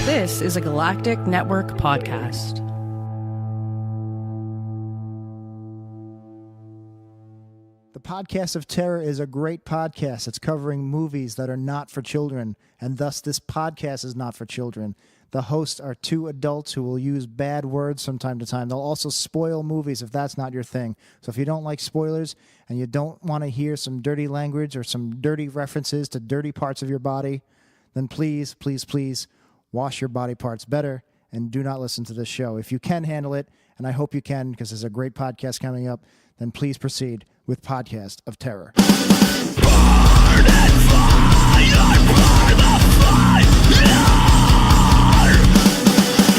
This is a Galactic Network podcast. The Podcast of Terror is a great podcast. It's covering movies that are not for children, and thus this podcast is not for children. The hosts are two adults who will use bad words from time to time. They'll also spoil movies if that's not your thing. So if you don't like spoilers and you don't want to hear some dirty language or some dirty references to dirty parts of your body, then please, please, please wash your body parts better and do not listen to this show. If you can handle it, and I hope you can because there's a great podcast coming up, then please proceed with Podcast of Terror. Burn and fire, burn the fire.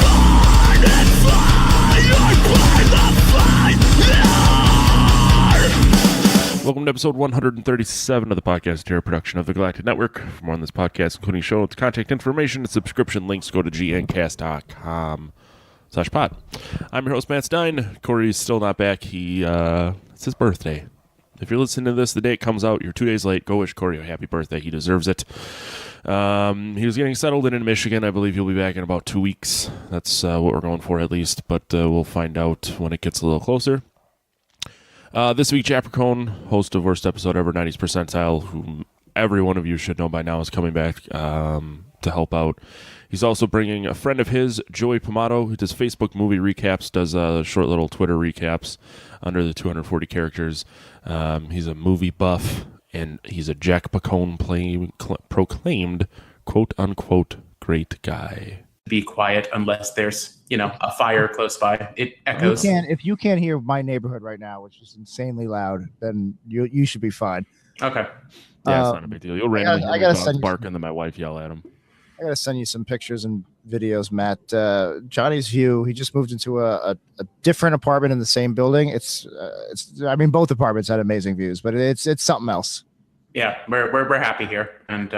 Burn and fire, burn the fire. Welcome to episode 137 of the Podcast Terror production of the Galactic Network. For more on this podcast, including show notes, contact information, and subscription links, go to gncast.com/pod. I'm your host, Matt Stein. Corey's still not back. It's his birthday. If you're listening to this the day it comes out, you're 2 days late. Go wish Corey a happy birthday. He deserves it. He was getting settled in Michigan. I believe he'll be back in about 2 weeks. That's what we're going for, at least. But we'll find out when it gets a little closer. This week, Jack Picone, host of Worst Episode Ever, 90s Percentile, who every one of you should know by now is coming back to help out. He's also bringing a friend of his, Joey Pomatto, who does Facebook movie recaps, does short little Twitter recaps under the 240 characters. He's a movie buff, and he's a Jack Picone proclaimed, quote-unquote, great guy. Be quiet unless there's, a fire close by. It echoes. If you can't hear my neighborhood right now, which is insanely loud, then you should be fine. Okay. Yeah, it's not a big deal. You'll randomly hear gotta my dog bark, and then my wife yell at him. I gotta send you some pictures and videos, Matt. Johnny's view. He just moved into a different apartment in the same building. It's. I mean, both apartments had amazing views, but it's something else. Yeah, we're happy here, and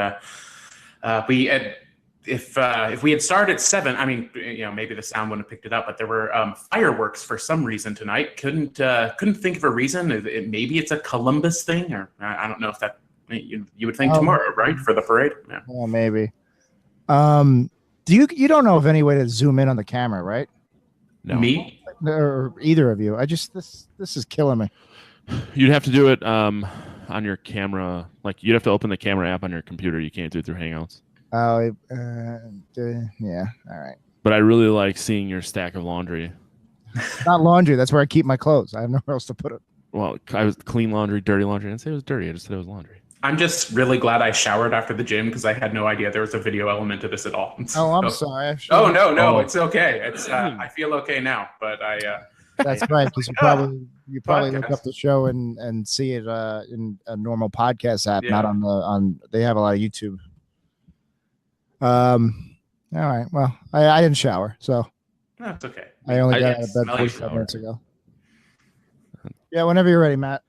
if we had started at 7, I mean, maybe the sound wouldn't have picked it up, but there were fireworks for some reason tonight. Couldn't think of a reason. Maybe it's a Columbus thing, or I don't know if that you would think tomorrow, right, for the parade. Yeah, maybe. You don't know of any way to zoom in on the camera, right? No. Me or either of you. This is killing me. You'd have to do it on your camera. Like, you'd have to open the camera app on your computer. You can't do it through Hangouts. Oh, yeah. All right. But I really like seeing your stack of laundry. Not laundry. That's where I keep my clothes. I have nowhere else to put it. Well, I was clean laundry, dirty laundry. I didn't say it was dirty. I just said it was laundry. I'm just really glad I showered after the gym because I had no idea there was a video element to this at all. Oh, I'm sorry. Oh, no, it's okay. It's I feel okay now, but That's right, because you probably look up the show and see it in a normal podcast app, not on. They have a lot of YouTube. All right. Well, I didn't shower, so that's okay. I only got out of bed 45 minutes ago. Yeah, whenever you're ready, Matt.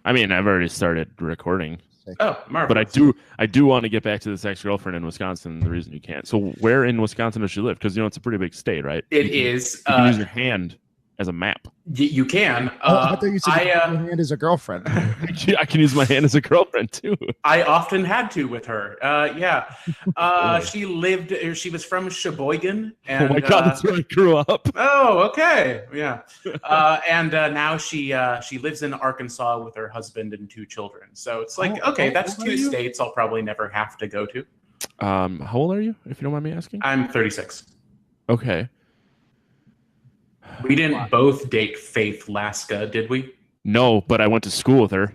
I mean, I've already started recording. Oh, marvelous. But I do want to get back to this ex-girlfriend in Wisconsin. The reason you can't. So where in Wisconsin does she live? Because it's a pretty big state, right? It is. You can use your hand as a map. You can. I thought you said your hand is a girlfriend. I can use my hand as a girlfriend too. I often had to with her. Yeah. She was from Sheboygan. And, oh my God, that's where I grew up. Oh, okay. Yeah. And now she lives in Arkansas with her husband and 2 children. So it's like, okay, that's 2 states I'll probably never have to go to. How old are you, if you don't mind me asking? I'm 36. Okay. We didn't both date Faith Laska, did we? No, but I went to school with her.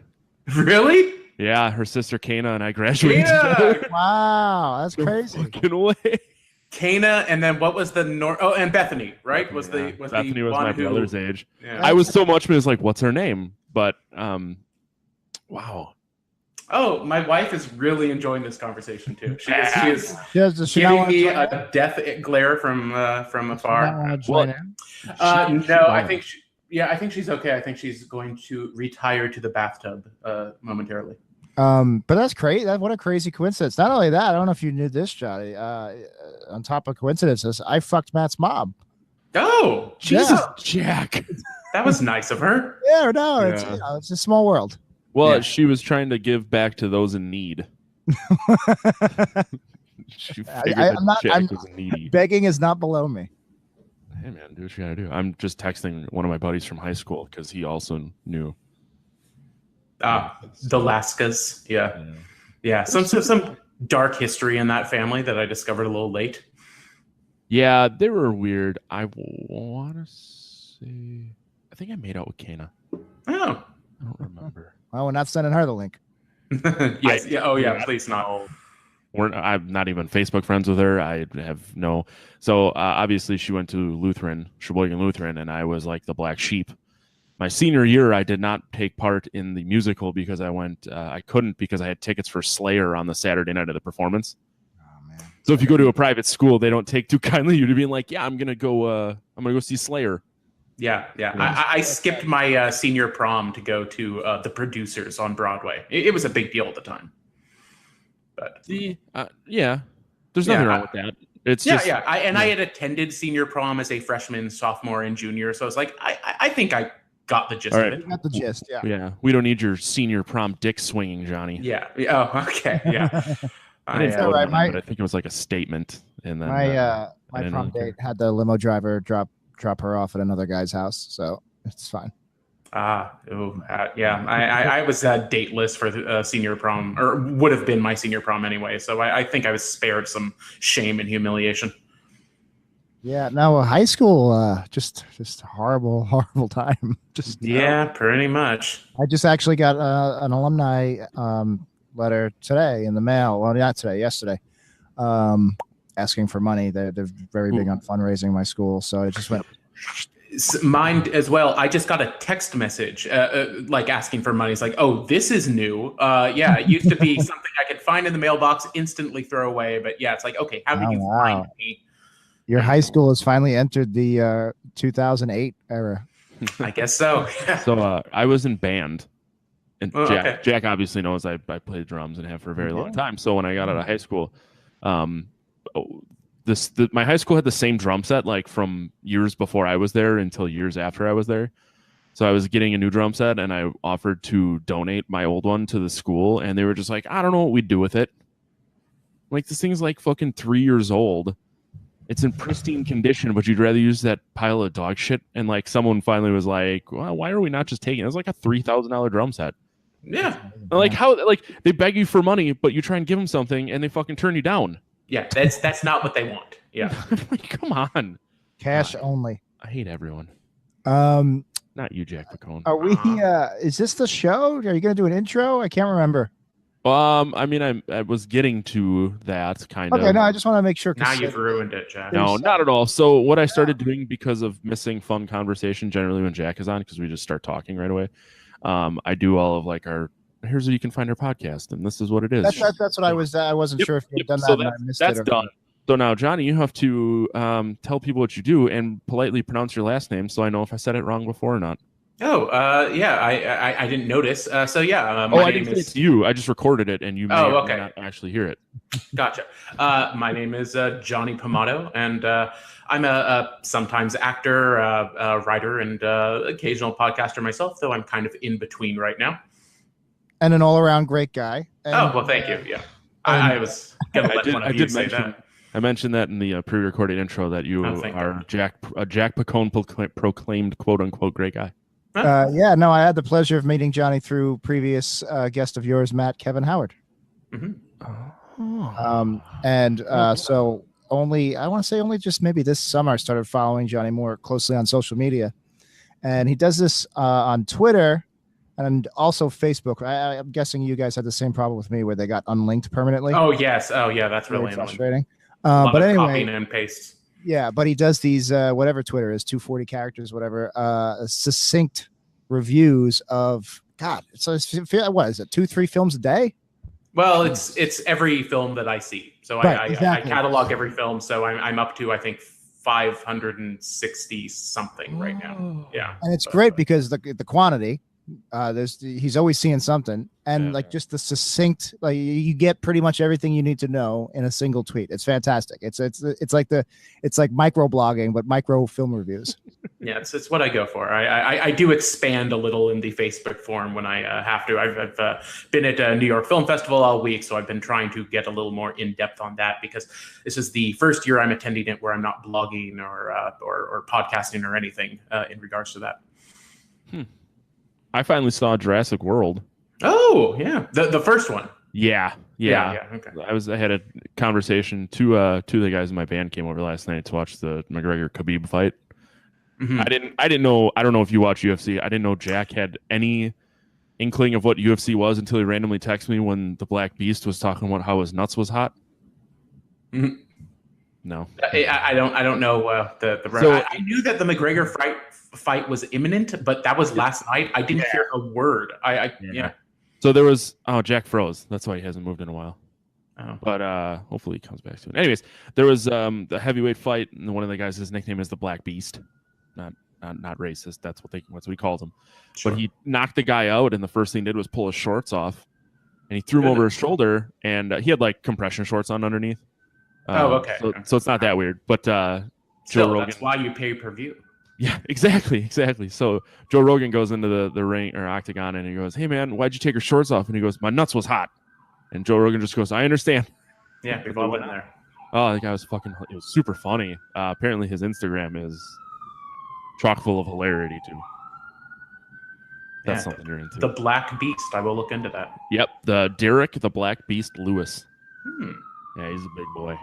Really? Yeah, her sister Kana and I graduated together. Wow, that's crazy. No fucking way. Kana, and then what was the and Bethany, right? Bethany was the my one brother's age. Yeah. I was so much, but it was like, what's her name? But wow. Oh, my wife is really enjoying this conversation too. She is giving me a death glare from afar. No, I think I think she's okay. I think she's going to retire to the bathtub momentarily. But that's crazy. What a crazy coincidence. Not only that, I don't know if you knew this, Johnny. On top of coincidences, I fucked Matt's mom. Oh, Jesus, Jack. That was nice of her. Yeah, no, it's a small world. Well, she was trying to give back to those in need. She figured that Jack was needy. Begging is not below me. Hey man, do what you gotta do. I'm just texting one of my buddies from high school because he also knew. The Laskas. Yeah. Some dark history in that family that I discovered a little late. Yeah, they were weird. I want to say, I think I made out with Kana. Oh. I don't remember. Well, we're not sending her the link. Yes. Please not. I'm not even Facebook friends with her. I have no. So obviously she went to Sheboygan Lutheran, and I was like the black sheep. My senior year, I did not take part in the musical because I couldn't because I had tickets for Slayer on the Saturday night of the performance. Oh man! So if you go to a private school, they don't take too kindly you to being like, yeah, I'm gonna go see Slayer. Yeah. I skipped my senior prom to go to The Producers on Broadway. It was a big deal at the time. But there's nothing wrong with that. It's I had attended senior prom as a freshman, sophomore, and junior, so I was like, I think I got the gist of it. Got the gist, yeah. Yeah, we don't need your senior prom dick swinging, Johnny. Yeah. Oh, okay. Yeah. I didn't know that, but I think it was like a statement. And then my prom date had the limo driver drop her off at another guy's house, so it's fine. I was dateless for the senior prom, or would have been my senior prom anyway. So I think I was spared some shame and humiliation. Yeah, no, high school, just horrible time. Pretty much. I just actually got an alumni letter today in the mail. Well, not today, yesterday, asking for money. They're very big on fundraising, my school. So I just went. Mine as well. I just got a text message like asking for money. It's like, oh, this is new. It used to be something I could find in the mailbox, instantly throw away. But yeah, it's like, okay, how did you find me? Your high school has finally entered the 2008 era. I guess so. So I was in band. And Jack obviously knows I played drums and have for a very long time. So when I got out of high school, my high school had the same drum set like from years before I was there until years after I was there. So I was getting a new drum set and I offered to donate my old one to the school, and they were just like, I don't know what we'd do with it. Like, this thing's like fucking 3 years old. It's in pristine condition, but you'd rather use that pile of dog shit. And like someone finally was like, well, why are we not just taking it? It was like a $3,000 drum set. Yeah. Like how, like they beg you for money, but you try and give them something and they fucking turn you down. Yeah, that's not what they want. Yeah. Like, come on. Cash only. I hate everyone. Not you, Jack Picone. Are we is this the show? Are you gonna do an intro? I can't remember. I mean, I was getting to that kind of. Okay, no, I just want to make sure. Now you've ruined it, Jack. No, not at all. So what I started doing because of missing fun conversation generally when Jack is on, because we just start talking right away. I do all of like here's where you can find our podcast, and this is what it is. That's what I was. I wasn't sure if you'd done that. So and I missed that's it done. So now, Johnny, you have to tell people what you do and politely pronounce your last name, so I know if I said it wrong before or not. Oh, I didn't notice. My I didn't say it's you. I just recorded it, and you may or may not actually hear it. Gotcha. My name is Johnny Pomatto, and I'm a sometimes actor, writer, and occasional podcaster myself, though I'm kind of in between right now. And an all-around great guy. And, well, thank you. Yeah, I was going to let one of you say that. I mentioned that in the pre-recorded intro that you are Jack Picone proclaimed quote-unquote great guy. No, I had the pleasure of meeting Johnny through previous guest of yours, Kevin Howard. Mm-hmm. So I want to say only just maybe this summer I started following Johnny more closely on social media, and he does this on Twitter and also Facebook. I'm guessing you guys had the same problem with me where they got unlinked permanently. Oh yes, that's really frustrating. But anyway, copying and paste. Yeah, but he does these whatever Twitter is, 240 characters, whatever, succinct reviews of God. So what is it? 2-3 films a day? Well, it's every film that I see. So right, I catalog every film. So I'm up to I think 560 something right now. Yeah, and it's great because the quantity. He's always seeing something, and just the succinct, like you get pretty much everything you need to know in a single tweet. It's fantastic. It's like micro blogging, but micro film reviews. Yeah, it's what I go for. I do expand a little in the Facebook forum when I have to. I've been at a New York Film Festival all week, so I've been trying to get a little more in depth on that because this is the first year I'm attending it where I'm not blogging or podcasting or anything in regards to that. I finally saw Jurassic World. Oh yeah, the first one. Yeah. Okay. I had a conversation. Two of the guys in my band came over last night to watch the McGregor Khabib fight. Mhm. I didn't know. I don't know if you watch UFC. I didn't know Jack had any inkling of what UFC was until he randomly texted me when the Black Beast was talking about how his nuts was hot. Mhm. No, I don't know I knew that the McGregor fight was imminent, but that was last night. I didn't hear a word. Yeah. So there was Jack froze. That's why he hasn't moved in a while. Oh. But hopefully he comes back soon. Anyways, there was the heavyweight fight, and one of the guys, his nickname is the Black Beast. Not racist. That's what we called him. Sure. But he knocked the guy out, and the first thing he did was pull his shorts off, and he threw him over his shoulder, and he had like compression shorts on underneath. Okay. So it's not that weird. But Joe Rogan. That's why you pay per view. Yeah, exactly. So Joe Rogan goes into the ring or octagon, and he goes, "Hey man, why'd you take your shorts off?" And he goes, "My nuts was hot." And Joe Rogan just goes, "I understand." Yeah, we've all been there. Oh, the guy was it was super funny. Apparently his Instagram is chock full of hilarity too. That's something you're into. The Black Beast. I will look into that. Yep, the Derek the Black Beast Lewis. Hmm. Yeah, he's a big boy.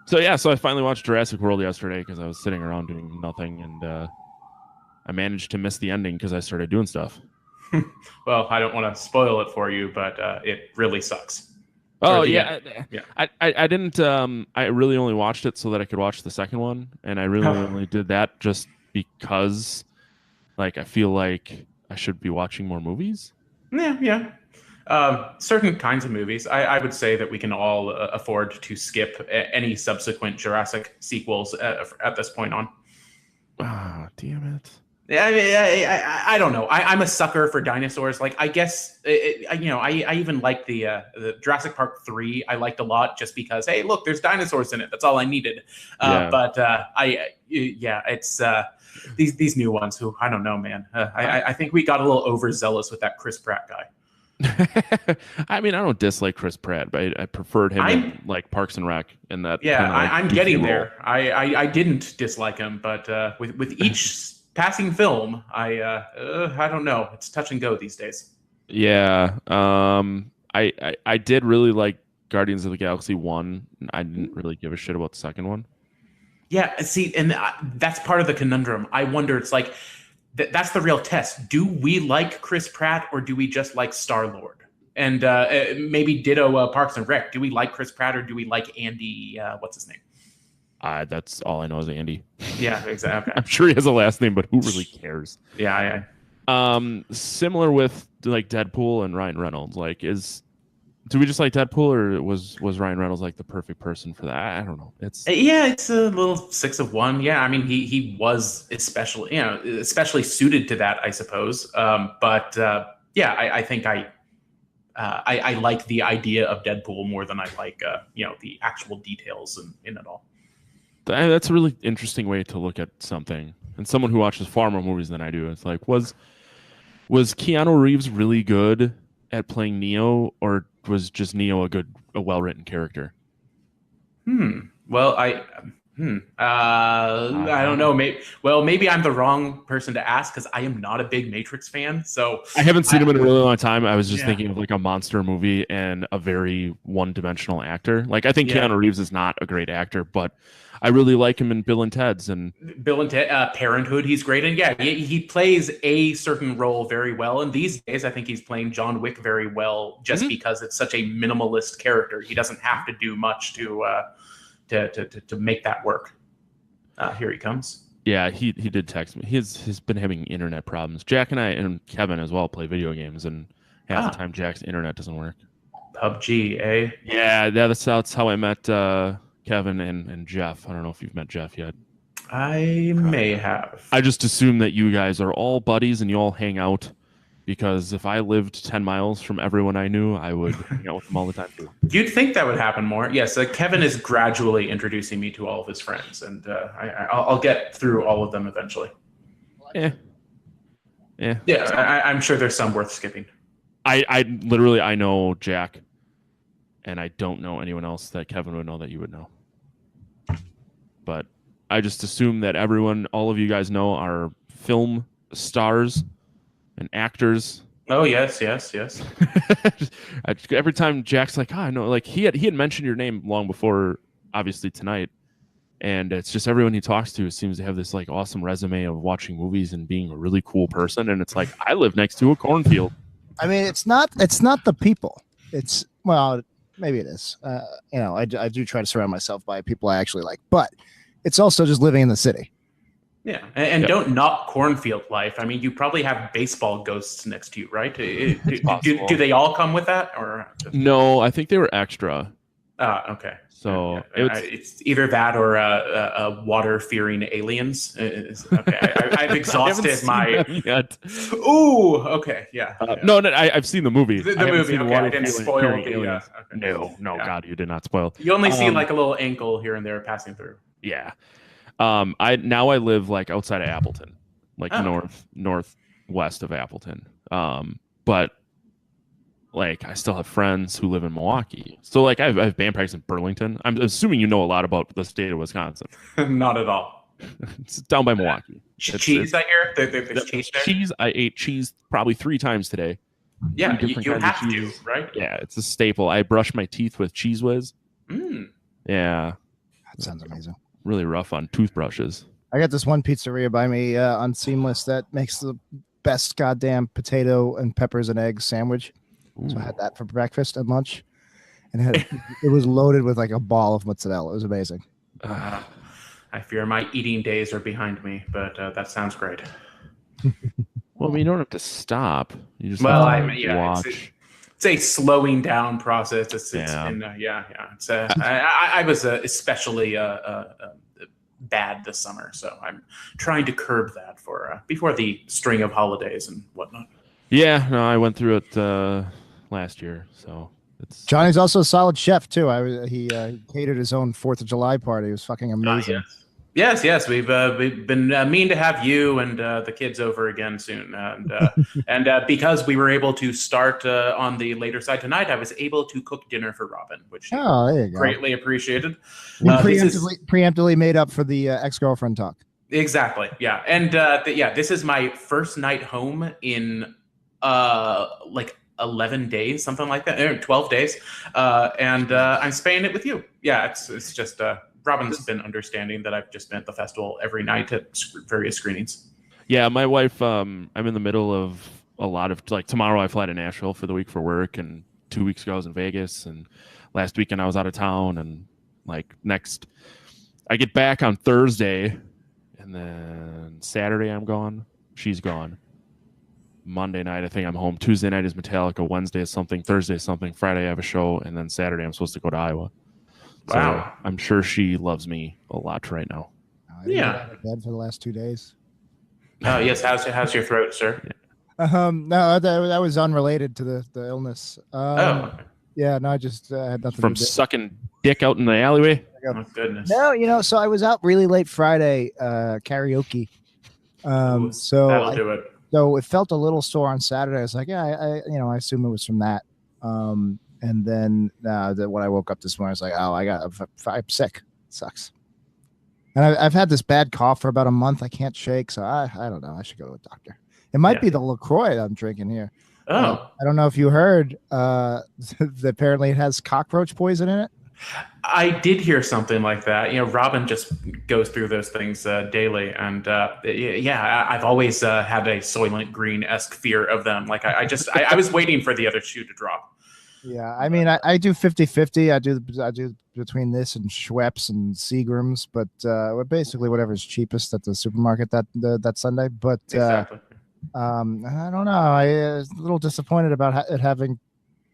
So I finally watched Jurassic World yesterday because I was sitting around doing nothing, and I managed to miss the ending because I started doing stuff. Well, I don't want to spoil it for you, but it really sucks. Oh yeah. I I didn't. I really only watched it so that I could watch the second one, and I really only did that just because, like, I feel like I should be watching more movies. Yeah. Certain kinds of movies, I would say that we can all afford to skip any subsequent Jurassic sequels at this point on. Ah, damn it. Yeah, I don't know. I'm a sucker for dinosaurs. Like, I guess, I even like the Jurassic Park 3. I liked a lot just because, hey, look, there's dinosaurs in it. That's all I needed. But it's these new ones who, I don't know, man. I think we got a little overzealous with that Chris Pratt guy. I mean, I don't dislike Chris Pratt, but I preferred him in, like, Parks and Rec. And that. Yeah, like, I'm getting there. I didn't dislike him, but with each passing film, I don't know. It's touch and go these days. Yeah. I did really like Guardians of the Galaxy 1. I didn't really give a shit about the second one. Yeah, see, and that's part of the conundrum. I wonder, it's like, that's the real test. Do we like Chris Pratt or do we just like Star-Lord? And maybe ditto Parks and Rec. Do we like Chris Pratt or do we like Andy, what's his name? That's all I know is Andy. Yeah, exactly. I'm sure he has a last name, but who really cares? Yeah. Similar with like Deadpool and Ryan Reynolds. Like, do we just like Deadpool, or was Ryan Reynolds like the perfect person for that? I don't know. It's a little 6 of 1. Yeah, I mean he was especially suited to that, I suppose. I think I like the idea of Deadpool more than I like the actual details in it all. That's a really interesting way to look at something. And someone who watches far more movies than I do, it's like, was Keanu Reeves really good at playing Neo, or was just Neo a well-written character? Well, I don't know. Maybe I'm the wrong person to ask because I am not a big Matrix fan. So I haven't seen him in a really long time. I was just thinking of like a monster movie and a very one-dimensional actor. Like, I think Keanu Reeves is not a great actor, but I really like him in Bill and Ted's and Parenthood. He's great, and he plays a certain role very well. And these days, I think he's playing John Wick very well, just because it's such a minimalist character. He doesn't have to do much to make that work. Here he comes. Yeah, he did text me. He's been having internet problems. Jack and I and Kevin as well play video games, and half the time Jack's internet doesn't work. PUBG, eh? Yeah, that's how I met Kevin and Jeff. I don't know if you've met Jeff yet. I may have. I just assume that you guys are all buddies and you all hang out because if I lived 10 miles from everyone I knew, I would hang out with them all the time too. You'd think that would happen more. Yes, Kevin is gradually introducing me to all of his friends, and I'll get through all of them eventually. Yeah. Yeah, I'm sure there's some worth skipping. I literally, I know Jack, and I don't know anyone else that Kevin would know that you would know. But I just assume that all of you guys know, are film stars and actors. Oh, yes. Every time Jack's like, I know, like he had mentioned your name long before, obviously tonight, and it's just everyone he talks to seems to have this like awesome resume of watching movies and being a really cool person, and it's like, I live next to a cornfield. I mean, it's not the people. It's, well, maybe it is. I do try to surround myself by people I actually like, but it's also just living in the city. Yeah, and don't knock cornfield life. I mean, you probably have baseball ghosts next to you, right? Do they all come with that, or No, I think they were extra. Okay. So it's either that or water-fearing aliens. Okay, I've exhausted my. Yet. Ooh, okay, yeah. No, I've seen the movie. The movie. Okay, I didn't spoil the. Okay. No, Yeah. God, you did not spoil. You only see like a little ankle here and there passing through. Yeah. I live like outside of Appleton, like northwest of Appleton. But like I still have friends who live in Milwaukee. So like I have band practice in Burlington. I'm assuming you know a lot about the state of Wisconsin. Not at all. It's down by Milwaukee. Cheese, I hear. There's cheese there. Cheese. I ate cheese probably 3 times today. Yeah, you have to, right? Yeah, it's a staple. I brush my teeth with Cheese Whiz. Yeah. That sounds amazing. Really rough on toothbrushes. I got this one pizzeria by me on Seamless that makes the best goddamn potato and peppers and eggs sandwich. Ooh. So I had that for breakfast and lunch, and it was loaded with like a ball of mozzarella. It was amazing. I fear my eating days are behind me, but that sounds great. Well, I mean, you don't have to stop. You just watch. It's a slowing down process. I was especially bad this summer, so I'm trying to curb that for before the string of holidays and whatnot. Yeah, no, I went through it last year, so it's. Johnny's also a solid chef too. He catered his own 4th of July party. It was fucking amazing. Yes. We've been mean to have you and the kids over again soon, and because we were able to start on the later side tonight, I was able to cook dinner for Robin, which there you go. Greatly appreciated. We preemptively made up for the ex-girlfriend talk. Exactly, yeah, and this is my first night home in like 11 days, something like that, 12 days, and I'm spending it with you. Yeah, it's just. Robin's been understanding that I've just been at the festival every night at various screenings. Yeah, my wife, I'm in the middle of a lot of, like, tomorrow I fly to Nashville for the week for work, and 2 weeks ago I was in Vegas, and last weekend I was out of town, and like I get back on Thursday, and then Saturday I'm gone. She's gone. Monday night I think I'm home. Tuesday night is Metallica. Wednesday is something. Thursday is something. Friday I have a show, and then Saturday I'm supposed to go to Iowa. Wow. So I'm sure she loves me a lot right now. I didn't get out of bed for the last 2 days. Oh, yes. How's your throat, sir? No, that was unrelated to the illness. Yeah, no, I just had nothing from to do. Sucking dick out in the alleyway. Oh, goodness. No, so I was out really late Friday karaoke. So that'll do it. So it felt a little sore on Saturday. I was like, I assume it was from that. And then when I woke up this morning, I was like, I'm sick. It sucks. And I've had this bad cough for about a month. I can't shake. So I don't know. I should go to a doctor. It might be the LaCroix I'm drinking here. Oh. I don't know if you heard apparently it has cockroach poison in it. I did hear something like that. Robin just goes through those things daily. And I've always had a Soylent Green-esque fear of them. Like I was waiting for the other shoe to drop. Yeah, I mean, I do 50-50. I do between this and Schweppes and Seagram's, but basically whatever's cheapest at the supermarket that Sunday. But exactly. I don't know. I was a little disappointed about it having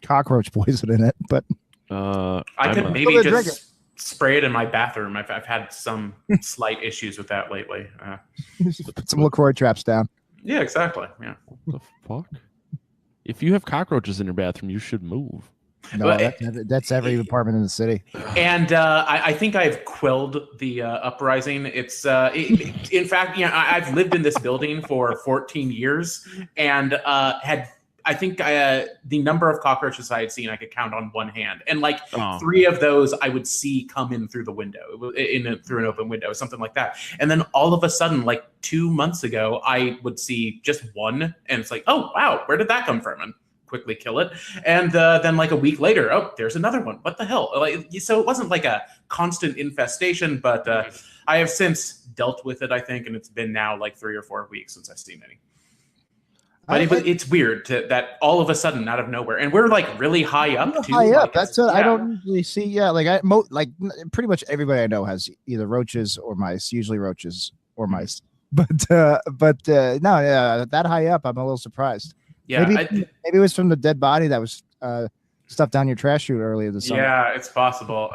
cockroach poison in it, but I could maybe just spray it in my bathroom. I've had some slight issues with that lately. Put some LaCroix traps down. Yeah, exactly. Yeah. What the fuck? If you have cockroaches in your bathroom, you should move. No, Well, that's every apartment in the city. And I think I've quelled the uprising. In fact, I've lived in this building for 14 years and I think the number of cockroaches I had seen, I could count on one hand. And like 3 of those I would see come in through the window, through an open window, something like that. And then all of a sudden, like 2 months ago, I would see just one. And it's like, oh, wow, where did that come from? And quickly kill it. And then like a week later, oh, there's another one. What the hell? So it wasn't like a constant infestation, but I have since dealt with it, I think. And it's been now like 3 or 4 weeks since I've seen any. But it's weird that all of a sudden, out of nowhere, and we're like really high up too. High up. Like, That's what I don't usually see. Yeah, like pretty much everybody I know has either roaches or mice. Usually roaches or mice. But no, yeah, that high up, I'm a little surprised. Yeah, maybe it was from the dead body that was stuffed down your trash chute earlier this summer. Yeah, it's possible.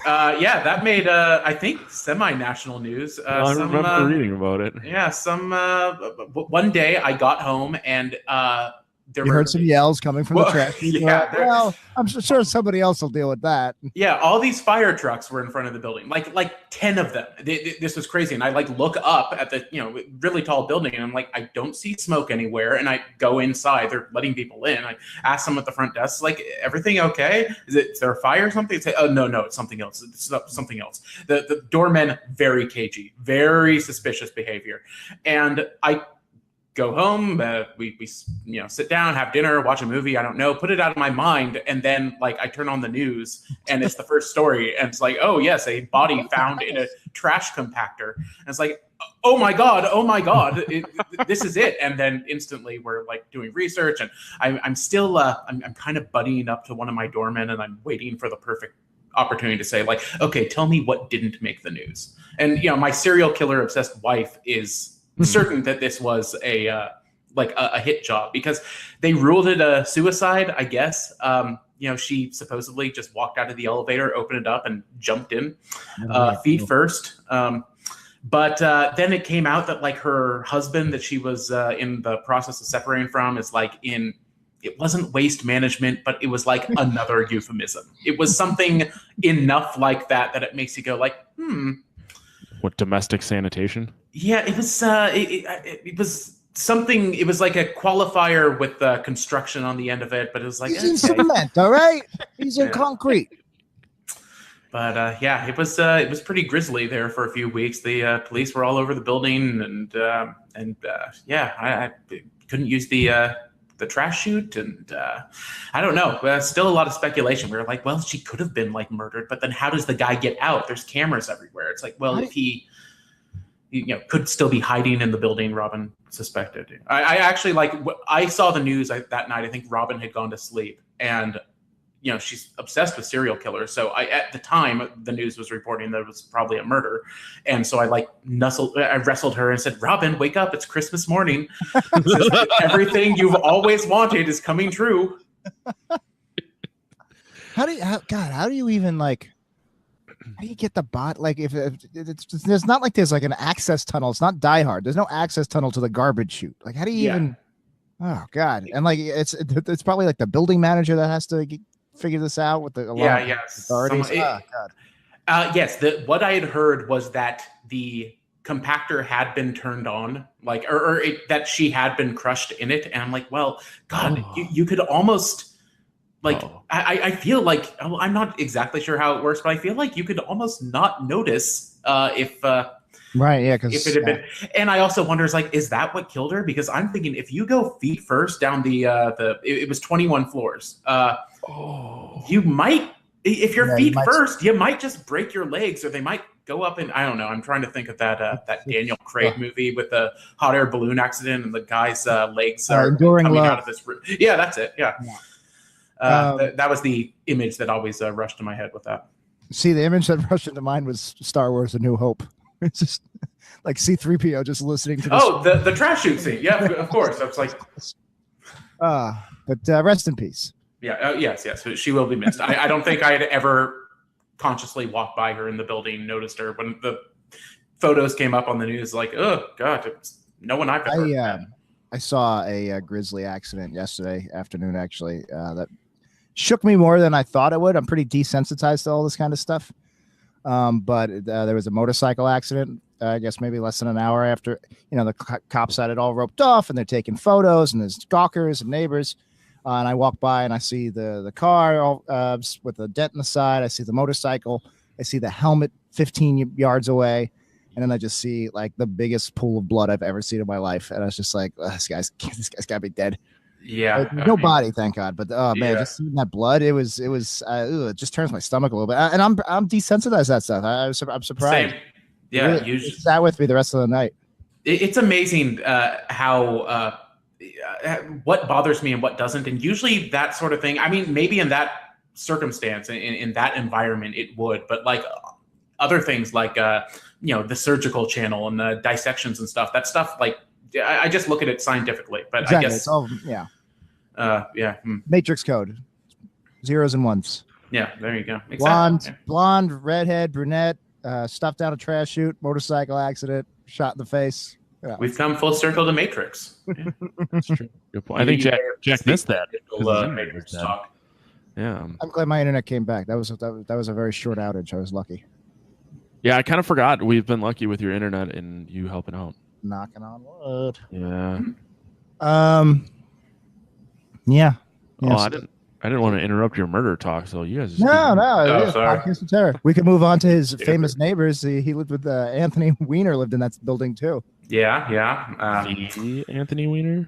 That made I think semi-national news. I remember reading about it. Yeah, one day I got home and you heard some yells coming from the trash. Yeah, well, I'm sure somebody else will deal with that. Yeah, all these fire trucks were in front of the building, like 10 of them. This was crazy, and I like look up at the really tall building, and I'm like, I don't see smoke anywhere. And I go inside; they're letting people in. I ask them at the front desk, like, everything okay? Is there a fire or something? They say, oh no, it's something else. It's something else. The doormen very cagey, very suspicious behavior, and I go home, we sit down, have dinner, watch a movie, I don't know, put it out of my mind, and then like I turn on the news and it's the first story and it's like, oh yes, a body found in a trash compactor, and it's like, oh my god, this is it. And then instantly we're like doing research, and I'm still I'm kind of buddying up to one of my doormen, and I'm waiting for the perfect opportunity to say, like, okay, tell me what didn't make the news. And my serial killer obsessed wife is certain that this was a hit job, because they ruled it a suicide, I guess. She supposedly just walked out of the elevator, opened it up, and jumped in, feet first. But then it came out that like her husband that she was in the process of separating from is like it wasn't waste management, but it was like another euphemism. It was something enough like that it makes you go like, What, domestic sanitation? Yeah, it was. It was something. It was like a qualifier with construction on the end of it, but it was like, he's in cement, all right. He's in concrete. But it was pretty grisly there for a few weeks. The police were all over the building, and I couldn't use the trash chute, and I don't know. Still a lot of speculation. We were like, well, she could have been like murdered, but then how does the guy get out? There's cameras everywhere. It's like, well, if he could still be hiding in the building, Robin suspected. I actually I saw the news that night. I think Robin had gone to sleep, and she's obsessed with serial killers. So at the time, the news was reporting that it was probably a murder. And so I wrestled her and said, Robin, wake up. It's Christmas morning. Everything you've always wanted is coming true. How do you even how do you get the bot? Like if there's not like there's like an access tunnel. It's not Die Hard. There's no access tunnel to the garbage chute. Like how do you even, oh God. And like, it's probably like the building manager that has to figure this out with the authorities. God. Yes. What I had heard was that the compactor had been turned on, that she had been crushed in it. And I'm like, well, God, you could almost I feel like, I'm not exactly sure how it works, but I feel like you could almost not notice if right, yeah, because if it had been. And I also wonder, is that what killed her? Because I'm thinking if you go feet first down it was 21 floors. You might, if you're feet first, you might just break your legs, or they might go up and I don't know. I'm trying to think of that Daniel Craig movie with the hot air balloon accident and the guy's legs are coming out of this room. Yeah, that's it. Yeah. That was the image that always rushed to my head with that. See, the image that rushed into mind was Star Wars: A New Hope. It's just like C-3PO just listening to this. The trash chute scene. Yeah, of course. I was like, but rest in peace. Yeah. Yes. She will be missed. I don't think I had ever consciously walked by her in the building, noticed her when the photos came up on the news. Like, oh God, it's no one I've ever met. I saw a grisly accident yesterday afternoon. Actually, that shook me more than I thought it would. I'm pretty desensitized to all this kind of stuff. But there was a motorcycle accident. I guess maybe less than an hour after, the cops had it all roped off and they're taking photos and there's gawkers and neighbors. And I walk by and I see the car all, with a dent in the side. I see the motorcycle. I see the helmet 15 yards away. And then I just see like the biggest pool of blood I've ever seen in my life. And I was just like, this guy's got to be dead. Yeah. No body, thank God. But man, just seeing that blood, it just turns my stomach a little bit. And I'm desensitized to that stuff. I'm surprised. Same. Yeah. It sat with me the rest of the night. It's amazing how what bothers me and what doesn't. And usually that sort of thing, I mean, maybe in that circumstance, in that environment, it would. But like other things like, the surgical channel and the dissections and stuff, that stuff, like, I just look at it scientifically. But exactly. I guess. It's all, Matrix code. Zeros and ones. Yeah, there you go. Exactly. Blonde, redhead, brunette, stuffed down a trash chute, motorcycle accident, shot in the face. Yeah. We've come full circle to Matrix. Yeah. That's true. Good point. I think Jack missed that. Matrix talk. Yeah. I'm glad my internet came back. That was a very short outage. I was lucky. Yeah, I kind of forgot. We've been lucky with your internet and you helping out. Knocking on wood. Yeah. Yeah. Oh, I didn't want to interrupt your murder talk. So you guys. No. Sorry. Podcast of Terror. We can move on to his famous neighbors. He lived with Anthony Weiner. Lived in that building too. Yeah. The Anthony Weiner,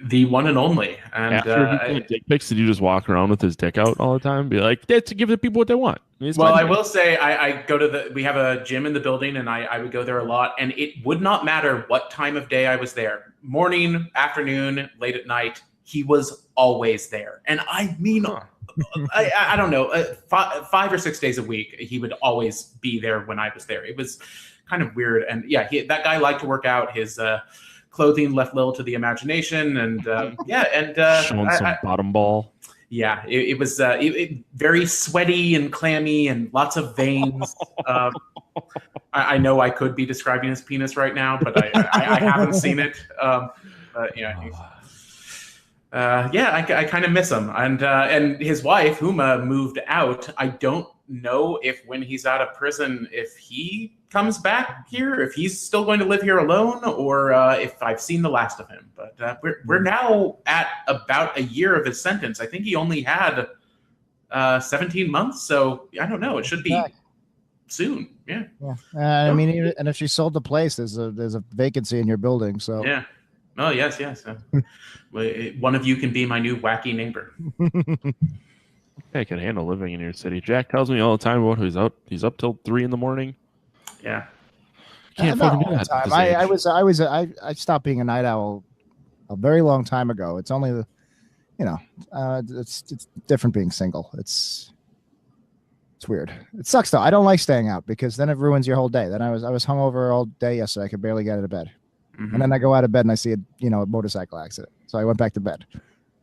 the one and only. And after he did dick pics, did you just walk around with his dick out all the time? Be like, that's to give the people what they want. I will say, I go to we have a gym in the building, and I would go there a lot, and it would not matter what time of day I was there, morning, afternoon, late at night, he was always there. And I mean, I don't know, 5 or 6 days a week, he would always be there when I was there. It was kind of weird. And yeah, that guy liked to work out. His clothing left little to the imagination, and showing some bottom ball. Yeah, it was very sweaty and clammy and lots of veins. I know I could be describing his penis right now, but I haven't seen it. I kind of miss him. And his wife, Huma, moved out. I don't know if when he's out of prison, if he comes back here, if he's still going to live here alone, or if I've seen the last of him. But we're now at about a year of his sentence. I think he only had 17 months, so I don't know. It should be soon. Yeah. I mean, and if she sold the place, there's a vacancy in your building. So yeah. Oh yes. One of you can be my new wacky neighbor. I can handle living in your city. Jack tells me all the time about he's up till 3 a.m. Yeah. Can't fucking do that. I stopped being a night owl a very long time ago. It's only it's different being single. It's weird. It sucks though. I don't like staying out because then it ruins your whole day. Then I was hungover all day yesterday. I could barely get out of bed. Mm-hmm. And then I go out of bed and I see a motorcycle accident. So I went back to bed.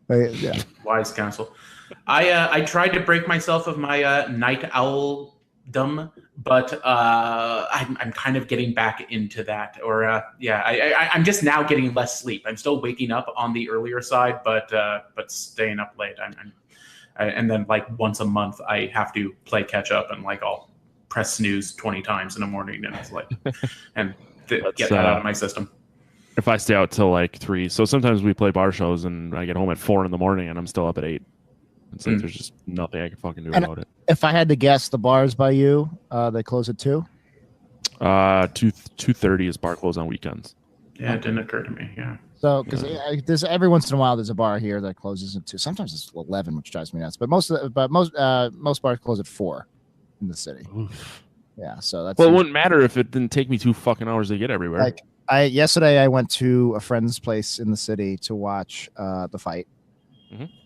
Yeah. Wise counsel. I tried to break myself of my night owl-dom, but I'm kind of getting back into that. Or I'm just now getting less sleep. I'm still waking up on the earlier side, but staying up late. And then like once a month I have to play catch up, and like I'll press snooze 20 times in the morning, and it's like and get that out of my system. If I stay out till like 3, so sometimes we play bar shows and I get home at 4 a.m. and I'm still up at 8. It's like there's just nothing I can fucking do about it. If I had to guess, the bars by you, they close at 2? 2:30 is bar close on weekends. Yeah, it didn't occur to me. Yeah. So, because there's every once in a while there's a bar here that closes at 2. Sometimes it's 11, which drives me nuts. But most bars close at 4 in the city. Oof. Yeah, so that's. Well, it wouldn't matter if it didn't take me 2 fucking hours to get everywhere. Like yesterday, I went to a friend's place in the city to watch the fight,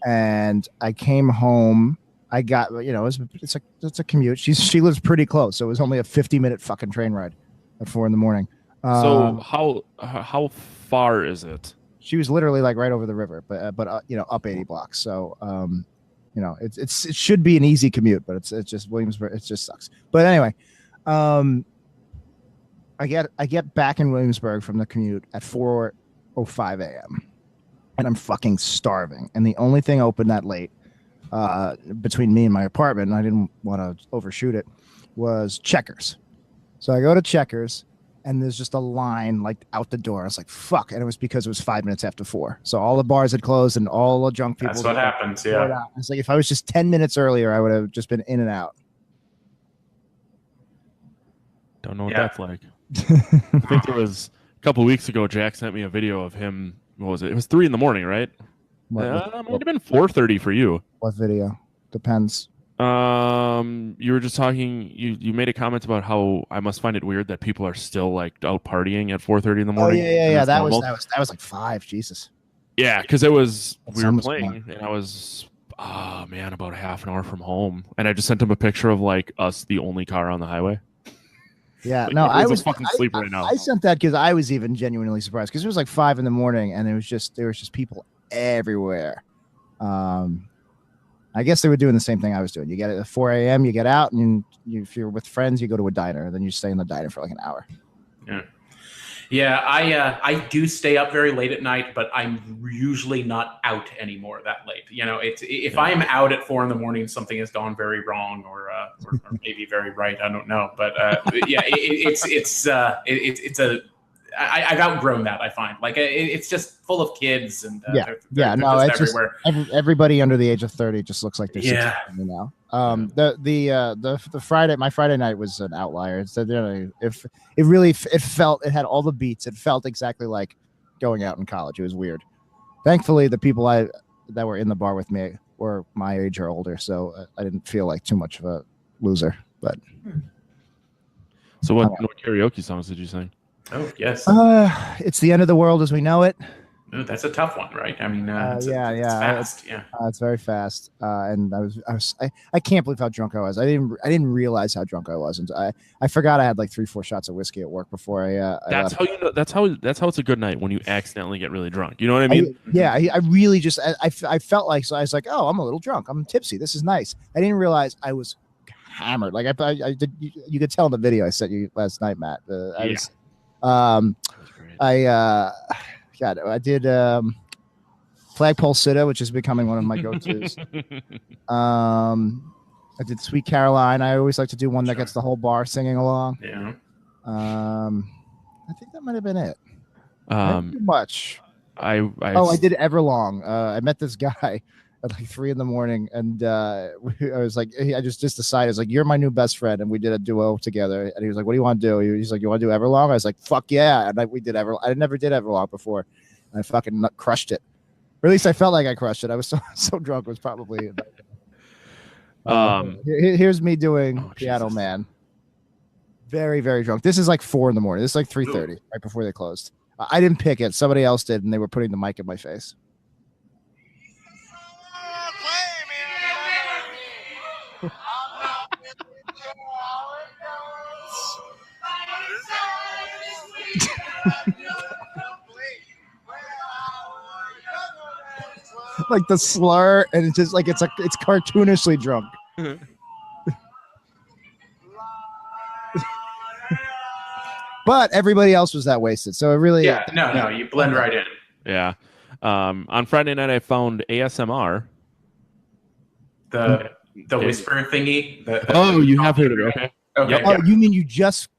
and I came home. I got it's a commute. She lives pretty close, so it was only a 50-minute fucking train ride at 4 a.m. So how far is it? She was literally like right over the river, but up 80 blocks. So it should be an easy commute, but it's just Williamsburg. It just sucks. But anyway, I get back in Williamsburg from the commute at 4 4:05 a.m. and I'm fucking starving. And the only thing open that late between me and my apartment, and I didn't want to overshoot it, was Checkers. So I go to Checkers, and there's just a line like out the door. I was like, fuck. And it was because it was 5 minutes after 4. So all the bars had closed and all the drunk people. That's what happens, yeah. It's like if I was just 10 minutes earlier, I would have just been in and out. Don't know what that's like. I think there was a couple weeks ago, Jack sent me a video of him. What was it? It was 3 a.m, right? It might have been 4:30 for you. What video? Depends. You were just talking. You made a comment about how I must find it weird that people are still like out partying at 4:30 in the morning. Oh yeah. That was like 5. Jesus. Yeah, because we were playing, and I was about a half an hour from home, and I just sent him a picture of like us, the only car on the highway. Yeah, like, no, I was fucking asleep right now. I sent that because I was even genuinely surprised because it was like 5 a.m. and there was just people everywhere. I guess they were doing the same thing I was doing. You get it at 4 a.m., you get out, and if you're with friends, you go to a diner, and then you stay in the diner for like an hour. Yeah, I do stay up very late at night, but I'm usually not out anymore that late. You know, if I'm out at 4 a.m, something has gone very wrong, or maybe very right. I don't know, but yeah, I've outgrown that. I find like it's just full of kids and they're just everywhere. Everybody under the age of 30 just looks like they're 16 now. The Friday, my Friday night was an outlier. So if it had all the beats. It felt exactly like going out in college. It was weird. Thankfully, the people that were in the bar with me were my age or older, so I didn't feel like too much of a loser. But so, what karaoke songs did you sing? Oh yes. It's the end of the world as we know it. Ooh, that's a tough one, right? I mean, it's fast. It's very fast. And I can't believe how drunk I was. I didn't realize how drunk I was, and I forgot I had like 3-4 shots of whiskey at work before I. That's how you know. That's how it's a good night, when you accidentally get really drunk. You know what I mean? I really just I felt like, so I was like, oh, I'm a little drunk. I'm tipsy. This is nice. I didn't realize I was hammered. Like I did. You could tell in the video I sent you last night, Matt. I did Flagpole Sitta, which is becoming one of my go-tos. I did Sweet Caroline. I always like to do one that gets the whole bar singing along. Yeah. I think that might have been it. Not too much. I did Everlong. I met this guy at like 3 a.m, and I was like, I just decided, I was like, you're my new best friend, and we did a duo together. And he was like, what do you want to do? He's like, you want to do Everlong? I was like, fuck yeah! And we did Everlong. I never did Everlong before, and I fucking crushed it. Or at least I felt like I crushed it. I was so drunk. It was probably. Here's me doing Piano Man. Very, very drunk. This is like 4 a.m. This is like 3:30, right before they closed. I didn't pick it. Somebody else did, and they were putting the mic in my face. Like the slur, and it's just like it's cartoonishly drunk. But everybody else was that wasted, so it really no, you blend right in. Yeah. On Friday night, I found ASMR. The whisper thingy. You have heard of it? Okay. Okay. Oh, you mean you just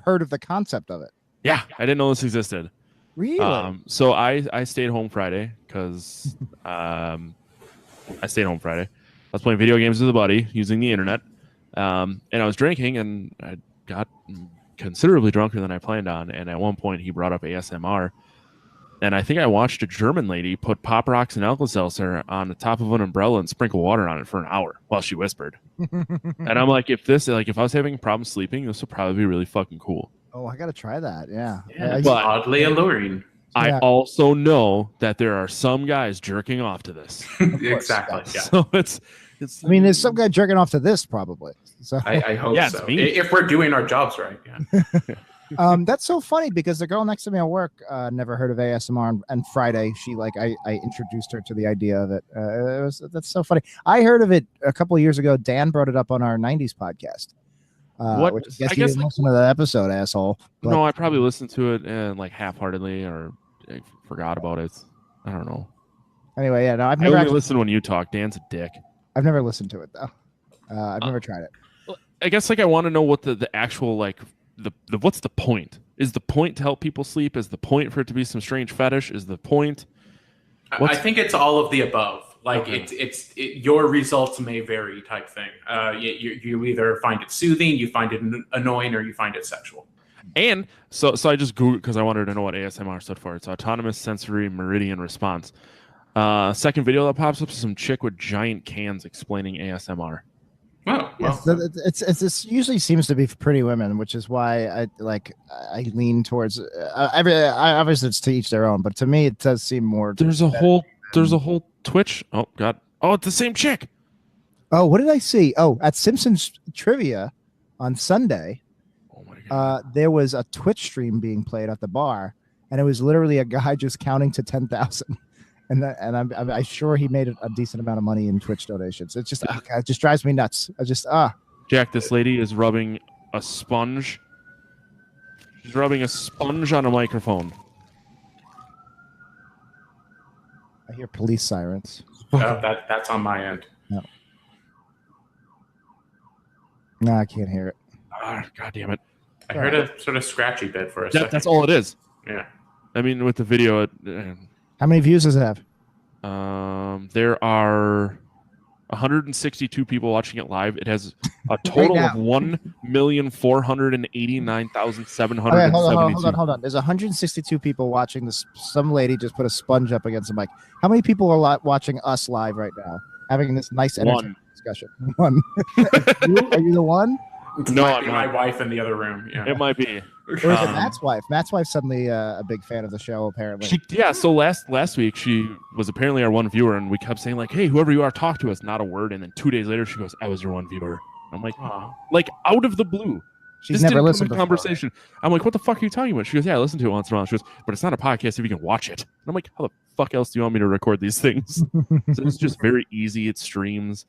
heard of the concept of it? Yeah, I didn't know this existed. Really? So I stayed home Friday because I stayed home Friday. I was playing video games with a buddy using the internet, and I was drinking, and I got considerably drunker than I planned on. And at one point, he brought up ASMR, and I think I watched a German lady put Pop Rocks and Alka-Seltzer on the top of an umbrella and sprinkle water on it for an hour while she whispered. And I'm like, if I was having problems sleeping, this would probably be really fucking cool. Oh, I gotta try that. Yeah, it's oddly alluring. I also know that there are some guys jerking off to this. Exactly. Yeah. So it's. I mean, there's some guy jerking off to this probably. So I hope so. If we're doing our jobs right. Yeah. That's so funny because the girl next to me at work never heard of ASMR, and Friday she I introduced her to the idea of it. That's so funny. I heard of it a couple of years ago. Dan brought it up on our '90s podcast. Which I guess you didn't listen to that episode, asshole. But, no, I probably listened to it like half-heartedly, or I forgot about it. I don't know. Anyway, yeah, no, I've I never only actually, listen when you talk. Dan's a dick. I've never listened to it though. I've never tried it. I guess like I want to know what the actual like the what's the point? Is the point to help people sleep? Is the point for it to be some strange fetish? Is the point? I think it's all of the above. Like Okay. your results may vary type thing. You either find it soothing, you find it annoying, or you find it sexual. And so I just Googled because I wanted to know what ASMR stood for. It's Autonomous Sensory Meridian Response. Second video that pops up is some chick with giant cans explaining ASMR. Oh, well, This usually seems to be for pretty women, which is why I lean towards obviously it's to each their own, but to me it does seem more. There's a whole Twitch. Oh God. Oh, it's the same chick. Oh, what did I see? Oh, at Simpsons Trivia on Sunday, Oh my God. there was a Twitch stream being played at the bar, and it was literally a guy just counting to 10,000. And I'm sure he made a decent amount of money in Twitch donations. It's just it just drives me nuts. Jack, this lady is rubbing a sponge. She's rubbing a sponge on a microphone. I hear police sirens. that's on my end. No, I can't hear it. God damn it. I heard a sort of scratchy bit for a second. That's all it is. Yeah. I mean, with the video, How many views does it have? there are 162 people watching it live. It has a total of 1,489,772. Okay, hold on. There's 162 people watching this. Some lady just put a sponge up against the mic. How many people are watching us live right now, having this nice entertaining discussion? One. Are you the one? No, Might be my wife in the other room. Yeah. It might be. Or is it Matt's wife? Matt's wife's suddenly a big fan of the show, apparently. So last week she was apparently our one viewer, and we kept saying like, "Hey, whoever you are, talk to us." Not a word. And then 2 days later, she goes, "I was your one viewer." I'm like, like out of the blue. She's never listened to conversation. I'm like, "What the fuck are you talking about?" She goes, "Yeah, I listen to it once in a while." She goes, "But it's not a podcast if you can watch it." And I'm like, "How the fuck else do you want me to record these things?" So it's just very easy. It streams.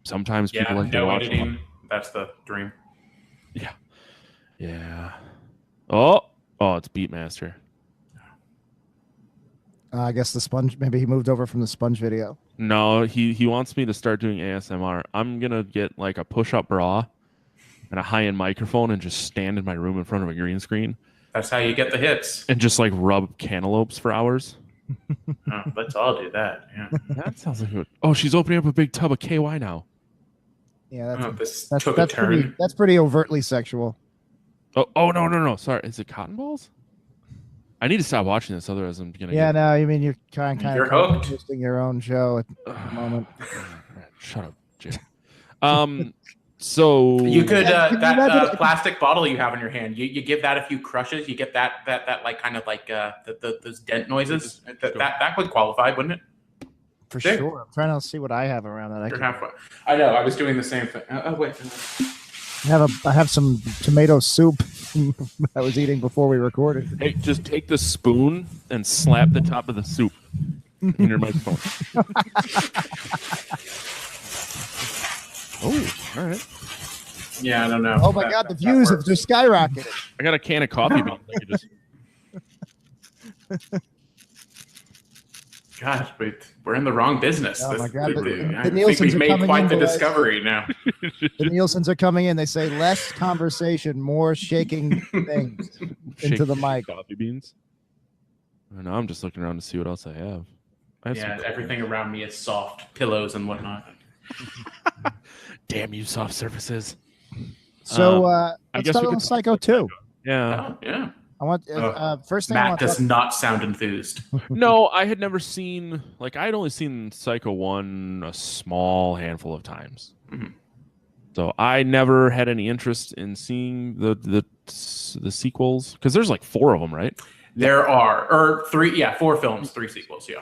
Sometimes people like to watch editing. it. That's the dream. Yeah. Oh, it's Beatmaster. I guess the sponge. Maybe he moved over from the sponge video. No, he wants me to start doing ASMR. I'm gonna get like a push-up bra and a high-end microphone and just stand in my room in front of a green screen. That's how you get the hits. And just like rub cantaloupes for hours. Let's all do that. Yeah. That sounds like good. Oh, she's opening up a big tub of KY now. Yeah, This took a turn. that's pretty overtly sexual. Oh no. Sorry, is it cotton balls? I need to stop watching this, otherwise I'm gonna. Yeah, no, you mean you're kind You're of hooked. hosting your own show at the moment. Shut up, Jay. So You could that plastic bottle you have in your hand. You give that a few crushes. You get that like kind of like those dent noises. That would qualify, wouldn't it? For sure. I'm trying to see what I have around that. I know. I was doing the same thing. Oh wait. I have some tomato soup I was eating before we recorded. Hey, just take the spoon and slap the top of the soup in your microphone. Oh, all right. Yeah, I don't know. Oh my God, the views have just skyrocketed. I got a can of coffee beans. I could just... Gosh, we're in the wrong business. Oh my God, the I think Nielsen's we've are made coming quite in, the boys. discovery now. The Nielsen's are coming in. They say less conversation, more shaking things into the mic. Coffee beans. I know. I'm just looking around to see what else I have. Yeah, everything around me is soft, pillows and whatnot. Damn you, soft surfaces. So I let's guess start we on could Psycho 2. Yeah. Oh, yeah. I want first thing. I Matt want does not sound enthused. No, I had never seen I'd only seen Psycho 1 a small handful of times. Mhm. So I never had any interest in seeing the sequels because there's like 4 of them, right? There are, or 4 films, 3 sequels. Yeah,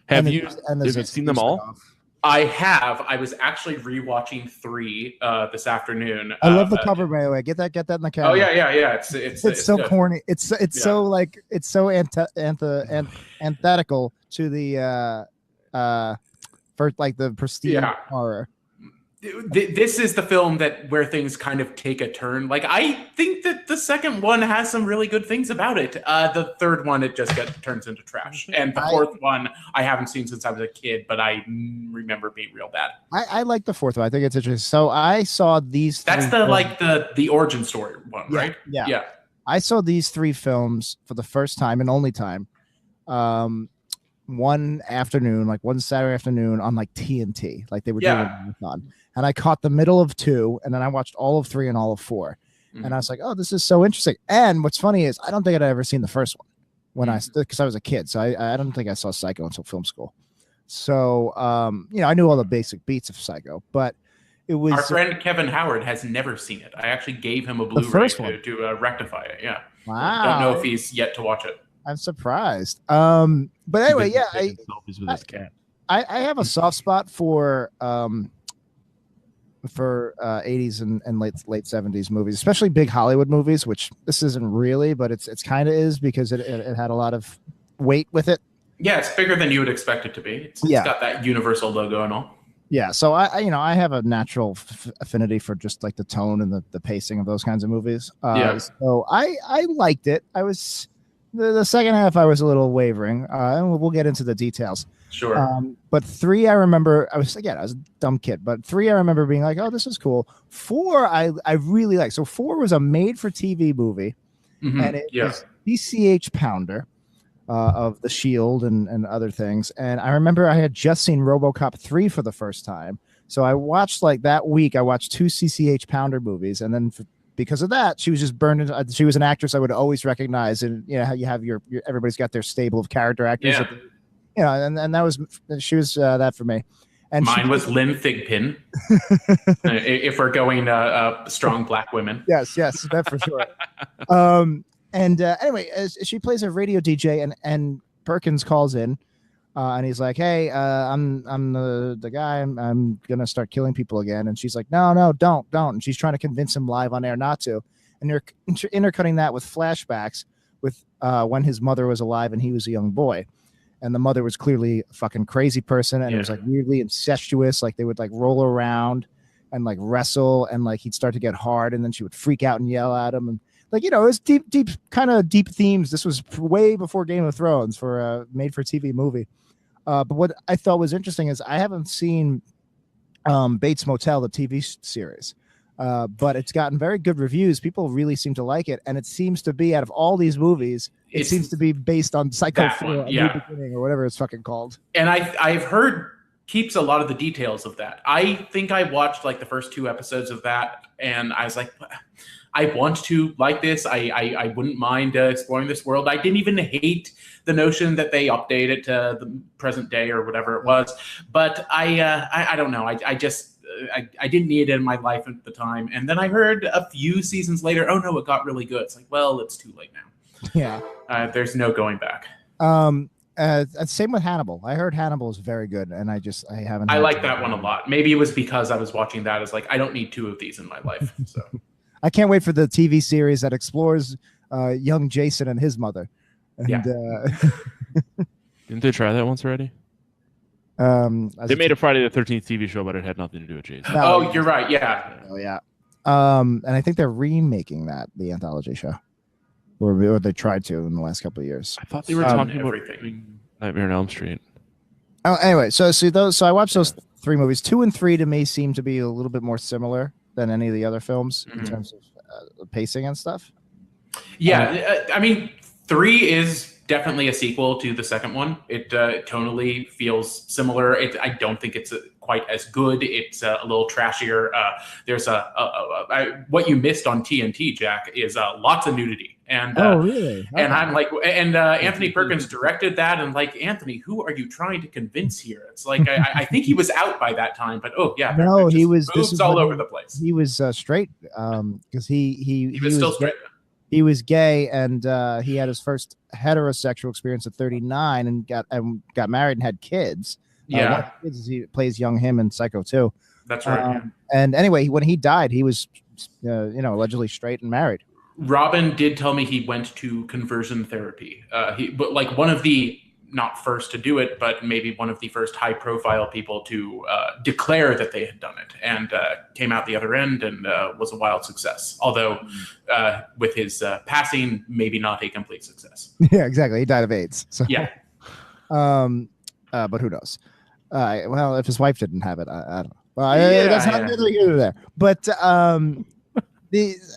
Have And you there's- and there's have you a seen them all? spin-off. I have. I was actually rewatching 3 this afternoon. I love the cover, by the way. Get that in the camera. Oh yeah. It's so good. corny. It's so like it's so antithetical to the for like the prestige horror. This is the film where things kind of take a turn. Like, I think that the second one has some really good things about it. The third one, it just turns into trash. And the fourth one, I haven't seen since I was a kid, but I remember being real bad. I like the fourth one. I think it's interesting. So I saw these. That's the origin story one, right? Yeah. I saw these 3 films for the first time and only time. One afternoon, like one Saturday afternoon on like TNT, like they were doing a marathon. And I caught the middle of 2, and then I watched all of 3 and all of 4. And I was like, oh, this is so interesting. And what's funny is I don't think I'd ever seen the first one because I was a kid. So I don't think I saw Psycho until film school. So, I knew all the basic beats of Psycho, but it was our friend Kevin Howard has never seen it. I actually gave him a Blu-ray to rectify it. Yeah. Wow. I don't know if he's yet to watch it. I'm surprised. But anyway, I have a soft spot for 80s and late 70s movies, especially big Hollywood movies, which this isn't really, but it's kind of is because it had a lot of weight with it. Yeah, it's bigger than you would expect it to be. It's got that Universal logo and all. Yeah, so I have a natural affinity for just like the tone and the pacing of those kinds of movies. So I liked it. I was the second half I was a little wavering, and we'll get into the details. Sure. But 3, I remember I was a dumb kid, but 3, I remember being like, oh, this is cool. 4, I really like. So 4 was a made-for-TV movie, and it was PCH Pounder of The Shield and other things. And I remember I had just seen RoboCop 3 for the first time. So I watched that week, I watched 2 CCH Pounder movies, and then because of that, she was just burned into. She was an actress I would always recognize, and how you have your everybody's got their stable of character actors. Yeah. And that was she was that for me. And mine was Lynn Thigpen. If we're going strong black women. Yes, that for sure. Anyway, she plays a radio DJ, and Perkins calls in, and he's like, "Hey, I'm the guy. I'm gonna start killing people again." And she's like, "No, don't." And she's trying to convince him live on air not to. And they're intercutting that with flashbacks with when his mother was alive and he was a young boy. And the mother was clearly a fucking crazy person, and it was like weirdly incestuous. Like they would like roll around and like wrestle, and like he'd start to get hard, and then she would freak out and yell at him, and like it was deep themes. This was way before Game of Thrones for a made-for-TV movie. But what I thought was interesting is I haven't seen Bates Motel, the TV series, but it's gotten very good reviews. People really seem to like it, and it seems to be out of all these movies. It seems to be based on Psycho 4, New Beginning, or whatever it's fucking called. And I've heard keeps a lot of the details of that. I think I watched like the first 2 episodes of that, and I was like, I want to like this. I wouldn't mind exploring this world. I didn't even hate the notion that they update it to the present day or whatever it was. But I don't know. I didn't need it in my life at the time. And then I heard a few seasons later, oh no, it got really good. It's like, well, it's too late now. Yeah. There's no going back. Same with Hannibal. I heard Hannibal is very good, and I haven't. I like that one a lot. Maybe it was because I was watching that. It's like, I don't need 2 of these in my life. So I can't wait for the TV series that explores young Jason and his mother. And, Didn't they try that once already? They made a Friday the 13th TV show, but it had nothing to do with Jason. Oh, you're right. Yeah. Oh, yeah. And I think they're remaking the anthology show. Or they tried to in the last couple of years. I thought they were talking about Nightmare on Elm Street. Oh, anyway, so I watched those 3 movies. 2 and 3 to me seem to be a little bit more similar than any of the other films in terms of pacing and stuff. Yeah, I mean, 3 is definitely a sequel to the second one. It tonally feels similar. I don't think it's quite as good. It's a little trashier. There's what you missed on TNT, Jack, is lots of nudity. And really? Okay. And I'm like, Anthony Perkins directed that, and like, Anthony, who are you trying to convince here? It's like I think he was out by that time, but no, he was. This is all over the place. He was straight because he was still straight. He was gay, and he had his first heterosexual experience at 39, and got married and had kids. One of the kids he plays young him in Psycho 2. That's right. And anyway, when he died, he was allegedly straight and married. Robin did tell me he went to conversion therapy. But like one of the not first to do it, but maybe one of the first high-profile people to declare that they had done it, and came out the other end and was a wild success. Although with his passing, maybe not a complete success. Yeah, exactly. He died of AIDS. So Yeah. But who knows? Well, if his wife didn't have it, I don't know. Well, Yeah, that's not yeah. neither here nor there. But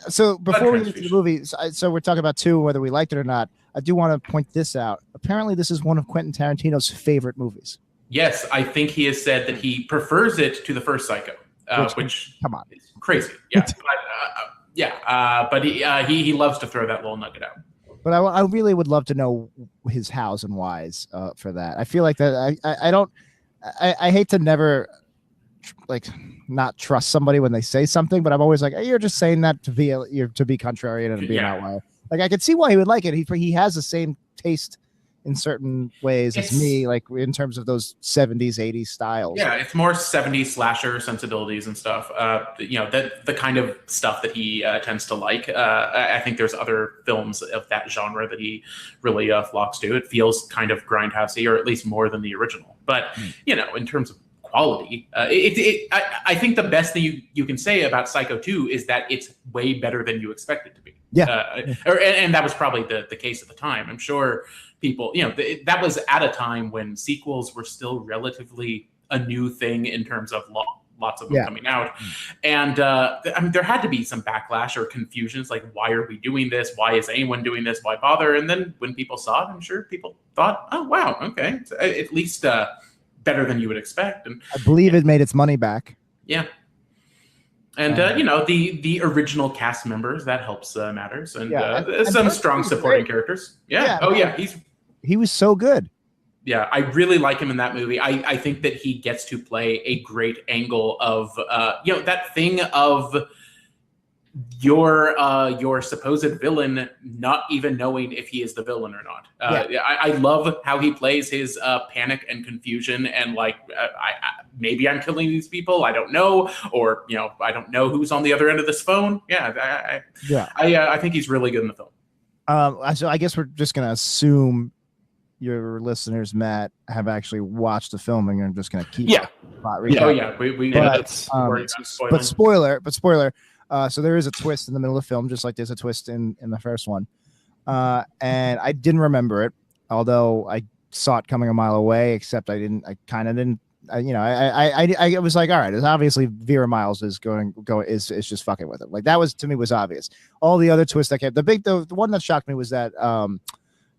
so before we get to the transfusion. movie, so we're talking about 2, whether we liked it or not. I do want to point this out. Apparently, this is one of Quentin Tarantino's favorite movies. Yes, I think he has said that he prefers it to the first Psycho, which Come on. is crazy. Yeah, but he loves to throw that little nugget out. But I really would love to know his hows and whys for that. I feel like that I hate to never like not trust somebody when they say something, but I'm always like, hey, you're just saying that to be contrarian and be an outlier. Like I could see why he would like it. He has the same taste in certain ways as me, like in terms of those 70s, 80s styles. Yeah, it's more 70s slasher sensibilities and stuff. The kind of stuff that he tends to like. I think there's other films of that genre that he really flocks to. It feels kind of grindhousey, or at least more than the original. But in terms of quality, I think the best thing you can say about Psycho 2 is that it's way better than you expect it to be. And that was probably the case at the time. I'm sure people, that was at a time when sequels were still relatively a new thing in terms of lots of them coming out. And I mean, there had to be some backlash or confusions, like, why are we doing this? Why is anyone doing this? Why bother? And then when people saw it, I'm sure people thought, oh, wow, okay. It's at least better than you would expect. And I believe it made its money back. Yeah. And, the original cast members, that helps matters. And some strong supporting characters. Yeah. Oh, yeah. He was so good. Yeah, I really like him in that movie. I think that he gets to play a great angle of, that thing of your supposed villain not even knowing if he is the villain or not. I love how he plays his panic and confusion and maybe I'm killing these people. I don't know, or I don't know who's on the other end of this phone. I think he's really good in the film. So I guess we're just gonna assume your listeners, Matt, have actually watched the film, and you're just gonna keep. But spoiler. So there is a twist in the middle of the film, just like there's a twist in the first one. And I didn't remember it, although I saw it coming a mile away, except I was like, all right, it's obviously Vera Miles is is just fucking with it. Like that was, to me, was obvious. All the other twists that came, the one that shocked me was that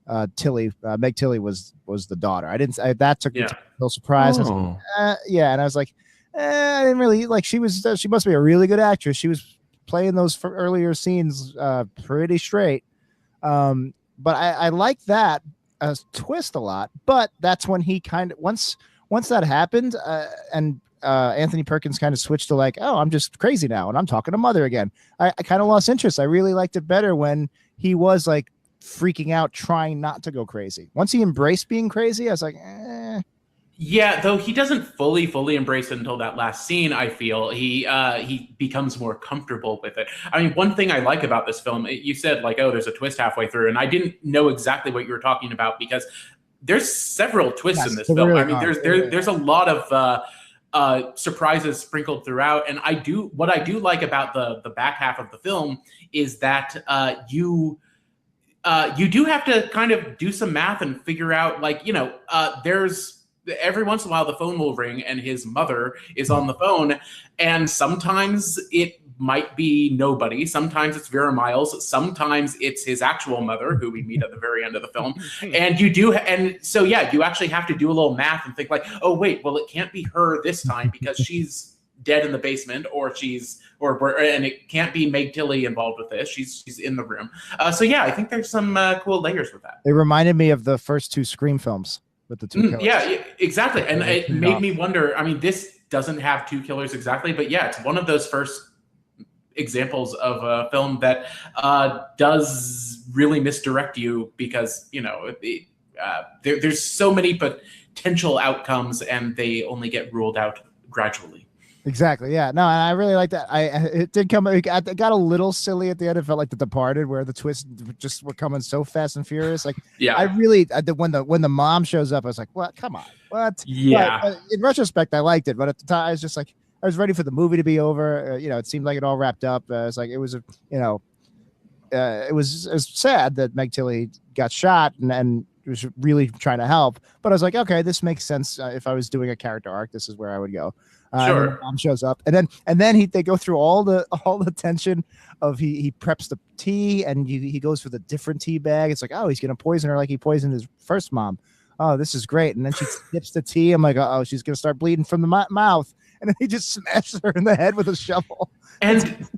Meg Tilly was the daughter. That took me to no surprise. And I was like, I didn't really like. She must be a really good actress. She was playing those earlier scenes pretty straight. But I like that twist a lot. But that's when he kind of once that happened, and Anthony Perkins kind of switched to like, oh, I'm just crazy now, and I'm talking to Mother again. I kind of lost interest. I really liked it better when he was like freaking out, trying not to go crazy. Once he embraced being crazy, I was like, Yeah, though he doesn't fully embrace it until that last scene. I feel he becomes more comfortable with it. I mean, one thing I like about this film, you said like, oh, there's a twist halfway through, and I didn't know exactly what you were talking about because there's several twists in this film. Really, I mean, there's a lot of surprises sprinkled throughout, and what I do like about the back half of the film is that you do have to kind of do some math and figure out there's. Every once in a while, the phone will ring and his mother is on the phone. And sometimes it might be nobody. Sometimes it's Vera Miles. Sometimes it's his actual mother, who we meet at the very end of the film. And you actually have to do a little math and think like, oh, wait, well, it can't be her this time because she's dead in the basement, and it can't be Meg Tilly involved with this. She's in the room. I think there's some cool layers with that. It reminded me of the first two Scream films. With the two killers. Yeah, exactly. And it made me wonder, I mean, this doesn't have two killers exactly, but yeah, it's one of those first examples of a film that does really misdirect you because, there's so many potential outcomes and they only get ruled out gradually. Exactly. Yeah. No, and I really like that. It did come. It got a little silly at the end. It felt like The Departed, where the twists just were coming so fast and furious. Like I Yeah. really when the mom shows up, I was like, "What? Come on, what?" Yeah. But in retrospect, I liked it. But at the time, I was just like, I was ready for the movie to be over. It seemed like it all wrapped up. It's like it was a it was sad that Meg Tilly got shot and was really trying to help. But I was like, okay, this makes sense. If I was doing a character arc, this is where I would go. And then the Sure. mom shows up, and then they go through all the tension of he preps the tea, and he goes for the different tea bag. It's like, oh, he's gonna poison her like he poisoned his first mom. Oh, this is great. And then she sips the tea. I'm like, oh, she's gonna start bleeding from the mouth. And then he just smashes her in the head with a shovel. And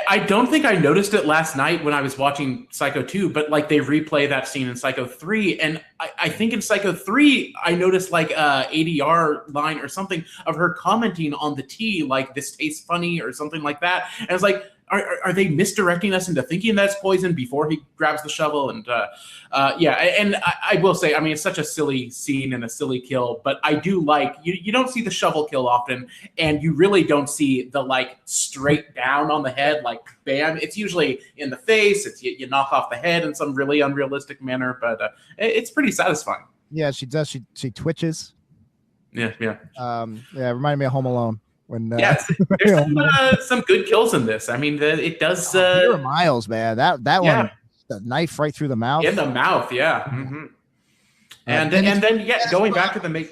I don't think I noticed it last night when I was watching Psycho 2, but like they replay that scene in Psycho 3. And I think in Psycho 3, I noticed like a ADR line or something of her commenting on the tea, like this tastes funny or something like that. And I was like, are they misdirecting us into thinking that's poison before he grabs the shovel? And yeah, and I will say, I mean, it's such a silly scene and a silly kill, but I do like, you don't see the shovel kill often, and you really don't see the like straight down on the head, like bam. It's usually in the face. It's you knock off the head in some really unrealistic manner, but it's pretty satisfying. Yeah, she does. She twitches. Yeah. Yeah, it reminded me of Home Alone. When Yes, there's some good kills in this. I mean, it does. Vera Miles, man, that Yeah. one, the knife right through the mouth. In the mouth, yeah. Mm-hmm. And then yeah, going back to the Meg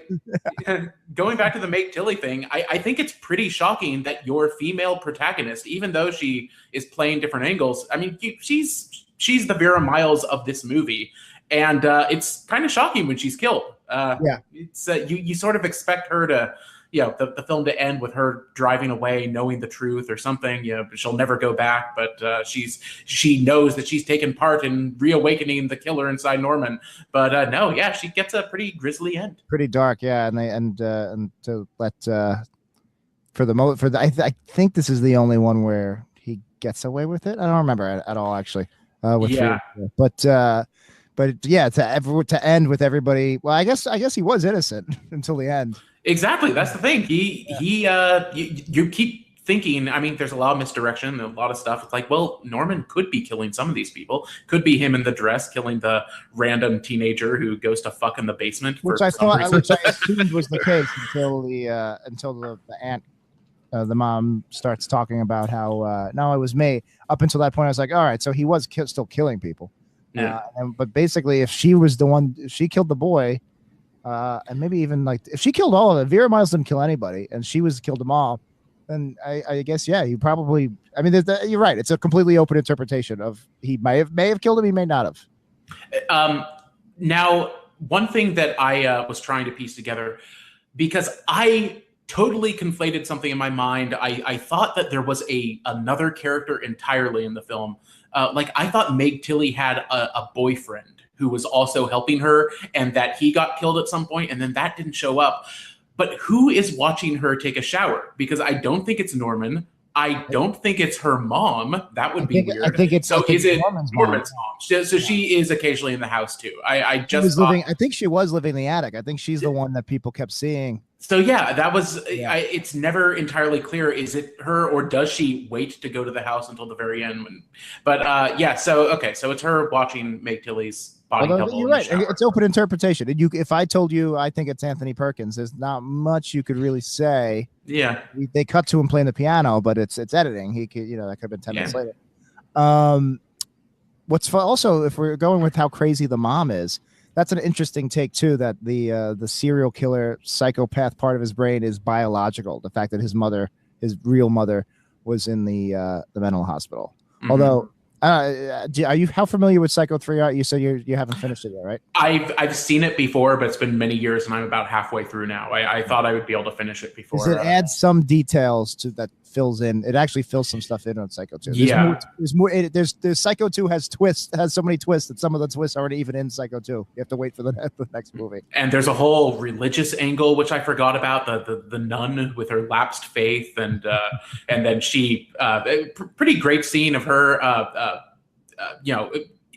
Tilly thing, I think it's pretty shocking that your female protagonist, even though she is playing different angles, I mean, she's the Vera Miles of this movie, and it's kind of shocking when she's killed. Yeah, It's you sort of expect her to. The film to end with her driving away, knowing the truth or something. She'll never go back, but she knows that she's taken part in reawakening the killer inside Norman. But no, yeah, she gets a pretty grisly end. pretty dark. Yeah, and to let I think this is the only one where he gets away with it. I don't remember at all actually. Yeah. But yeah, to end with everybody. Well, I guess he was innocent until the end. Exactly. That's the thing. You keep thinking, I mean, there's a lot of misdirection, a lot of stuff. It's like, well, Norman could be killing some of these people. Could be him in the dress killing the random teenager who goes to fuck in the basement. Which I assumed was the case until the aunt, the mom starts talking about how no, it was me. Up until that point, I was like, all right, so he was still killing people. Yeah. But basically, if she was the one, if she killed the boy. And maybe even like if she killed all of it, Vera Miles didn't kill anybody, and she killed them all. Then I guess you probably. I mean, you're right. It's a completely open interpretation of he may have killed him, he may not have. Now, one thing that I was trying to piece together, because I totally conflated something in my mind. I thought that there was another character entirely in the film. Like I thought Meg Tilly had a boyfriend who was also helping her, and that he got killed at some point, and then that didn't show up. But who is watching her take a shower? Because I don't think it's Norman. I don't think it's her mom. That would be weird. I think it's Norman's mom? So she is occasionally in the house too. I think she was living in the attic. I think she's the one that people kept seeing. So yeah, that was. Yeah. It's never entirely clear. Is it her, or does she wait to go to the house until the very end? But yeah. So okay. So it's her watching Meg Tilly's body double. You're right. It's open interpretation. And if I told you I think it's Anthony Perkins, there's not much you could really say. Yeah. They cut to him playing the piano, but it's editing. He could, that could have been 10 minutes later. What's also, if we're going with how crazy the mom is, that's an interesting take too. That the serial killer psychopath part of his brain is biological. The fact that his real mother, was in the mental hospital. Mm-hmm. Although, are you how familiar with Psycho 3 are you? So you haven't finished it yet, right? I've seen it before, but it's been many years, and I'm about halfway through now. I thought I would be able to finish it before. It adds some details to that fills in. It actually fills some stuff in on Psycho 2. There's more. There's Psycho 2 has so many twists that some of the twists aren't even in Psycho 2. You have to wait for the next movie. And there's a whole religious angle which I forgot about, the nun with her lapsed faith, and then she pretty great scene of her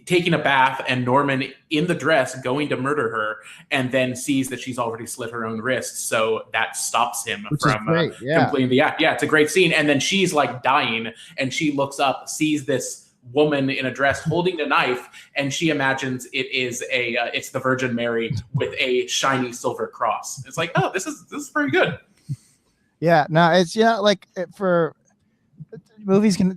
taking a bath and Norman in the dress going to murder her, and then sees that she's already slit her own wrists. So that stops him from completing the act. Yeah, it's a great scene. And then she's like dying, and she looks up, sees this woman in a dress holding a knife, and she imagines it's the Virgin Mary with a shiny silver cross. It's like, oh, this is pretty good. Yeah, no, it's like for movies can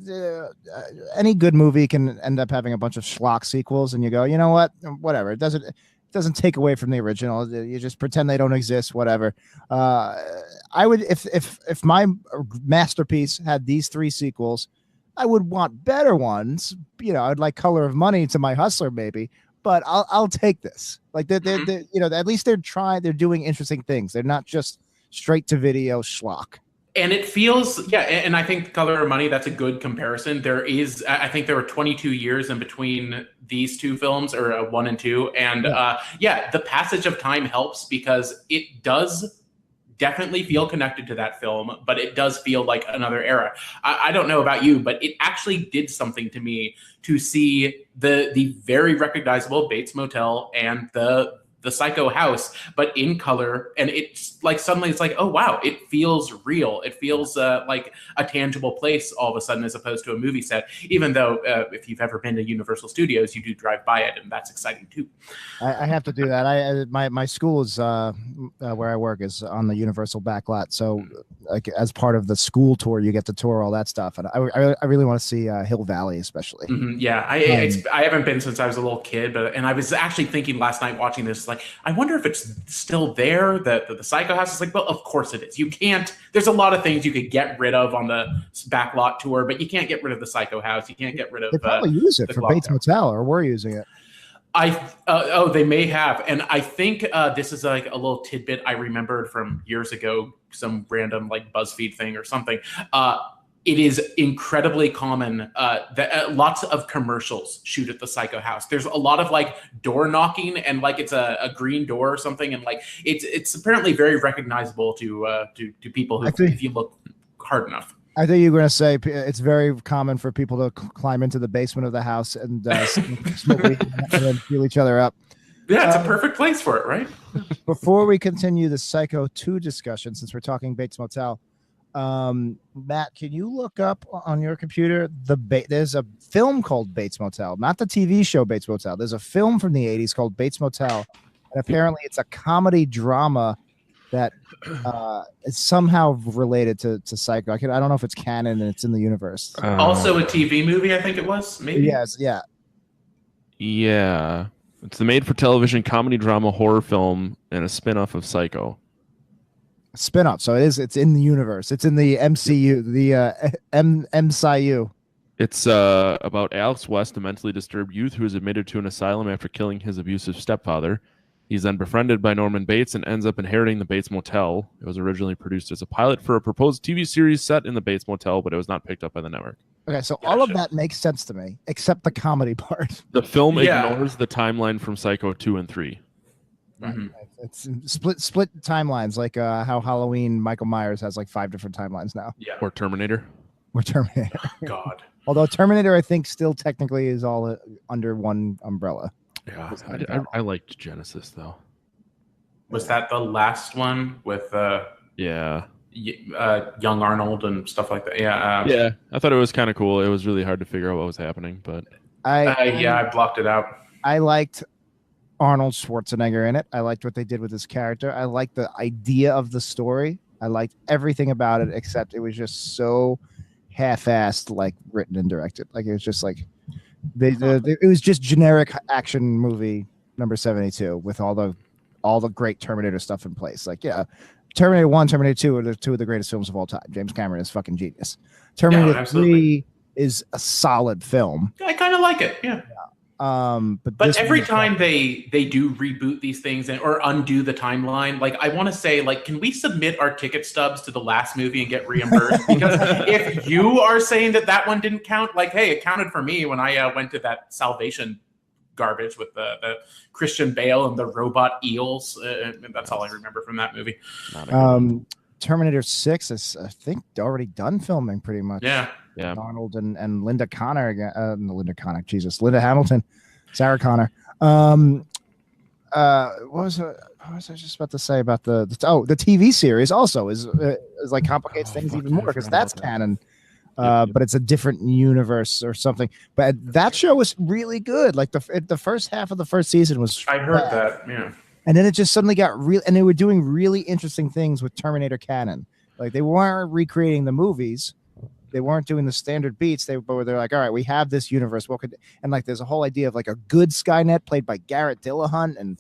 any good movie can end up having a bunch of schlock sequels, and you go, you know what, whatever. It doesn't take away from the original. You just pretend they don't exist, whatever. I would if my masterpiece had these 3 sequels, I would want better ones. I'd like Color of Money to My Hustler maybe, but I'll take this. Like they're at least they're doing interesting things. They're not just straight to video schlock. And it feels, and I think Color of Money, that's a good comparison. I think there were 22 years in between these 2 films, or 1 and 2. And the passage of time helps because it does definitely feel connected to that film, but it does feel like another era. I don't know about you, but it actually did something to me to see the very recognizable Bates Motel and the Psycho house, but in color, and it's like suddenly it's like, oh wow, it feels real. It feels like a tangible place all of a sudden, as opposed to a movie set. Even though if you've ever been to Universal Studios, you do drive by it, and that's exciting too. I have to do that. My school is where I work is on the Universal backlot, so like as part of the school tour, you get to tour all that stuff, and I really want to see Hill Valley especially. Mm-hmm, yeah, I haven't been since I was a little kid, and I was actually thinking last night watching this, like, I wonder if it's still there. The Psycho house is like, well, of course it is. You can't. There's a lot of things you could get rid of on the backlot tour, but you can't get rid of the Psycho house. You can't get rid of. They probably use it for Bates Motel, or were using it. They may have, and I think this is like a little tidbit I remembered from years ago, some random like BuzzFeed thing or something. It is incredibly common that lots of commercials shoot at the Psycho house. There's a lot of like door knocking, and like it's a green door or something, and like it's apparently very recognizable to people if you look hard enough. I think you were going to say it's very common for people to climb into the basement of the house and smoke weed and then feel each other up. Yeah, it's a perfect place for it, right? Before we continue the Psycho 2 discussion, since we're talking Bates Motel, Matt, can you look up on your computer there's a film called Bates Motel, not the TV show Bates Motel. There's a film from the 80s called Bates Motel, and apparently it's a comedy drama that is somehow related to Psycho. I don't know if it's canon and it's in the universe. Also a TV movie, I think it was. Maybe. Yes, yeah. Yeah. It's the made-for-television comedy drama horror film and a spin-off of Psycho. Spin-off, so it's in the universe. It's in the MCU, the MCU. It's about Alex West, a mentally disturbed youth who is admitted to an asylum after killing his abusive stepfather. He's then befriended by Norman Bates and ends up inheriting the Bates Motel. It was originally produced as a pilot for a proposed TV series set in the Bates Motel, but it was not picked up by the network. Okay, so all of that makes sense to me, except the comedy part. The film ignores the timeline from Psycho 2 and 3. Mm-hmm. It's split timelines, like how Halloween Michael Myers has like 5 different timelines now. Yeah. Or Terminator. God. Although Terminator, I think, still technically is all under one umbrella. Yeah, I liked Genesis though. Was that the last one with young Arnold and stuff like that? Yeah. I thought it was kind of cool. It was really hard to figure out what was happening, but I blocked it out. I liked Arnold Schwarzenegger in it. I liked what they did with his character. I liked the idea of the story. I liked everything about it, except it was just so half-assed, like written and directed. Like it was just like it was just generic action movie number 72 with all the great Terminator stuff in place. Like, yeah, Terminator 1, Terminator 2 are the 2 of the greatest films of all time. James Cameron is fucking genius. Terminator 3 is a solid film. I kind of like it. Yeah. But every time they do reboot these things or undo the timeline, like I want to say, like, can we submit our ticket stubs to the last movie and get reimbursed? Because if you are saying that one didn't count, like, hey, it counted for me when I went to that Salvation garbage with the Christian Bale and the robot eels. That's all I remember from that movie. Terminator 6 is, I think, already done filming pretty much. Yeah. Yeah. Arnold and Linda Connor again. Linda Hamilton. Sarah Connor. What was I just about to say about the TV series also is like complicates things even more because that's canon. But it's a different universe or something. But that show was really good. Like the first half of the first season was. I heard that. Yeah. And then it just suddenly got real, and they were doing really interesting things with Terminator canon. Like they weren't recreating the movies, they weren't doing the standard beats. They're like, all right, we have this universe. What could and like there's a whole idea of like a good Skynet played by Garrett Dillahunt, and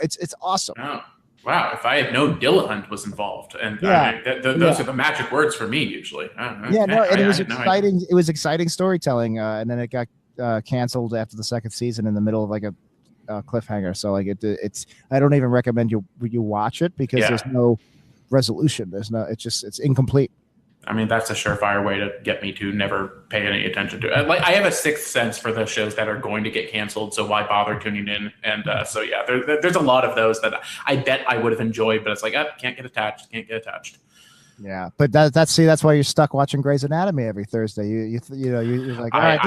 it's awesome. Oh. Wow, if I had known Dillahunt was involved, and those are the magic words for me usually. It was exciting. It was exciting storytelling, and then it got canceled after the second season in the middle of like a cliffhanger. So like it's I don't even recommend you watch it because there's no resolution. It's incomplete. I mean, that's a surefire way to get me to never pay any attention to it. Like I have a sixth sense for the shows that are going to get canceled, so why bother tuning in? And there's a lot of those that I bet I would have enjoyed, but it's like, can't get attached. Yeah, but that's why you're stuck watching Grey's Anatomy every Thursday. You're like, all right,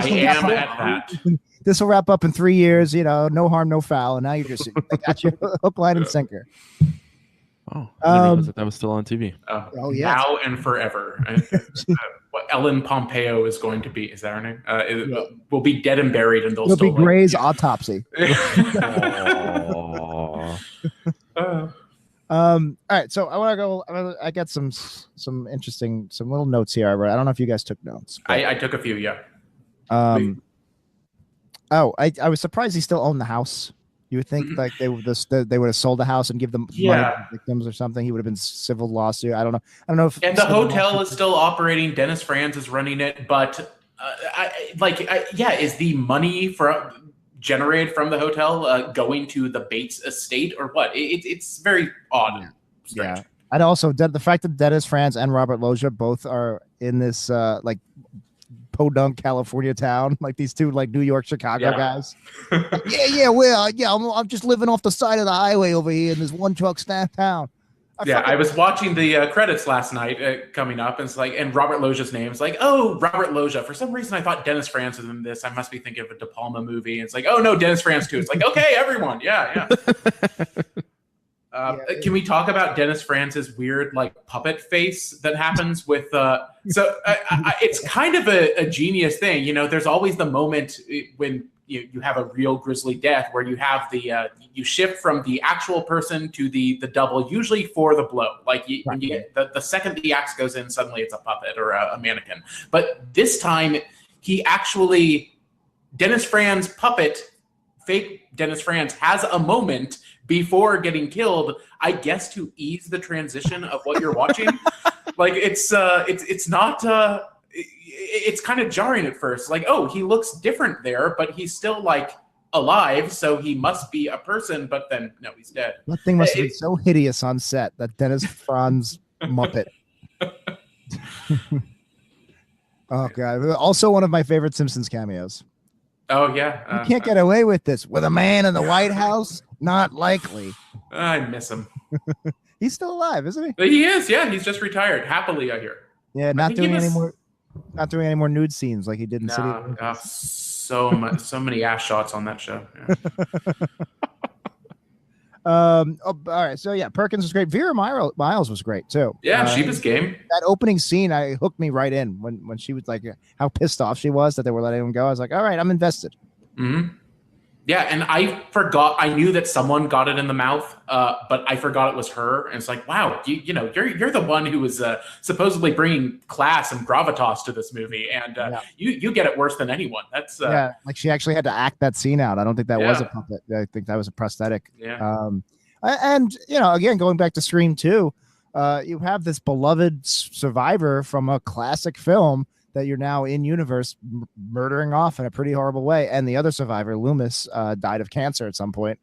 this will wrap up in 3 years. No harm, no foul, and now you're just I got you hook, line, and sinker. Oh, I didn't realize that was still on TV. Now and forever. What Ellen Pompeo is going to be, is that her name? Will be dead and buried, and they'll be Grey's autopsy. All right, so I want to go. I got some interesting, some little notes here. I don't know if you guys took notes. I took a few, yeah. I was surprised he still owned the house. You would think like they would have sold the house and give them money to victims or something. He would have been civil lawsuit. I don't know if. And the hotel is still operating. Dennis Franz is running it, but is the money generated from the hotel going to the Bates estate or what? It's very odd. Yeah. And also the fact that Dennis Franz and Robert Loggia both are in this Podunk, California town, like these two like New York, Chicago guys. I'm just living off the side of the highway over here in this one truck town. I was watching the credits last night coming up, and it's like, and Robert Loggia's name is like, oh, Robert Loggia. For some reason, I thought Dennis Franz was in this. I must be thinking of a De Palma movie. And it's like, oh no, Dennis Franz too. It's like, okay, everyone, yeah. Can we talk about Dennis Franz's weird like puppet face that happens with? It's kind of a genius thing. There's always the moment when you have a real grisly death where you have you shift from the actual person to the double, usually for the blow. Like when you get the second the axe goes in, suddenly it's a puppet or a mannequin. But this time Dennis Franz puppet, fake Dennis Franz has a moment before getting killed, I guess, to ease the transition of what you're watching. Like it's not. It's kind of jarring at first. Like, oh, he looks different there, but he's still like alive, so he must be a person. But then no, he's dead. That thing must have been so hideous on set. That Dennis Franz Muppet. Oh god! Also, one of my favorite Simpsons cameos. Oh yeah, you can't get away with this with a man in the White House. Not likely. I miss him. He's still alive, isn't he? He is. Yeah, he's just retired happily. I hear. Yeah, not doing any more nude scenes like he did in City. So many ass shots on that show. Yeah. All right. So yeah, Perkins was great. Vera Miles was great too. Yeah, she was game. That opening scene, I hooked me right in when she was like, how pissed off she was that they were letting him go. I was like, all right, I'm invested. Mm-hmm. Yeah, and I forgot. I knew that someone got it in the mouth, but I forgot it was her. And it's like, wow, you're the one who was supposedly bringing class and gravitas to this movie, and you get it worse than anyone. That's like she actually had to act that scene out. I don't think that was a puppet. I think that was a prosthetic. Yeah. And again, going back to Scream 2, you have this beloved survivor from a classic film that you're now in universe murdering off in a pretty horrible way. And the other survivor, Loomis, died of cancer at some point.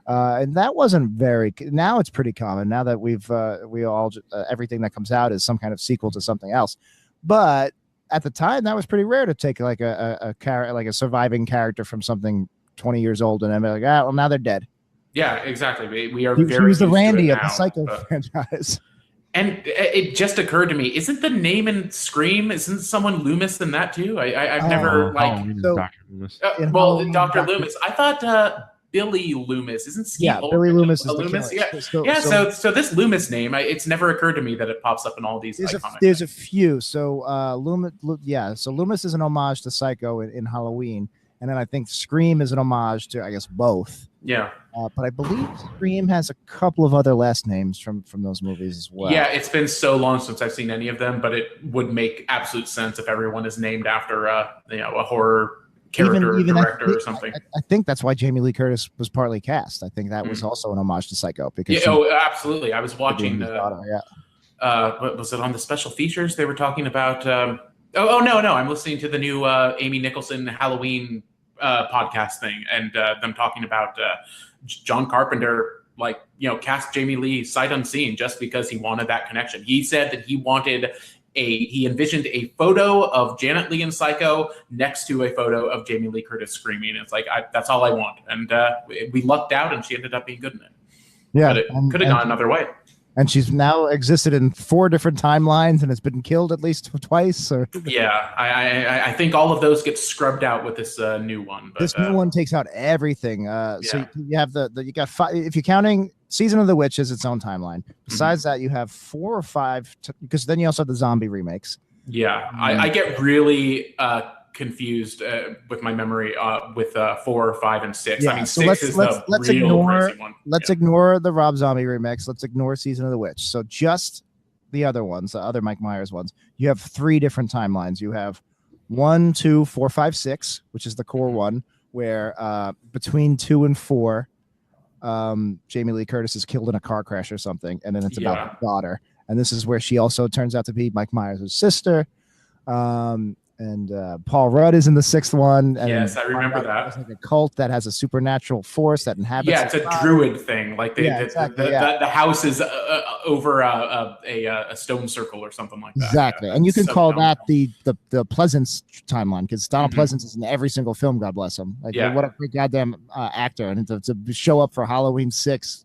And that wasn't now it's pretty common now that everything that comes out is some kind of sequel to something else. But at the time that was pretty rare to take like a surviving character from something 20 years old and then be like, well, now they're dead. Yeah, exactly. We are He very was the used to Randy it of the now, Psycho franchise. And it just occurred to me, isn't the name in Scream, isn't someone Loomis in that too? I've never Halloween is so- Dr. Loomis. In well, Halloween, Dr. Loomis. I thought Billy Loomis. Isn't Steve Yeah, Holt Billy a Loomis is the Loomis? killer. Yeah. So this Loomis name, it's never occurred to me that it pops up in all these iconic there's a things. few. So so Loomis is an homage to Psycho in Halloween, and then I think Scream is an homage to, I guess, both. Yeah. But I believe Scream has a couple of other last names from those movies as well. Yeah, it's been so long since I've seen any of them, but it would make absolute sense if everyone is named after a horror character, director, or something. I think that's why Jamie Lee Curtis was partly cast. I think that was also an homage to Psycho because absolutely. I was watching. What was it on the special features? They were talking about. No, I'm listening to the new Amy Nicholson Halloween podcast thing, and them talking about John Carpenter, cast Jamie Lee sight unseen just because he wanted that connection. He said that he envisioned a photo of Janet Leigh in Psycho next to a photo of Jamie Lee Curtis screaming. It's like, that's all I want. And we lucked out, and she ended up being good in it. Yeah, but it could have gone another way. And she's now existed in 4 different timelines and has been killed at least twice. Yeah, I think all of those get scrubbed out with this new one. But, this new one takes out everything. So you have you got 5. If you're counting Season of the Witch as its own timeline. Besides that, you have 4 or 5 because then you also have the zombie remakes. Yeah, I get really confused with my memory with 4, 5, and 6. Yeah, I mean, so 6 is the real crazy one. Let's ignore the Rob Zombie remix. Let's ignore Season of the Witch. So just the other ones, the other Mike Myers ones. You have 3 different timelines. You have 1, 2, 4, 5, 6, which is the core one, where between 2 and 4, Jamie Lee Curtis is killed in a car crash or something, and then it's about the daughter. And this is where she also turns out to be Mike Myers' sister. And Paul Rudd is in the 6th one. And yes, I remember that. It's like a cult that has a supernatural force that inhabits. Yeah, it's a druid thing. Like the house is over a stone circle or something like that. Exactly, and you can call that the Pleasance timeline because Donald Pleasance is in every single film. God bless him. Like, what a great goddamn actor, and to show up for Halloween 6,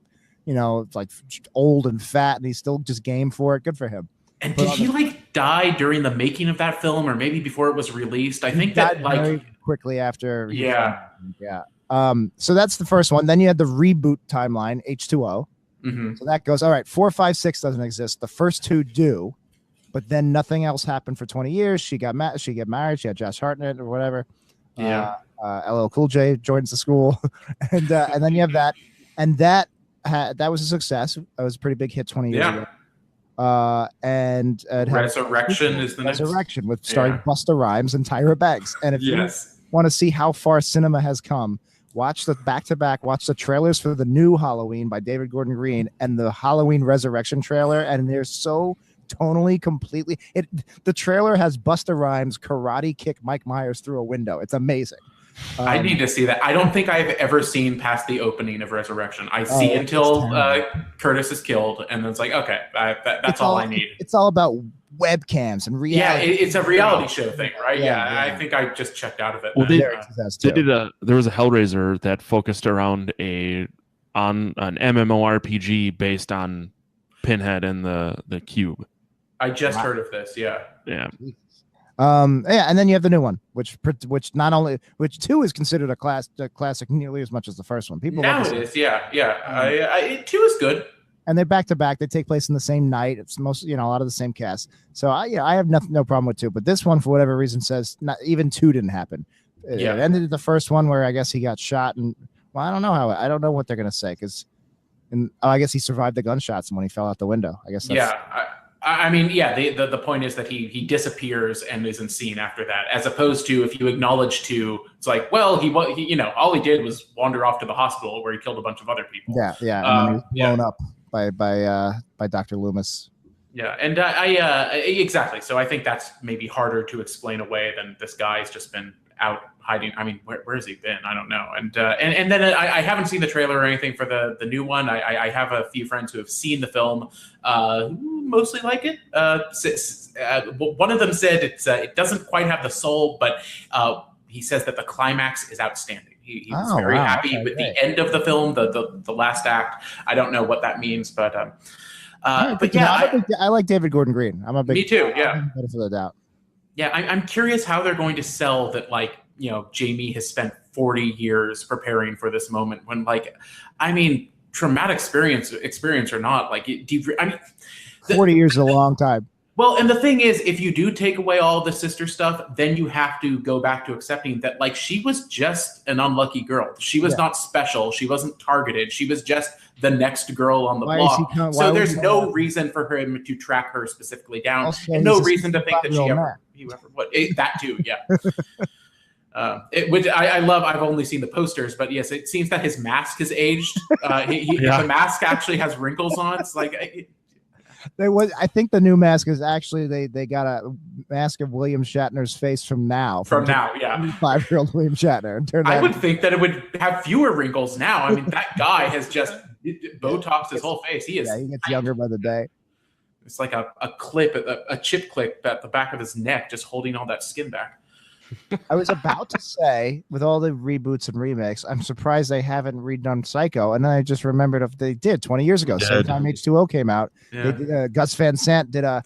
like old and fat, and he's still just game for it. Good for him. And did he die during the making of that film, or maybe before it was released? I think that very quickly after. So that's the first one. Then you had the reboot timeline, H2O. Mm-hmm. So that goes all right. 4, 5, 6 doesn't exist. The first 2 do, but then nothing else happened for 20 years. She got married. She had Josh Hartnett or whatever. Yeah. LL Cool J joins the school, and then you have that, and that was a success. It was a pretty big hit 20 years ago. And Resurrection is the next. Resurrection with starring Busta Rhymes and Tyra Banks. And if you want to see how far cinema has come, watch the back-to-back. Watch the trailers for the new Halloween by David Gordon Green and the Halloween Resurrection trailer, and they're so tonally completely. The trailer has Busta Rhymes karate kick Mike Myers through a window. It's amazing. I need to see that. I don't think I've ever seen past the opening of Resurrection. I see until Curtis is killed, and then it's like, okay, that's all I need. It's all about webcams and reality. Yeah, it's a reality show thing, right? Yeah, I think I just checked out of it. Well, there was a Hellraiser that focused around an MMORPG based on Pinhead and the Cube. I just heard of this. Yeah. And then you have the new one, which 2 is considered a classic nearly as much as the first one. People now it is, 2 is good, and they're back to back. They take place in the same night. It's most a lot of the same cast. So I have no problem with 2, but this one for whatever reason says not even 2 didn't happen. It ended the first one where I guess he got shot, and I don't know what they're gonna say I guess he survived the gunshots when he fell out the window. I guess that's, the point is that he disappears and isn't seen after that, as opposed to if you acknowledge 2, it's like, well, he all he did was wander off to the hospital where he killed a bunch of other people. And then he was blown up by Dr. Loomis. Yeah, and exactly. So I think that's maybe harder to explain away than this guy's just been out hiding. I mean, where has he been? I don't know. And then I haven't seen the trailer or anything for the new one. I have a few friends who have seen the film, who mostly like it. One of them said it doesn't quite have the soul, but he says that the climax is outstanding. He was very happy with the end of the film, the last act. I don't know what that means, but But yeah, I like David Gordon Green. I'm a big. Me too. Yeah. Benefit of the doubt. Yeah, I'm curious how they're going to sell that. Like, Jamie has spent 40 years preparing for this moment. When, like, I mean, traumatic experience or not, like, 40 years is a long time. Well, and the thing is, if you do take away all the sister stuff, then you have to go back to accepting that, like, she was just an unlucky girl. She was not special. She wasn't targeted. She was just the next girl on the block. So there's no reason for him to track her specifically down, also, and no reason to think that he ever that too. Yeah. Which I love. I've only seen the posters, but yes, it seems that his mask has aged. The mask actually has wrinkles on. It's like. I think the new mask is actually they got a mask of William Shatner's face from now. From now, yeah. 5-year-old William Shatner. I would think that it would have fewer wrinkles now. I mean, that guy has just Botoxed his whole face. He gets younger by the day. It's like a chip clip at the back of his neck, just holding all that skin back. I was about to say, with all the reboots and remakes, I'm surprised they haven't redone Psycho. And then I just remembered if they did 20 years ago, same time H2O came out. Yeah. Gus Van Sant did a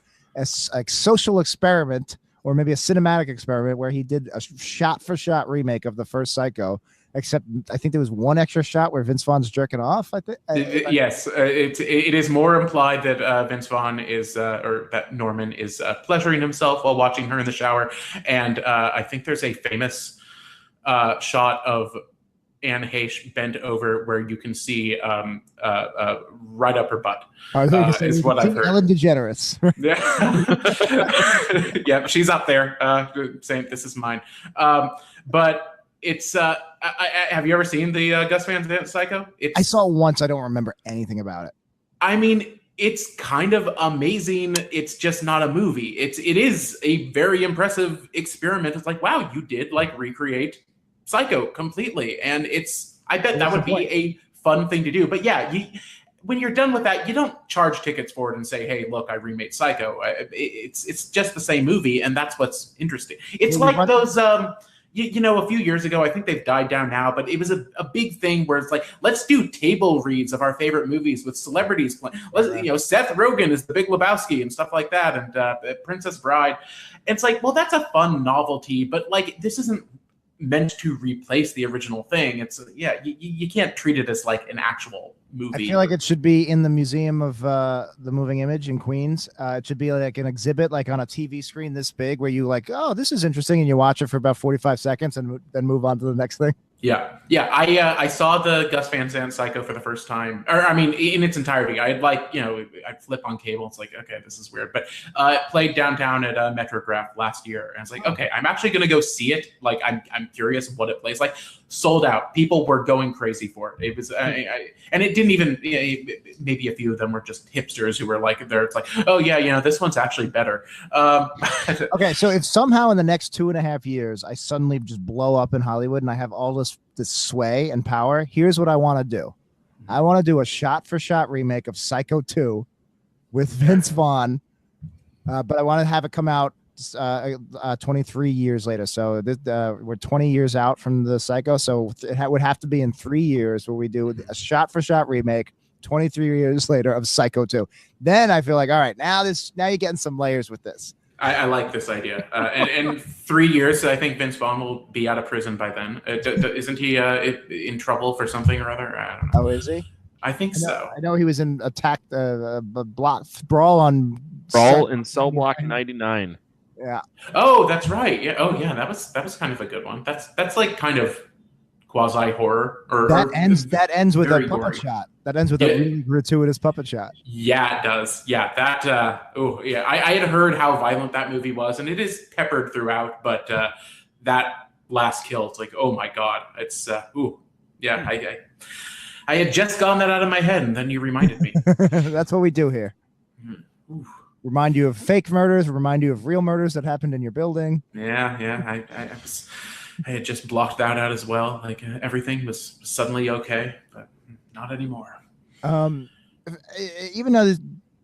social experiment, or maybe a cinematic experiment, where he did a shot-for-shot remake of the first Psycho. Except I think there was one extra shot where Vince Vaughn's jerking off. Yes, it is more implied that Vince Vaughn is, or that Norman is pleasuring himself while watching her in the shower. And I think there's a famous shot of Anne Heche bent over where you can see right up her butt. Is what I've heard. Ellen DeGeneres. Yeah, yeah, she's up there saying, "This is mine." But. It's have you ever seen the Gus Van Sant Psycho? I saw it once. I don't remember anything about it. I mean, it's kind of amazing. It's just not a movie. It is a very impressive experiment. It's like, wow, you did like recreate Psycho completely, and I bet that would be a fun thing to do. But yeah, when you're done with that, you don't charge tickets for it and say, "Hey, look, I remade Psycho." It's just the same movie, and that's what's interesting. It's like those. A few years ago, I think they've died down now, but it was a big thing where it's like, let's do table reads of our favorite movies with celebrities playing. Seth Rogen is the Big Lebowski and stuff like that, and Princess Bride. It's like, well, that's a fun novelty, but like, this isn't meant to replace the original thing. It's you can't treat it as like an actual movie. I feel like it should be in the Museum of the Moving Image in Queens. It should be like an exhibit, like on a TV screen this big, where you like, oh, this is interesting, and you watch it for about 45 seconds and then move on to the next thing. Yeah. I saw the Gus Van Sant Psycho for the first time, or I mean, in its entirety. I'd I'd flip on cable. It's like, okay, this is weird, but it played downtown at Metrograph last year, and it's like, okay, I'm actually gonna go see it. Like, I'm curious what it plays like. Sold out. People were going crazy for it. It was, and it didn't even. Maybe a few of them were just hipsters who were like, there. It's like, oh yeah, this one's actually better. Okay, so if somehow in the next 2.5 years I suddenly just blow up in Hollywood and I have all this sway and power, here's what I want to do. I want to do a shot-for-shot remake of Psycho 2 with Vince Vaughn, but I want to have it come out 23 years later. So we're 20 years out from the Psycho, so it would have to be in 3 years where we do a shot-for-shot remake 23 years later of Psycho 2. Then I feel like, all right, now you're getting some layers with this. I like this idea. And 3 years, I think Vince Vaughn will be out of prison by then. Isn't he in trouble for something or other? I don't know. Oh, is he? I think so. I know he was in brawl in Cell Block 99. Yeah. Oh, that's right. Yeah. Oh, yeah. That was kind of a good one. That's like kind of quasi horror. That ends with a puppet shot. That ends with a really gratuitous puppet shot. Yeah, it does. Yeah, that. I had heard how violent that movie was, and it is peppered throughout. But that last kill, it's like, oh my god, it's yeah. I had just gotten that out of my head, and then you reminded me. That's what we do here. Ooh. Remind you of fake murders. Remind you of real murders that happened in your building. Yeah. I had just blocked that out as well. Like everything was suddenly okay, but not anymore. Even though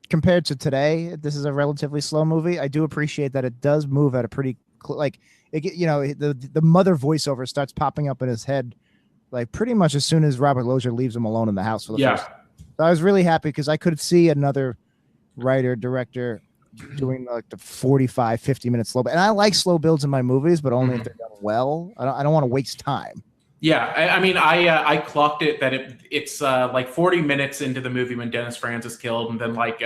compared to today, this is a relatively slow movie, I do appreciate that it does move at a pretty the mother voiceover starts popping up in his head, like pretty much as soon as Robert Lozier leaves him alone in the house for the first. So I was really happy because I could see another, writer, director doing like the 45, 50-minute slow build. And I like slow builds in my movies, but only if they're done well. I don't want to waste time. Yeah, I mean, I clocked it that it's like 40 minutes into the movie when Dennis Franz is killed, and then like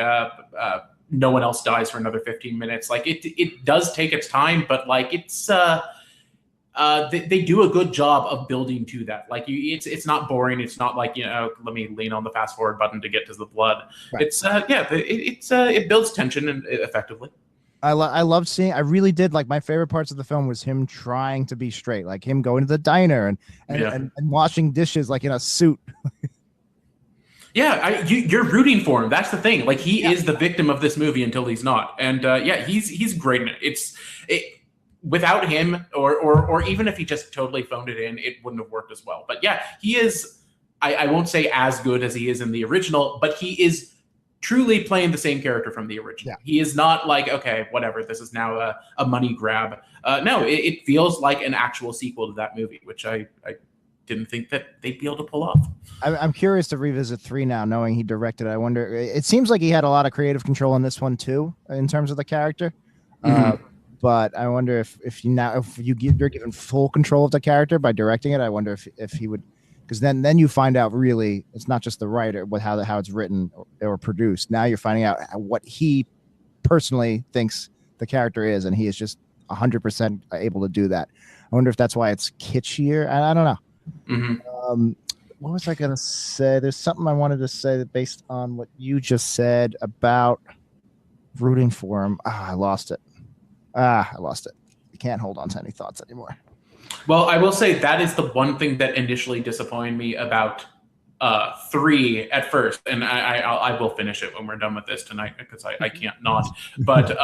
no one else dies for another 15 minutes. Like it does take its time, but like it's they do a good job of building to that. Like it's not boring. It's not like, let me lean on the fast forward button to get to the blood. Right. It builds tension and effectively. I loved seeing. I really did. Like, my favorite parts of the film was him trying to be straight, like him going to the diner and washing dishes like in a suit. Yeah, you're rooting for him. That's the thing. Like, he is the victim of this movie until he's not. And he's great in it. Without him, or even if he just totally phoned it in, it wouldn't have worked as well. But yeah, he is. I won't say as good as he is in the original, but he is truly playing the same character from the original. Yeah. He is not like, okay, whatever, this is now a money grab. No, it feels like an actual sequel to that movie, which I didn't think that they'd be able to pull off. I'm curious to revisit 3 now, knowing he directed. I wonder. It seems like he had a lot of creative control in this one too, in terms of the character. But I wonder if you're given full control of the character by directing it. I wonder if he would. Because then you find out really it's not just the writer, but how it's written or produced. Now you're finding out what he personally thinks the character is, and he is just 100% able to do that. I wonder if that's why it's kitschier. I don't know. What was I gonna say? There's something I wanted to say that based on what you just said about rooting for him. I lost it. You can't hold on to any thoughts anymore. Well, I will say that is the one thing that initially disappointed me about 3 at first, and I will finish it when we're done with this tonight because I can't not. But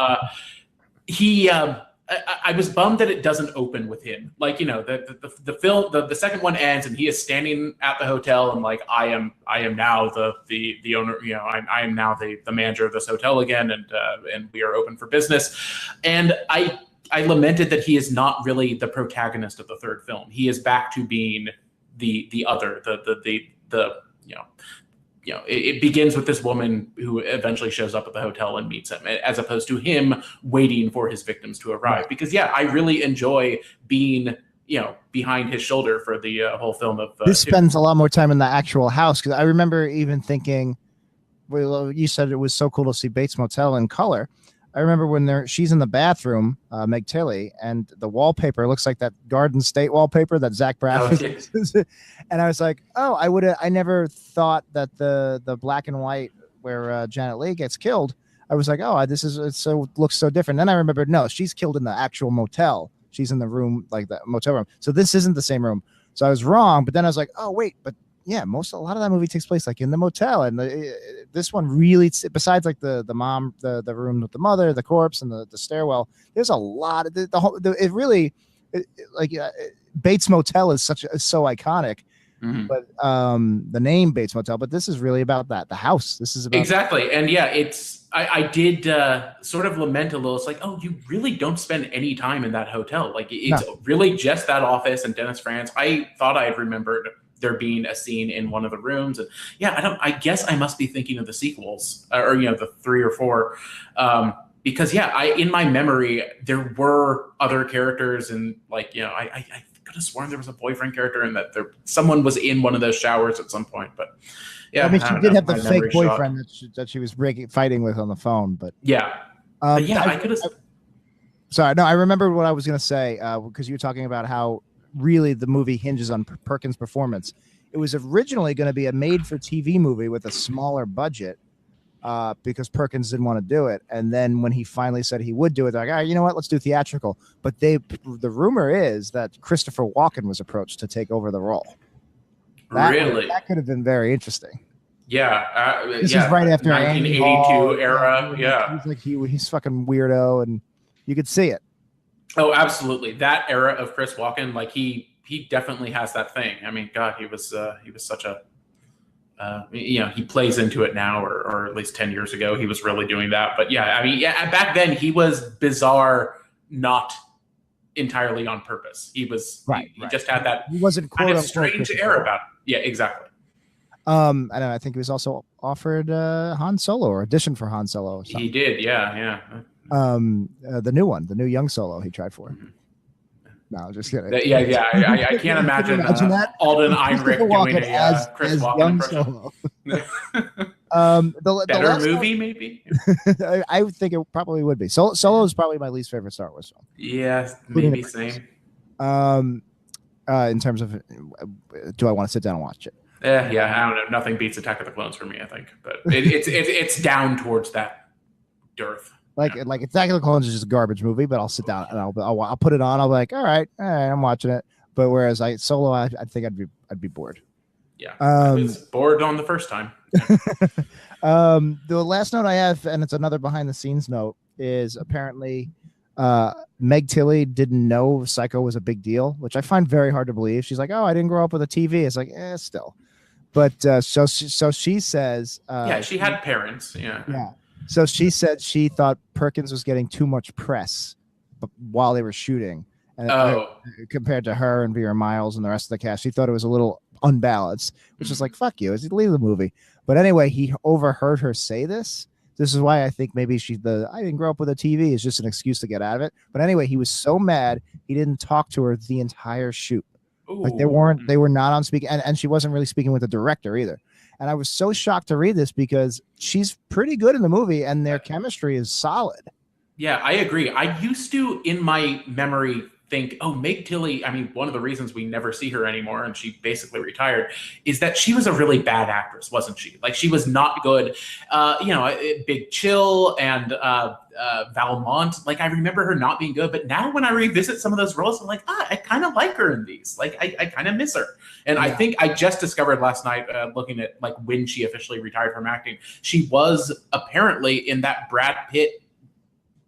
I was bummed that it doesn't open with him. Like, the film, the second one ends and he is standing at the hotel and like, I am now the owner. I am now the manager of this hotel again, and we are open for business. And I lamented that he is not really the protagonist of the third film. He is back to being the other, it begins with this woman who eventually shows up at the hotel and meets him, as opposed to him waiting for his victims to arrive. Because I really enjoy being, behind his shoulder for the whole film of this spends a lot more time in the actual house. Because I remember even thinking, well, you said it was so cool to see Bates Motel in color. I remember when she's in the bathroom, Meg Tilly, and the wallpaper looks like that Garden State wallpaper that Zach Braff uses. And I was like, I never thought that the black and white where Janet Leigh gets killed. I was like, looks so different. Then I remembered, no, she's killed in the actual motel. She's in the room, like the motel room. So this isn't the same room. So I was wrong. But then I was like, oh wait, but yeah, a lot of that movie takes place like in the motel, and this one really, besides like the mom, the room with the mother, the corpse, and the stairwell. There's a lot of Bates Motel is so iconic, but the name Bates Motel. But this is really about that, the house. This is about exactly, and I did sort of lament a little. It's like, oh, you really don't spend any time in that hotel. Like it's really just that office and Dennis Franz. I thought I had remembered there being a scene in one of the rooms, and I guess I must be thinking of the sequels or the 3 or 4, because in my memory there were other characters, and like I could have sworn there was a boyfriend character and that someone was in one of those showers at some point, but I mean she did have the fake boyfriend that she was fighting with on the phone, but I could have. Sorry, no, I remember what I was going to say because you were talking about how really the movie hinges on Perkins' performance. It was originally going to be a made-for-TV movie with a smaller budget because Perkins didn't want to do it. And then when he finally said he would do it, they're like, you know what, let's do theatrical. But the rumor is that Christopher Walken was approached to take over the role. That could have been very interesting. Yeah. This is right after 1982 era. Yeah. He's like, he's fucking weirdo, and you could see it. Oh, absolutely. That era of Chris Walken, like he definitely has that thing. I mean, God, he was such a, he plays into it now, or at least 10 years ago, he was really doing that. But back then he was bizarre, not entirely on purpose. He was, he just had that he wasn't kind of strange air about it. Yeah, exactly. I think he was also offered Han Solo or audition for Han Solo. Or He did, yeah. The new one, the new young Solo he tried for. No, just kidding. Yeah. I can't imagine that? Alden Christopher Einrich doing Walken a Chris as Walken young impression. Solo. The Better last movie, maybe. I would think it probably would be. Solo is probably my least favorite Star Wars film. Yeah, Including maybe the same. In terms of, do I want to sit down and watch it? Yeah, I don't know. Nothing beats Attack of the Clones for me, I think, but it's down towards that dearth. Like Attack of the Clones is just a garbage movie, but I'll sit down and I'll put it on. I'll be like, all right, I'm watching it. But whereas Solo, I think I'd be bored. Yeah, I was bored on the first time. The last note I have, and it's another behind the scenes note, is apparently Meg Tilly didn't know Psycho was a big deal, which I find very hard to believe. She's like, oh, I didn't grow up with a TV. It's like, still. But so she says, she had parents. Yeah. So she said she thought Perkins was getting too much press while they were shooting. And compared to her and Vera Miles and the rest of the cast, she thought it was a little unbalanced, which is like, fuck you, leave the movie. But anyway, he overheard her say this. This is why I think maybe I didn't grow up with a TV is just an excuse to get out of it. But anyway, he was so mad he didn't talk to her the entire shoot. Ooh. Like they were not on speaking, and she wasn't really speaking with the director either. And I was so shocked to read this because she's pretty good in the movie and their chemistry is solid. Yeah, I agree. I used to, in my memory, think, oh, Meg Tilly, I mean, one of the reasons we never see her anymore, and she basically retired, is that she was a really bad actress, wasn't she? Like, she was not good. Big Chill and Valmont, like, I remember her not being good, but now when I revisit some of those roles, I'm like, I kind of like her in these. Like, I kind of miss her. And I think I just discovered last night, looking at, like, when she officially retired from acting, she was apparently in that Brad Pitt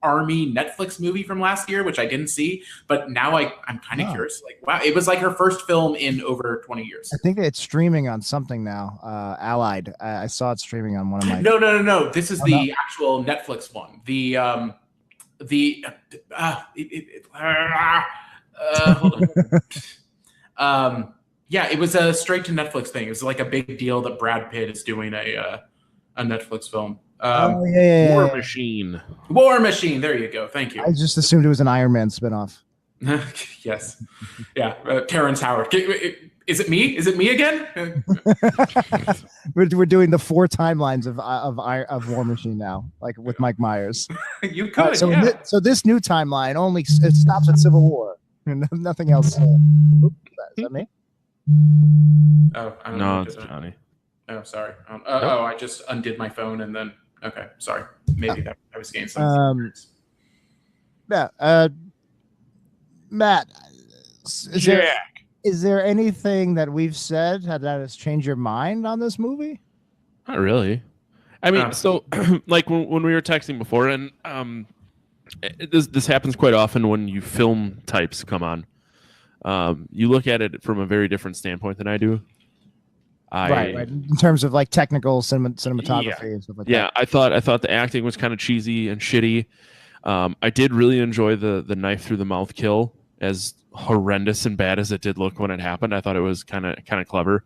Army Netflix movie from last year, which I didn't see, but now I'm kind of curious. Like, wow, it was like her first film in over 20 years. I think it's streaming on something now. Allied. I saw it streaming on one of my. No. This is actual Netflix one. Hold on. Yeah, it was a straight to Netflix thing. It was like a big deal that Brad Pitt is doing a Netflix film. War Machine. War Machine. There you go. Thank you. I just assumed it was an Iron Man spinoff. Yes. Yeah. Terrence Howard. Is it me? Is it me again? We're doing the 4 timelines of War Machine now, like with Mike Myers. You could. So this new timeline it stops at Civil War. Nothing else. Oops, is that me? Oh, I don't no, know. it's Johnny. Oh, sorry. I just undid my phone and then. Okay, sorry. Maybe that I was getting some. Matt, is there anything that we've said that has changed your mind on this movie? Not really. I mean, so like when we were texting before, and this happens quite often when you film types come on. You look at it from a very different standpoint than I do. Right. In terms of like technical cinematography and stuff like that. Yeah, I thought the acting was kind of cheesy and shitty. I did really enjoy the knife through the mouth kill, as horrendous and bad as it did look when it happened. I thought it was kind of clever.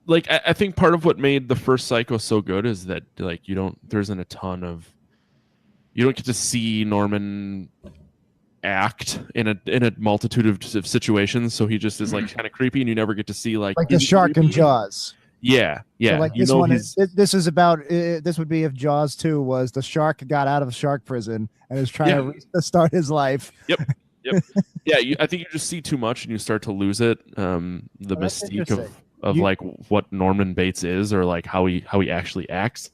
Like I think part of what made the first Psycho so good is that like you don't get to see Norman act in a multitude of situations, so he just is like kind of creepy, and you never get to see like the shark in Jaws. Yeah. So like this one this is about this would be if Jaws 2 was the shark got out of shark prison and is trying to start his life. Yep. Yeah, I think you just see too much and you start to lose it. The mystique of like what Norman Bates is, or like how he actually acts.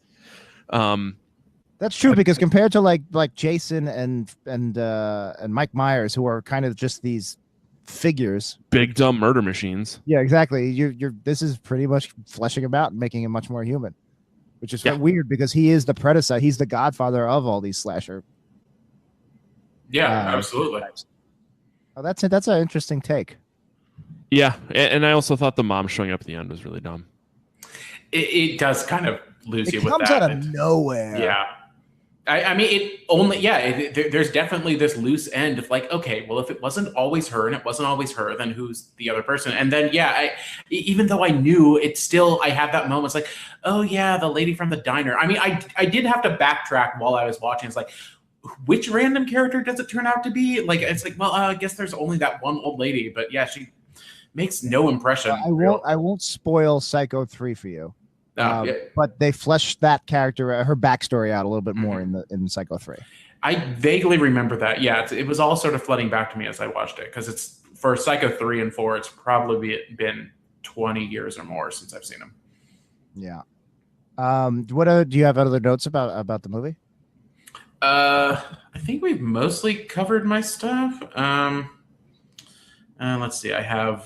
That's true, because compared to like Jason and Mike Myers, who are kind of just these figures, big dumb murder machines. Yeah, exactly. This is pretty much fleshing him out and making him much more human, which is weird because he is the predecessor. He's the godfather of all these slasher. Yeah, absolutely. Oh, that's it. That's an interesting take. Yeah, and I also thought the mom showing up at the end was really dumb. It does kind of lose you with that. It comes out of nowhere. Yeah. I mean, it only, there's definitely this loose end of like, okay, well, if it wasn't always her and it wasn't always her, then who's the other person? And then, even though I knew it still, I have that moment. It's like, oh yeah, the lady from the diner. I mean, I did have to backtrack while I was watching. It's like, which random character does it turn out to be? Like, it's like, well, I guess there's only that one old lady, but yeah, she makes no impression. I won't spoil Psycho 3 for you. But they fleshed that character, her backstory out a little bit more in Psycho 3. I vaguely remember that. Yeah, it was all sort of flooding back to me as I watched it, because it's for Psycho 3 and 4. It's probably been 20 years or more since I've seen them. Yeah. What do you have other notes about the movie? I think we've mostly covered my stuff. Let's see. I have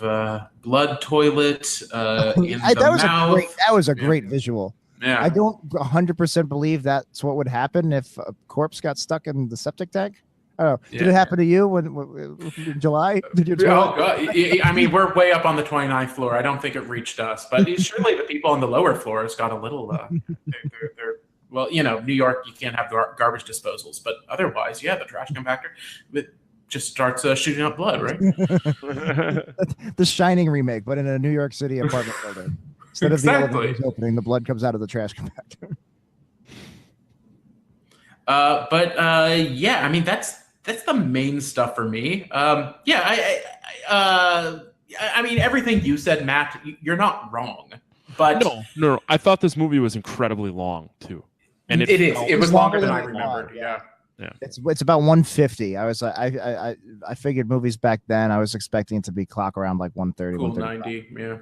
blood toilet in the mouth. That was a great visual. Yeah. I don't 100% believe that's what would happen if a corpse got stuck in the septic tank. I don't know. Did it happen to you when in July? Did you God. I mean, we're way up on the 29th floor. I don't think it reached us, but surely the people on the lower floors got a little. They're well, New York, you can't have garbage disposals, but otherwise, the trash compactor just starts shooting up blood, right? The Shining remake, but in a New York City apartment building. Instead of the elevators opening, the blood comes out of the trash compactor. I mean, that's the main stuff for me. I mean, everything you said, Matt, you're not wrong. But no. I thought this movie was incredibly long too, and it is. It was longer than I remembered. Yeah. It's about 150. I was I figured movies back then I was expecting it to be clock around like 130, cool 90, yeah.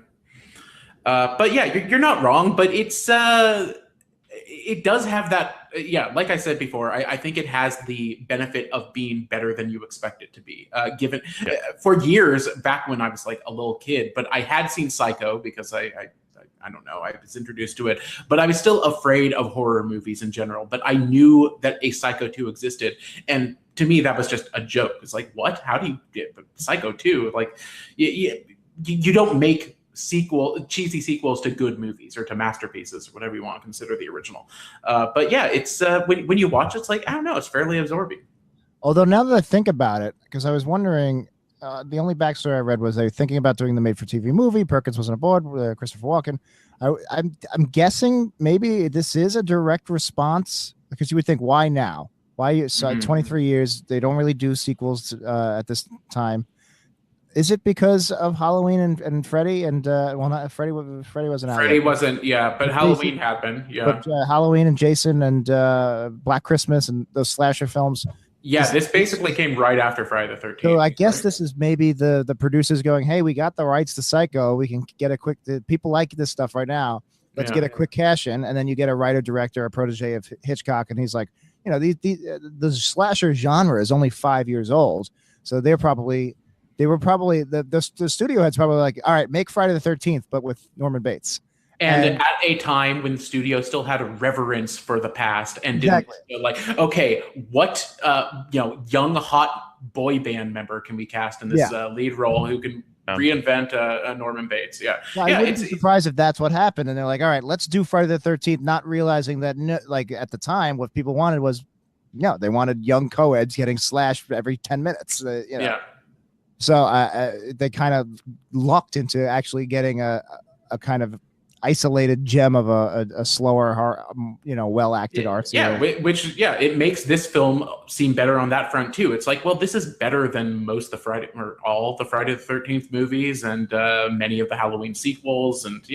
But yeah, you're not wrong, but it's it does have that like I said before, I think it has the benefit of being better than you expect it to be. Given for years back when I was like a little kid, but I had seen Psycho because I don't know, I was introduced to it, but I was still afraid of horror movies in general. But I knew that a Psycho 2 existed. And to me, that was just a joke. It's like, what? How do you get Psycho 2? Like, you don't make cheesy sequels to good movies or to masterpieces or whatever you want to consider the original. But yeah, it's when you watch it, it's like, I don't know, it's fairly absorbing. Although now that I think about it, because I was wondering, the only backstory I read was they were thinking about doing the made-for-TV movie. Perkins wasn't aboard with Christopher Walken. I'm guessing maybe this is a direct response, because you would think, why now? Why 23 years? They don't really do sequels at this time. Is it because of Halloween and Freddy and not Freddy? Freddy wasn't out. Freddy wasn't, but Halloween happened. Yeah, but Halloween and Jason and Black Christmas and those slasher films. Yeah, this basically came right after Friday the 13th. So I guess this is maybe the producers going, hey, we got the rights to Psycho. We can get people like this stuff right now. Let's get a quick cash in. And then you get a writer, director, a protege of Hitchcock. And he's like, the slasher genre is only 5 years old. So the studio head's probably like, all right, make Friday the 13th, but with Norman Bates. And at a time when the studio still had a reverence for the past and didn't like, okay, what young hot boy band member can we cast in this lead role who can reinvent a Norman Bates? I wouldn't be surprised if that's what happened. And they're like, all right, let's do Friday the 13th, not realizing that at the time what people wanted was they wanted young co-eds getting slashed every 10 minutes. So they kind of lucked into actually getting a kind of isolated gem of a slower, well-acted art. It makes this film seem better on that front too. It's like, well, this is better than most the Friday or all the Friday the 13th movies and many of the Halloween sequels. And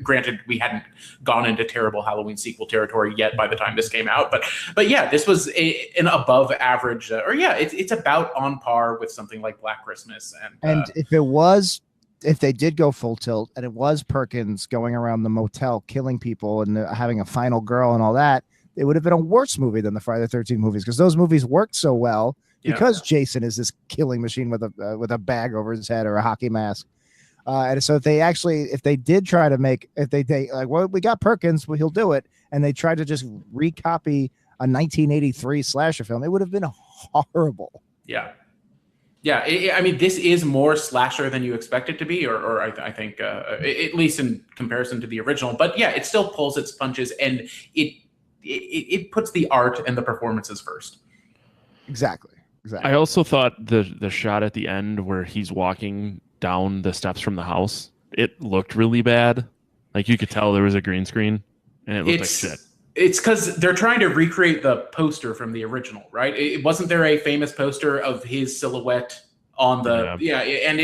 granted, we hadn't gone into terrible Halloween sequel territory yet by the time this came out, but yeah, this was an above average, it's about on par with something like Black Christmas. And if they did go full tilt and it was Perkins going around the motel killing people and having a final girl and all that, it would have been a worse movie than the Friday the 13th movies, because those movies worked so well because Jason is this killing machine with a bag over his head or a hockey mask. And so if they did try to make, we got Perkins, well, he'll do it. And they tried to just recopy a 1983 slasher film, it would have been horrible. Yeah. Yeah, I mean, this is more slasher than you expect it to be, or I think, at least in comparison to the original. But yeah, it still pulls its punches, and it puts the art and the performances first. Exactly. I also thought the shot at the end where he's walking down the steps from the house, it looked really bad. Like you could tell there was a green screen, and it looked like shit. It's because they're trying to recreate the poster from the original, right? Wasn't there a famous poster of his silhouette on the and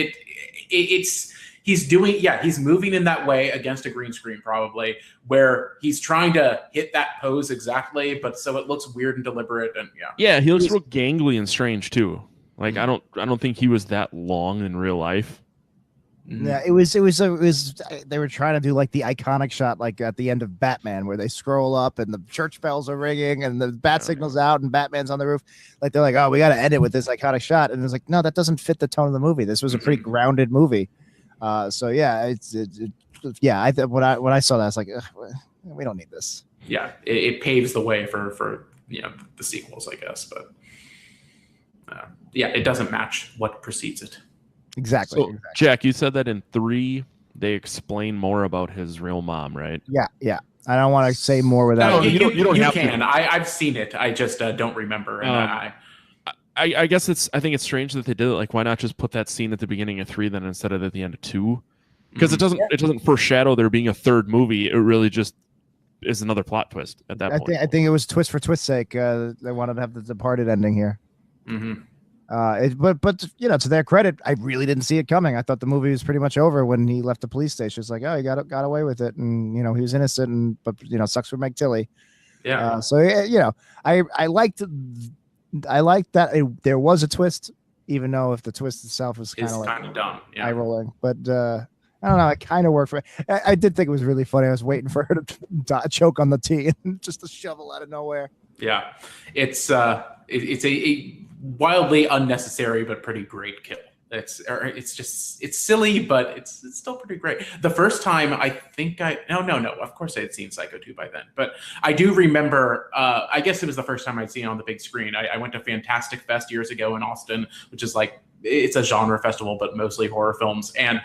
he's moving in that way against a green screen probably, where he's trying to hit that pose exactly, but so it looks weird and deliberate, and he looks real gangly and strange too. Like I don't think he was that long in real life. Yeah, it was. They were trying to do like the iconic shot, like at the end of Batman, where they scroll up and the church bells are ringing and the bat signal's out and Batman's on the roof. Like they're like, oh, we got to end it with this iconic shot, and it's like, no, that doesn't fit the tone of the movie. This was a pretty grounded movie. So yeah, when I saw that, I was like, we don't need this. Yeah, it paves the way for the sequels, I guess, but it doesn't match what precedes it. Exactly. So, Jack, you said that in 3 they explain more about his real mom, right? Yeah. I don't want to say more without. No, you don't have to. I've seen it. I just don't remember. And I guess I think it's strange that they did it. Like, why not just put that scene at the beginning of 3 then instead of at the end of 2? Because it doesn't foreshadow there being a third movie. It really just is another plot twist at that point. I think it was twist for twist's sake. They wanted to have the Departed ending here. Mm-hmm. But to their credit, I really didn't see it coming. I thought the movie was pretty much over when he left the police station. It's like, oh, he got away with it, and he was innocent, but sucks for Meg Tilly. Yeah. I liked that there was a twist, even though if the twist itself was kind of dumb, eye rolling. But I don't know. It kind of worked for. I did think it was really funny. I was waiting for her to choke on the tea and just a shovel out of nowhere. Yeah, it's a wildly unnecessary but pretty great kill. It's silly, but it's still pretty great. The first time I think no, of course I had seen Psycho 2 by then, but I do remember. I guess it was the first time I'd seen it on the big screen. I went to Fantastic Fest years ago in Austin, which is like it's a genre festival, but mostly horror films. And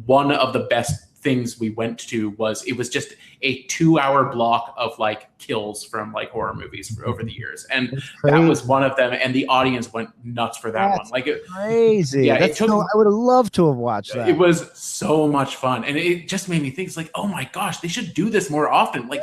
one of the best things we went to was just a 2-hour block of like kills from like horror movies over the years, and that was one of them, and the audience went nuts for that one. Like crazy. Yeah, I would have loved to have watched that. It was so much fun, and it just made me think, it's like, oh my gosh, they should do this more often. Like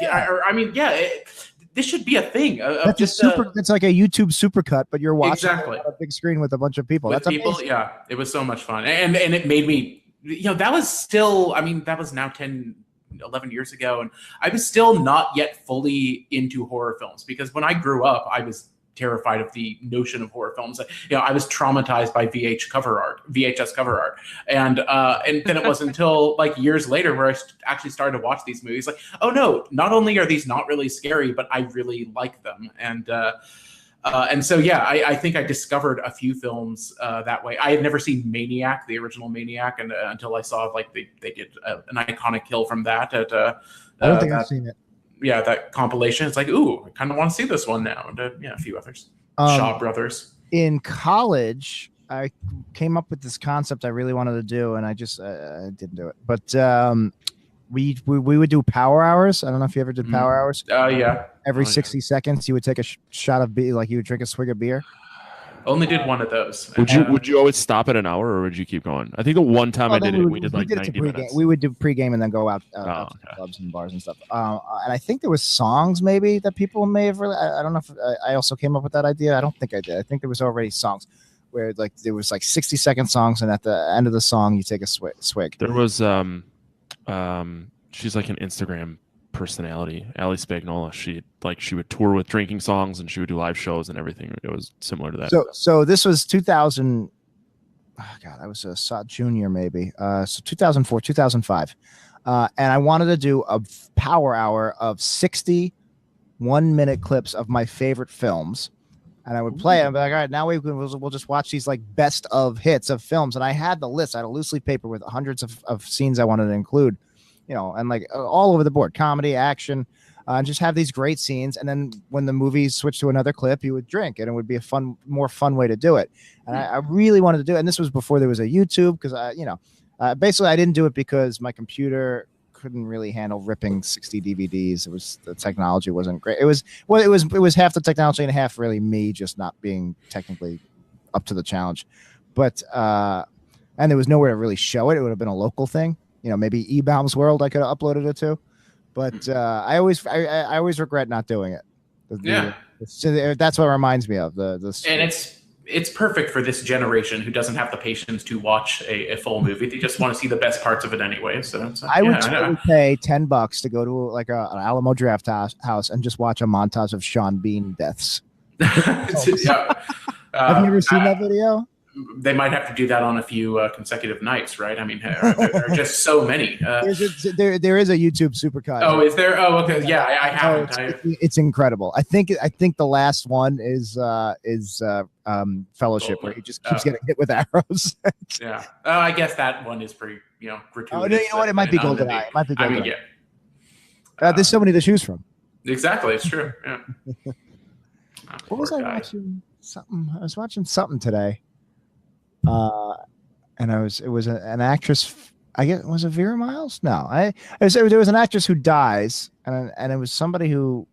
this should be a thing. It's like a YouTube supercut, but you're watching exactly on a big screen with a bunch of people. That's amazing. Yeah, it was so much fun, and it made me. That was still, that was now 10, 11 years ago. And I was still not yet fully into horror films, because when I grew up, I was terrified of the notion of horror films. I was traumatized by VHS cover art. And then it wasn't until like years later where I actually started to watch these movies. Like, oh no, not only are these not really scary, but I really like them. And so, I think I discovered a few films that way. I had never seen Maniac, the original Maniac, and until I saw like they did an iconic kill from that. I don't think I've seen it. Yeah, that compilation. It's like, ooh, I kind of want to see this one now. And a few others. Shaw Brothers. In college, I came up with this concept I really wanted to do, and I just I didn't do it. But we would do power hours. I don't know if you ever did power hours. Yeah. Every 60 seconds, you would take a shot of beer, like you would drink a swig of beer. Only did one of those. Would you always stop at an hour, or would you keep going? I think the one time I did it, we did like 90 minutes. We would do pregame and then go out to clubs and bars and stuff. And I think there was songs maybe that people may have really. I don't know if I also came up with that idea. I don't think I did. I think there was already songs where like there was like 60-second songs, and at the end of the song you take a swig. There was she's like an Instagram personality, Ali Spagnola. She would tour with drinking songs, and she would do live shows and everything. It was similar to that. So this was 2000. Oh God, I was a junior maybe. So 2004, 2005, and I wanted to do a power hour of 60 1-minute clips of my favorite films, and I would play it. I'd be like, all right, now we'll just watch these like best of hits of films, and I had the list. I had a loose leaf paper with hundreds of scenes I wanted to include. And like all over the board, comedy, action, and just have these great scenes. And then when the movie switched to another clip, you would drink, and it would be a more fun way to do it. And I really wanted to do it. And this was before there was a YouTube, because basically I didn't do it because my computer couldn't really handle ripping 60 DVDs. The technology wasn't great. It was half the technology and half really me just not being technically up to the challenge. But and there was nowhere to really show it. It would have been a local thing, maybe eBaum's World I could have uploaded it to. But I always regret not doing it. That's what it reminds me of and it's perfect for this generation who doesn't have the patience to watch a full movie. They just want to see the best parts of it anyway. So I would totally pay $10 to go to like an Alamo Draft house and just watch a montage of Sean Bean deaths. Have you ever seen that video? They might have to do that on a few consecutive nights, right? I mean, there are just so many. There is a YouTube supercut. Oh, is there? Oh, okay. Yeah, I haven't. It's incredible. I think the last one is Fellowship, where he just keeps getting hit with arrows. Yeah. Oh, I guess that one is pretty, gratuitous. Oh, no, you know what? It might be GoldenEye. It might be GoldenEye. I mean, yeah. There's so many to choose from. Exactly, it's true. Yeah. What was I watching? Something. I was watching something today. And it was an actress. I guess was it Vera Miles? No, there was an actress who dies, and it was somebody who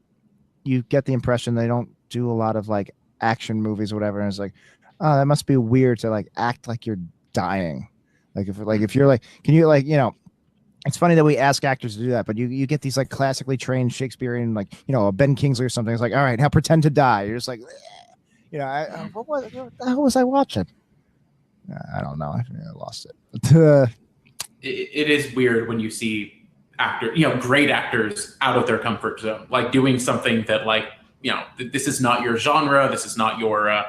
you get the impression they don't do a lot of like action movies or whatever. And it's like, oh, that must be weird to like act like you're dying. If you're like, can you like, it's funny that we ask actors to do that, but you get these like classically trained Shakespearean, like, a Ben Kingsley or something. It's like, all right, now pretend to die. You're just like, what the hell was I watching? I don't know. I lost it. It is weird when you see great actors out of their comfort zone, like doing something that like, this is not your genre. This is not your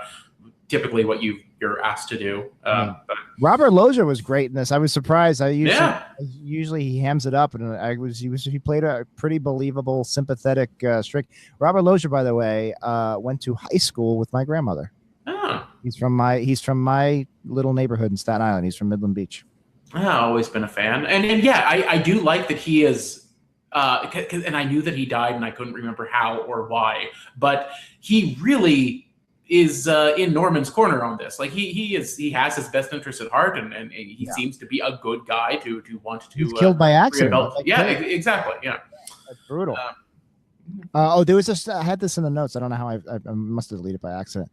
typically what you're asked to do. But Robert Loggia was great in this. I was surprised. Usually he hams it up, and he played a pretty believable, sympathetic Strick. Robert Loggia, by the way, went to high school with my grandmother. Oh. He's from my little neighborhood in Staten Island. He's from Midland Beach. I've always been a fan, and I do like that he is. And I knew that he died, and I couldn't remember how or why, but he really is in Norman's corner on this. Like he has his best interest at heart, and he seems to be a good guy to want to. He's killed by accident. Exactly. Yeah, that's brutal. There was this. I had this in the notes. I don't know how I must have deleted it by accident.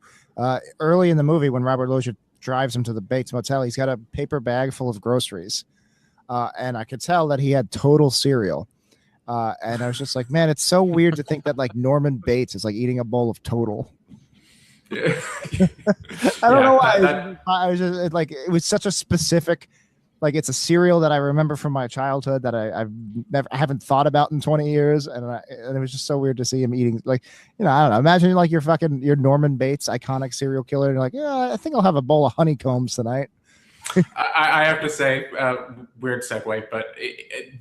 Early in the movie, when Robert Loggia drives him to the Bates Motel, he's got a paper bag full of groceries, and I could tell that he had total cereal. And I was just like, man, it's so weird to think that like Norman Bates is like eating a bowl of Total. I don't know why. I was just like, it was such a specific. Like it's a cereal that I remember from my childhood that I haven't thought about in 20 years, and it was just so weird to see him eating. Like, I don't know. Imagine like your Norman Bates, iconic serial killer, and you're like, yeah, I think I'll have a bowl of honeycombs tonight. I have to say, weird segue, but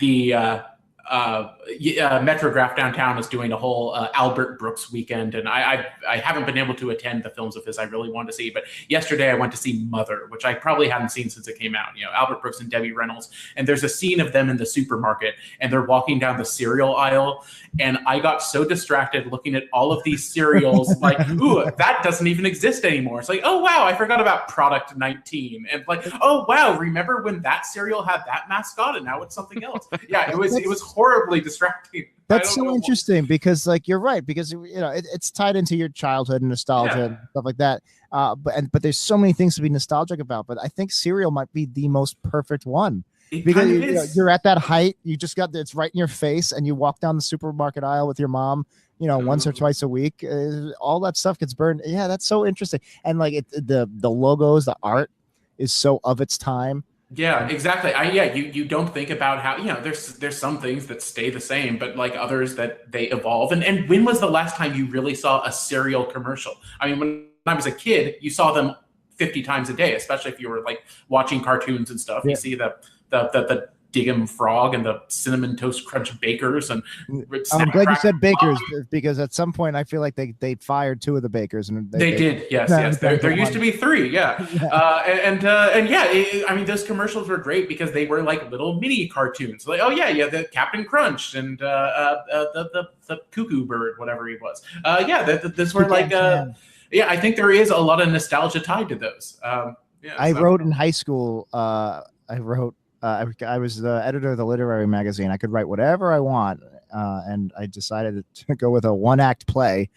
the Metrograph downtown is doing a whole Albert Brooks weekend, and I haven't been able to attend the films of his I really wanted to see, but yesterday I went to see Mother, which I probably hadn't seen since it came out. Albert Brooks and Debbie Reynolds, and there's a scene of them in the supermarket, and they're walking down the cereal aisle, and I got so distracted looking at all of these cereals, like, ooh, that doesn't even exist anymore. It's like, oh wow, I forgot about Product 19, and like, oh wow, remember when that cereal had that mascot, and now it's something else. Yeah, it was horribly distracting. That's so interesting because, like, you're right, because it's tied into your childhood and nostalgia and stuff like that. But there's so many things to be nostalgic about. But I think cereal might be the most perfect one because you're at that height. You just got it's right in your face, and you walk down the supermarket aisle with your mom. Once or twice a week. All that stuff gets burned. Yeah, that's so interesting. And like the logos, the art is so of its time. Yeah, exactly. You don't think about how there's some things that stay the same, but like others that they evolve. And when was the last time you really saw a cereal commercial? I mean, when I was a kid, you saw them 50 times a day, especially if you were like watching cartoons and stuff. Yeah. You see the Diggum Frog and the Cinnamon Toast Crunch Bakers, and I'm glad you said bakers because at some point I feel like they fired two of the bakers, and they did. Yes. There used to be three. Yeah. I mean, those commercials were great because they were like little mini cartoons. Like, oh yeah, the Captain Crunch and the Cuckoo Bird, whatever he was. This were like I think there is a lot of nostalgia tied to those. I wrote in high school. I was the editor of the literary magazine. I could write whatever I want, and I decided to go with a one-act play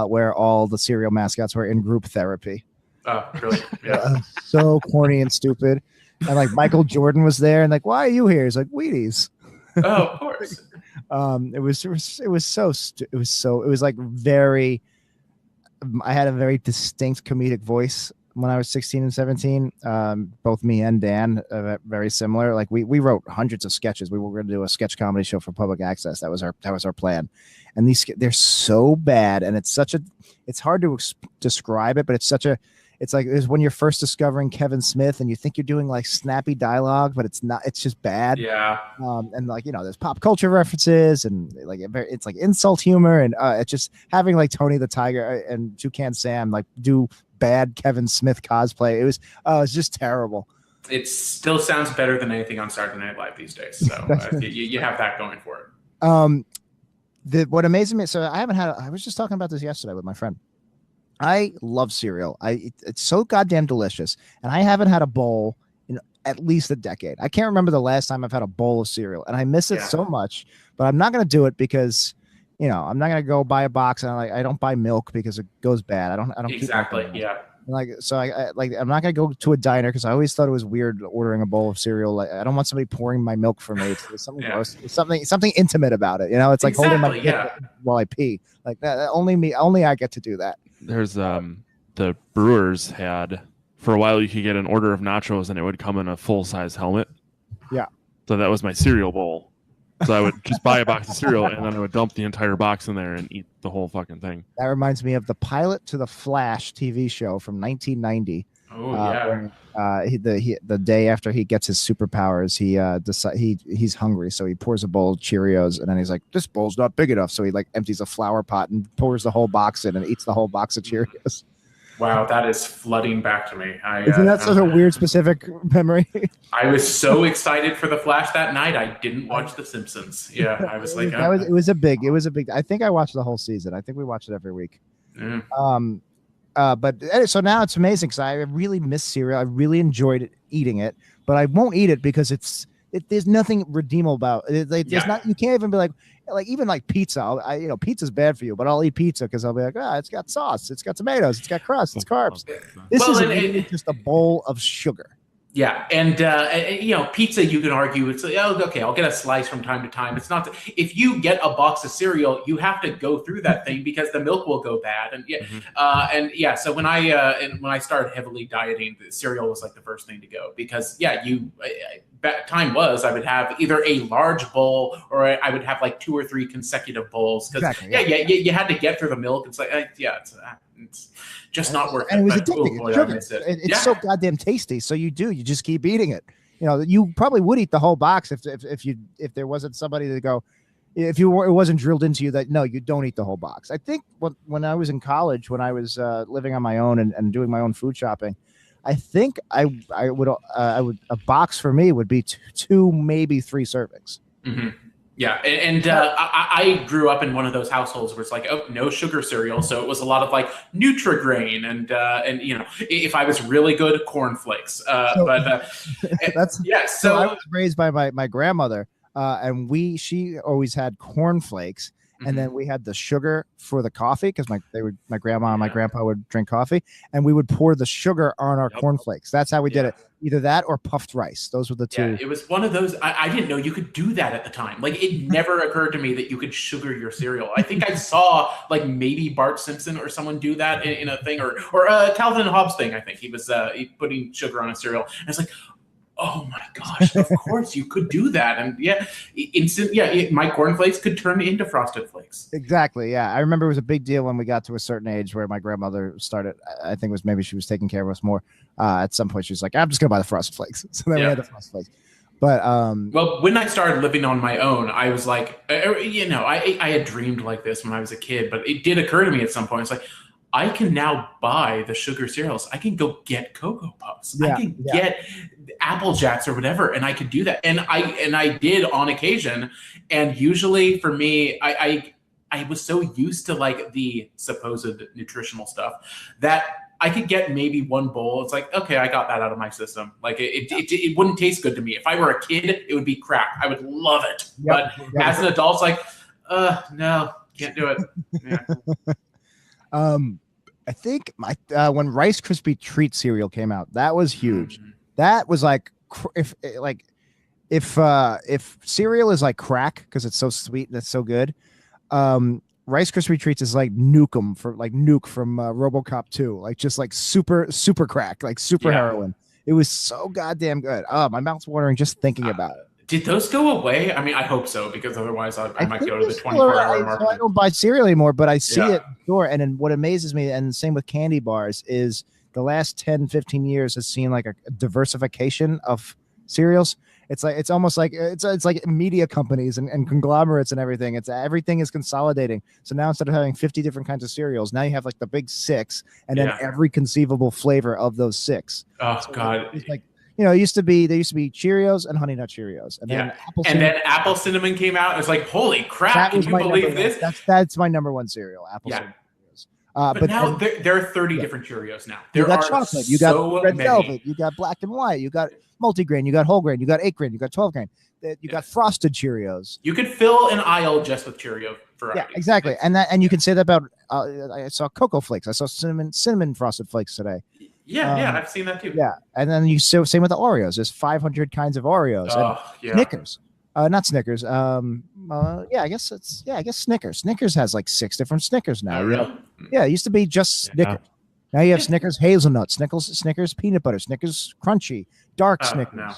where all the cereal mascots were in group therapy. Oh, really? Yeah. So corny and stupid. And like Michael Jordan was there, and like, why are you here? He's like, Wheaties. Oh, of course. It was like very. I had a very distinct comedic voice when I was 16 and 17. Both me and Dan, very similar. Like we wrote hundreds of sketches. We were going to do a sketch comedy show for public access. That was our plan. And they're so bad, and it's hard to describe it, but it's like when you're first discovering Kevin Smith and you think you're doing like snappy dialogue, but it's not. It's just bad. Yeah. And like, there's pop culture references and like it's like insult humor, and it's just having like Tony the Tiger and Toucan Sam like do bad Kevin Smith cosplay. It was just terrible. It still sounds better than anything on Saturday Night Live these days. So you have that going for it. What amazes me, so I was just talking about this yesterday with my friend. I love cereal. It's so goddamn delicious, and I haven't had a bowl in at least a decade. I can't remember the last time I've had a bowl of cereal, and I miss it so much. But I'm not going to do it because, I'm not going to go buy a box, and I don't buy milk because it goes bad. I don't Exactly. Yeah. Like, so I'm not going to go to a diner because I always thought it was weird ordering a bowl of cereal. Like, I don't want somebody pouring my milk for me. It's something gross. There's something intimate about it. It's like holding my while I pee. Like that. Only I get to do that. There's the Brewers had, for a while you could get an order of nachos and it would come in a full size helmet. Yeah. So that was my cereal bowl. So I would just buy a box of cereal and then I would dump the entire box in there and eat the whole fucking thing. That reminds me of the pilot to the Flash TV show from 1990. Oh yeah. The day after he gets his superpowers, he's hungry, so he pours a bowl of Cheerios, and then he's like, "This bowl's not big enough," so he like empties a flower pot and pours the whole box in and eats the whole box of Cheerios. Wow, that is flooding back to me. Isn't that such a weird specific memory? I was so excited for the Flash that night. I didn't watch The Simpsons. Yeah, I was like, it was a big. I think I watched the whole season. I think we watched it every week. Yeah. But so now it's amazing because I really miss cereal. I really enjoyed eating it, but I won't eat it because there's nothing redeemable about it. There's not. You can't even be like even like pizza. Pizza's bad for you, but I'll eat pizza because I'll be like, it's got sauce, it's got tomatoes, it's got crust, it's carbs. This is just a bowl of sugar. Yeah, and pizza, you can argue it's okay, I'll get a slice from time to time. It's not if you get a box of cereal, you have to go through that thing because the milk will go bad. And so when I started heavily dieting, the cereal was like the first thing to go because time was I would have either a large bowl or I would have like 2 or 3 consecutive bowls because you had to get through the milk. It's like it's just not worth it. And it was addicting. It's so goddamn tasty. So you just keep eating it. You probably would eat the whole box if there wasn't somebody to go. It wasn't drilled into you that no, you don't eat the whole box. I think when I was in college, when I was living on my own and doing my own food shopping, I think I would a box for me would be 2 maybe 3 servings. Mm-hmm. Yeah, and I grew up in one of those households where it's like, no sugar cereal, so it was a lot of like Nutri-Grain and if I was really good, cornflakes. So I was raised by my grandmother, and she always had cornflakes. And then we had the sugar for the coffee because my grandma and my grandpa would drink coffee, and we would pour the sugar on our cornflakes. That's how we did it. Either that or puffed rice. Those were the 2. Yeah, it was one of those. I didn't know you could do that at the time. Like it never occurred to me that you could sugar your cereal. I think I saw like maybe Bart Simpson or someone do that in a thing or a Calvin and Hobbes thing. I think he was putting sugar on a cereal, and it's like, oh my gosh, of course you could do that. And my cornflakes could turn into Frosted Flakes. Exactly. Yeah. I remember it was a big deal when we got to a certain age where my grandmother started, I think it was maybe she was taking care of us more. At some point she was like, I'm just going to buy the Frosted Flakes. So then we had the Frosted Flakes. But well, when I started living on my own, I was like, I had dreamed like this when I was a kid, but it did occur to me at some point. It's like, I can now buy the sugar cereals. I can go get Cocoa Puffs. I can get Apple Jacks or whatever, and I could do that. And I did on occasion. And usually for me, I was so used to like the supposed nutritional stuff that I could get maybe one bowl. It's like, okay, I got that out of my system. Like it wouldn't taste good to me. If I were a kid, it would be crap. I would love it. But as an adult, it's like, no, can't do it. Yeah. I think when Rice Krispie Treat cereal came out, that was huge. That was like if cereal is like crack because it's so sweet and it's so good, Rice Krispie Treats is like nuke from RoboCop 2, like just like super crack, like super heroin. It was so goddamn good. Oh, my mouth's watering just thinking about it. Did those go away? I mean, I hope so, because otherwise I might go to the 24-hour market. So I don't buy cereal anymore, but I see it in the store. And then what amazes me, and same with candy bars, is the last 10, 15 years has seen like a diversification of cereals. It's almost like it's like media companies and conglomerates and everything. Everything is consolidating. So now instead of having 50 different kinds of cereals, now you have like the big 6 and then every conceivable flavor of those 6. Oh, so God. It's like, there used to be Cheerios and Honey Nut Cheerios, and then Apple Cinnamon came out. It was like, holy crap! Can you believe this? That's my number one cereal, Apple Cinnamon Cheerios. But now there are 30 different Cheerios now. You got chocolate, you got red velvet, you got black and white, you got multigrain, you got whole grain, you got 8 grain, you got 12 grain, you got frosted Cheerios. You could fill an aisle just with Cheerio varieties. Yeah, exactly, and you can say that about. I saw Cocoa Flakes. I saw cinnamon frosted flakes today. Yeah, I've seen that too. Yeah, and then same with the Oreos. There's 500 kinds of Oreos. Snickers, not Snickers. I guess Snickers. Snickers has like 6 different Snickers now. Really? Yeah, it used to be just Snickers. Now you have Snickers hazelnut, Snickers peanut butter, Snickers crunchy, dark Snickers. No.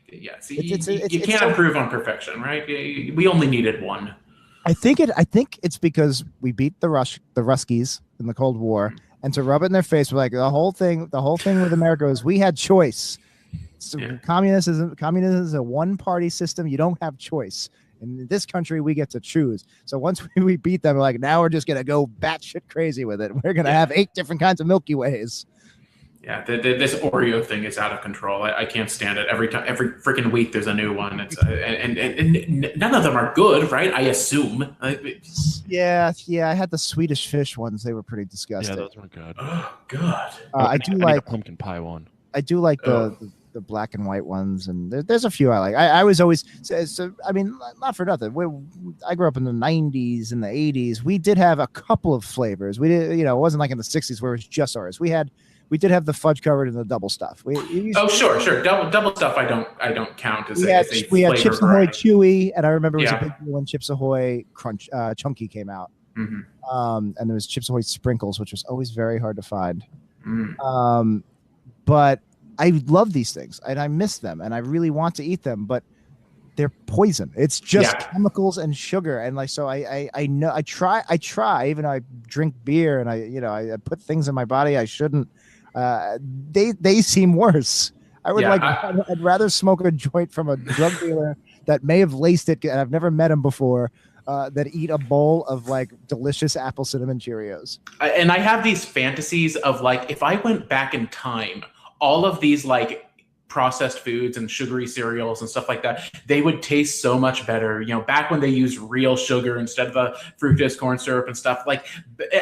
Yeah. See, you can't improve on perfection, right? We only needed one. I think it's because we beat the Ruskies in the Cold War. And to rub it in their face, we're like, the whole thing with America is we had choice. So communism is a one-party system. You don't have choice. In this country, we get to choose. So once we beat them, we're like, now we're just gonna go batshit crazy with it. We're gonna have 8 different kinds of Milky Ways. Yeah, this Oreo thing is out of control. I can't stand it. Every freaking week there's a new one. It's and none of them are good, right? I assume. Yeah. I had the Swedish fish ones. They were pretty disgusting. Yeah, those were good. Oh, God. I do like the pumpkin pie one. I do like the black and white ones, and there's a few I like. I was always so. I mean, not for nothing. I grew up in the 90s and the 80s. We did have a couple of flavors. We did, it wasn't like in the 60s where it was just ours. We did have the fudge covered and the double stuff. Sure. Double stuff. I don't count as we had Chips Ahoy Chewy, and I remember it was a big deal when Chips Ahoy Crunch Chunky came out. Mm-hmm. And there was Chips Ahoy Sprinkles, which was always very hard to find. Mm. But I love these things, and I miss them, and I really want to eat them, but they're poison. It's just chemicals and sugar, and like so. I know I try. Even though I drink beer and I put things in my body I shouldn't. They seem worse. I'd rather smoke a joint from a drug dealer that may have laced it, and I've never met him before, than eat a bowl of like delicious apple cinnamon Cheerios. And I have these fantasies of like, if I went back in time, all of these like processed foods and sugary cereals and stuff like that, they would taste so much better. Back when they used real sugar instead of a fructose corn syrup and stuff. Like,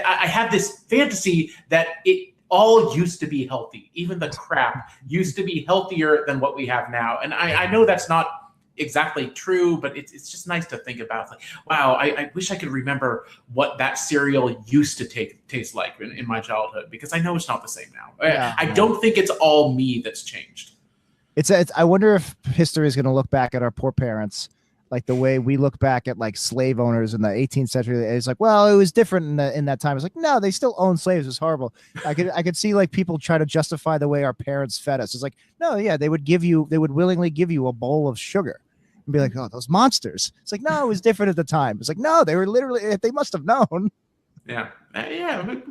I have this fantasy that it all used to be healthy. Even the crap used to be healthier than what we have now. And I know that's not exactly true, but it's just nice to think about. Like, wow, I wish I could remember what that cereal used to taste like in my childhood, because I know it's not the same now. I don't think it's all me that's changed. I wonder if history is going to look back at our poor parents like the way we look back at like slave owners in the 18th century. It's like, well, it was different in that time. It's like, no, they still own slaves. It was horrible. I could see like people try to justify the way our parents fed us. It's like, no, yeah, they would willingly give you a bowl of sugar and be like, oh, those monsters. It's like, no, it was different at the time. It's like, no, they must have known. Yeah.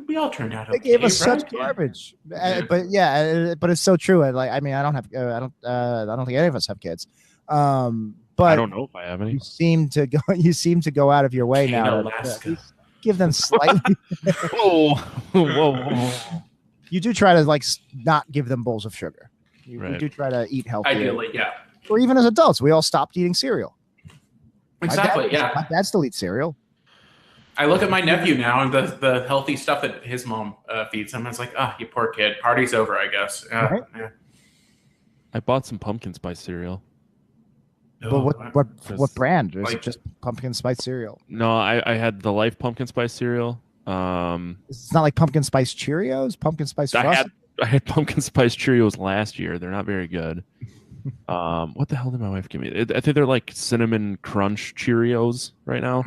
We all turned out okay. They gave us such garbage. But it's so true. I don't think any of us have kids. But I don't know if I have any. You seem to go out of your way now to give them slightly. Whoa. You do try to like not give them bowls of sugar. You do try to eat healthy. Ideally, yeah. Or even as adults, we all stopped eating cereal. Exactly. My dad still eats cereal. I look at my nephew now and the healthy stuff that his mom feeds him. It's like, you poor kid. Party's over, I guess. Right? Yeah. I bought some pumpkin spice cereal. But what brand? Or is like- it just pumpkin spice cereal? No, I had the Life pumpkin spice cereal. It's not like pumpkin spice Cheerios, pumpkin spice Frosted. I had pumpkin spice Cheerios last year. They're not very good. What the hell did my wife give me? I think they're like cinnamon crunch Cheerios right now.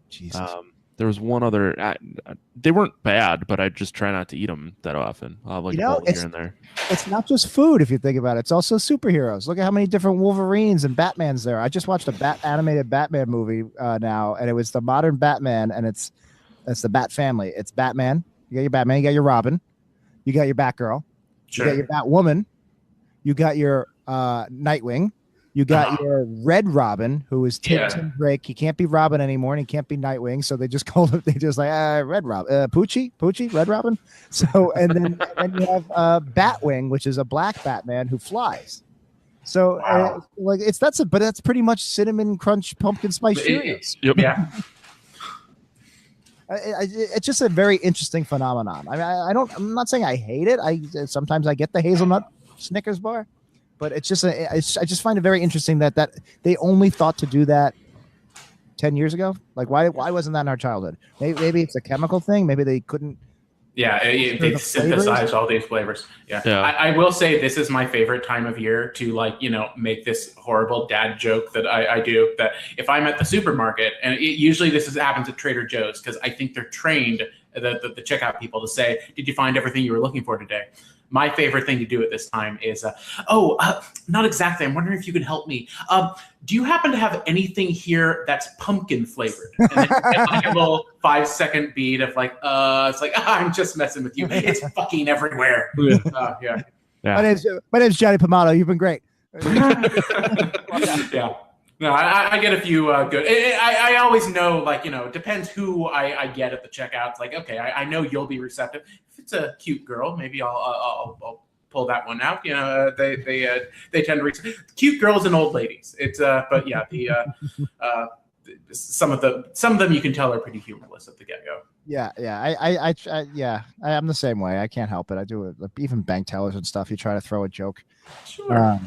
Jesus. There was one other. They weren't bad, but I just try not to eat them that often. I'll have like a bowl here and there. It's not just food if you think about it. It's also superheroes. Look at how many different Wolverines and Batmans there are. I just watched a animated Batman movie now, and it was the modern Batman, and it's the Bat family. It's Batman. You got your Batman. You got your Robin. You got your Batgirl. Sure. You got your Batwoman. You got your Nightwing. You got your Red Robin, who is Tim Drake. He can't be Robin anymore, and he can't be Nightwing. So they just called him. They just like Red Robin, Poochie, Red Robin. So and then you have Batwing, which is a black Batman who flies. So but that's pretty much cinnamon crunch pumpkin spice Cheerios. Yep. Yeah. It's just a very interesting phenomenon. I mean, I'm not saying I hate it. Sometimes I get the hazelnut Snickers bar. But it's just I just find it very interesting that they only thought to do that 10 years ago. Like why wasn't that in our childhood? Maybe it's a chemical thing. Maybe they couldn't. Yeah, they synthesized all these flavors. Yeah. I will say this is my favorite time of year to make this horrible dad joke that I do. That if I'm at the supermarket, and usually this happens at Trader Joe's because I think they're trained the checkout people to say, "Did you find everything you were looking for today?" My favorite thing to do at this time is, not exactly. I'm wondering if you could help me. Do you happen to have anything here that's pumpkin flavored? And then you get like a little 5-second beat of like, it's like, I'm just messing with you. It's fucking everywhere. Yeah. My name's Johnny Pomatto. You've been great. Yeah. No, I get a few good. I always know, it depends who I get at the checkout. It's like, okay, I know you'll be receptive. If it's a cute girl, maybe I'll pull that one out. They tend to cute girls and old ladies. It's but yeah, some of them you can tell are pretty humorless at the get go. Yeah. I'm the same way. I can't help it. I do it. Even bank tellers and stuff. You try to throw a joke. Sure.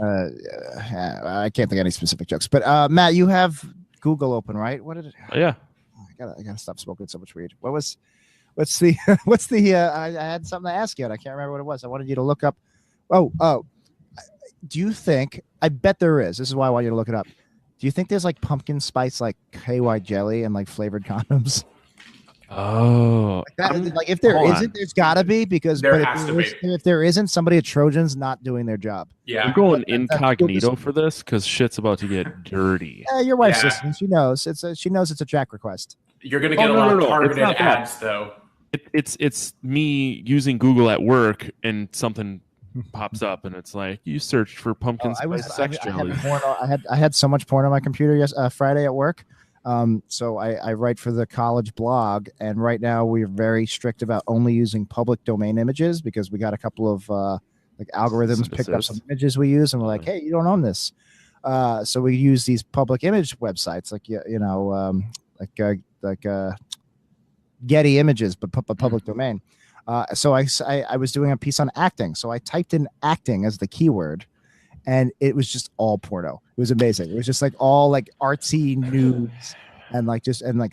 I can't think of any specific jokes, but Matt, you have Google open, right? What did it? Yeah. I gotta stop smoking so much weed. What's the I had something to ask you and I can't remember what it was. I wanted you to look up. Do you think, I bet there is. This is why I want you to look it up. Do you think there's like pumpkin spice, like KY jelly and like flavored condoms? Oh, if there isn't, there's gotta be because if there isn't, somebody at Trojan's not doing their job. Yeah, I'm going incognito for this because shit's about to get dirty. Yeah, your wife's listening. She knows it's a track request. You're gonna get a lot of targeted ads though. It's me using Google at work and something pops up and it's like you searched for pumpkin spice sex jelly. I had so much porn on my computer Friday at work. So I write for the college blog, and right now we're very strict about only using public domain images because we got a couple of algorithms picked up some images we use, and we're like, hey, you don't own this. So we use these public image websites like Getty Images, but public domain. So I was doing a piece on acting, so I typed in acting as the keyword. And it was just all porno. It was amazing. It was just like all like artsy nudes and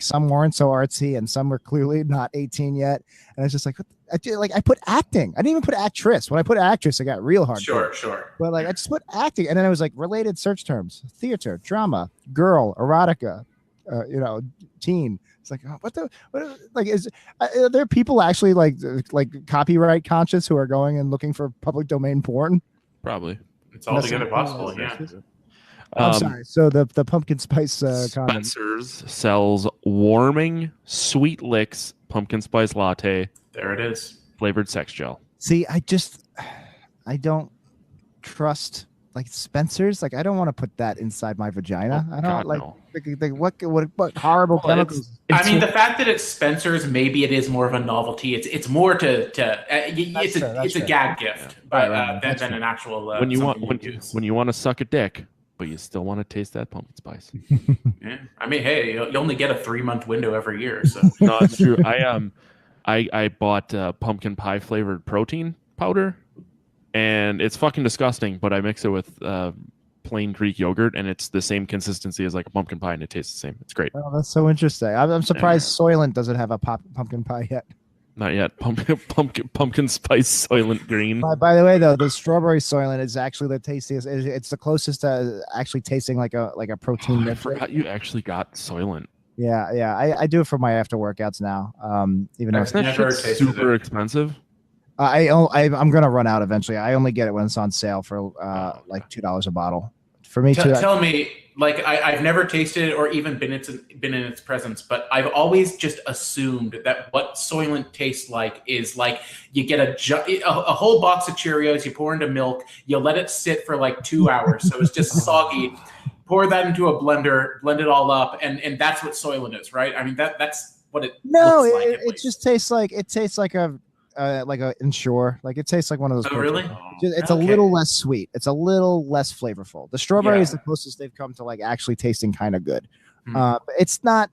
some weren't so artsy and some were clearly not 18 yet. And I was just like, I put acting. I didn't even put actress. When I put actress, I got real hard. Sure. But I just put acting. And then I was like related search terms, theater, drama, girl, erotica, teen. It's like, are there people actually like copyright conscious who are going and looking for public domain porn? Probably. It's altogether possible, yeah. I'm sorry. So the pumpkin spice Spencer's sells warming sweet licks pumpkin spice latte. There it is. Flavored sex gel. See, I don't trust like Spencer's. Like I don't want to put that inside my vagina. I don't what horrible chemicals. I mean, the fact that it's Spencer's, maybe it is more of a novelty. It's more it's a gag gift, but than an actual. When you want to suck a dick, but you still want to taste that pumpkin spice. Yeah. I mean, hey, you only get a 3-month window every year, so No, it's true. I bought pumpkin pie flavored protein powder, and it's fucking disgusting. But I mix it with plain Greek yogurt, and it's the same consistency as like a pumpkin pie, and it tastes the same. It's great. Oh, that's so interesting. I'm surprised Soylent doesn't have a pumpkin pie yet. Not yet. Pumpkin spice Soylent Green. By the way, though, the strawberry Soylent is actually the tastiest. It's the closest to actually tasting like a protein. I forgot you actually got Soylent. Yeah. I do it for my after workouts now. Even though Isn't that never shit tasted super it. expensive? I'm gonna run out eventually. I only get it when it's on sale for like $2 a bottle. For me, too. Tell me, like I've never tasted it or even been in its presence, but I've always just assumed that what Soylent tastes like is like you get a whole box of Cheerios, you pour into milk, you let it sit for like 2 hours, so it's just soggy. Pour that into a blender, blend it all up, and that's what Soylent is, right? I mean that's what it looks like. It just tastes like a Ensure. Like it tastes like one of those. Oh, really? It's a little less sweet. It's a little less flavorful. The strawberry is the closest they've come to like actually tasting kind of good. But it's not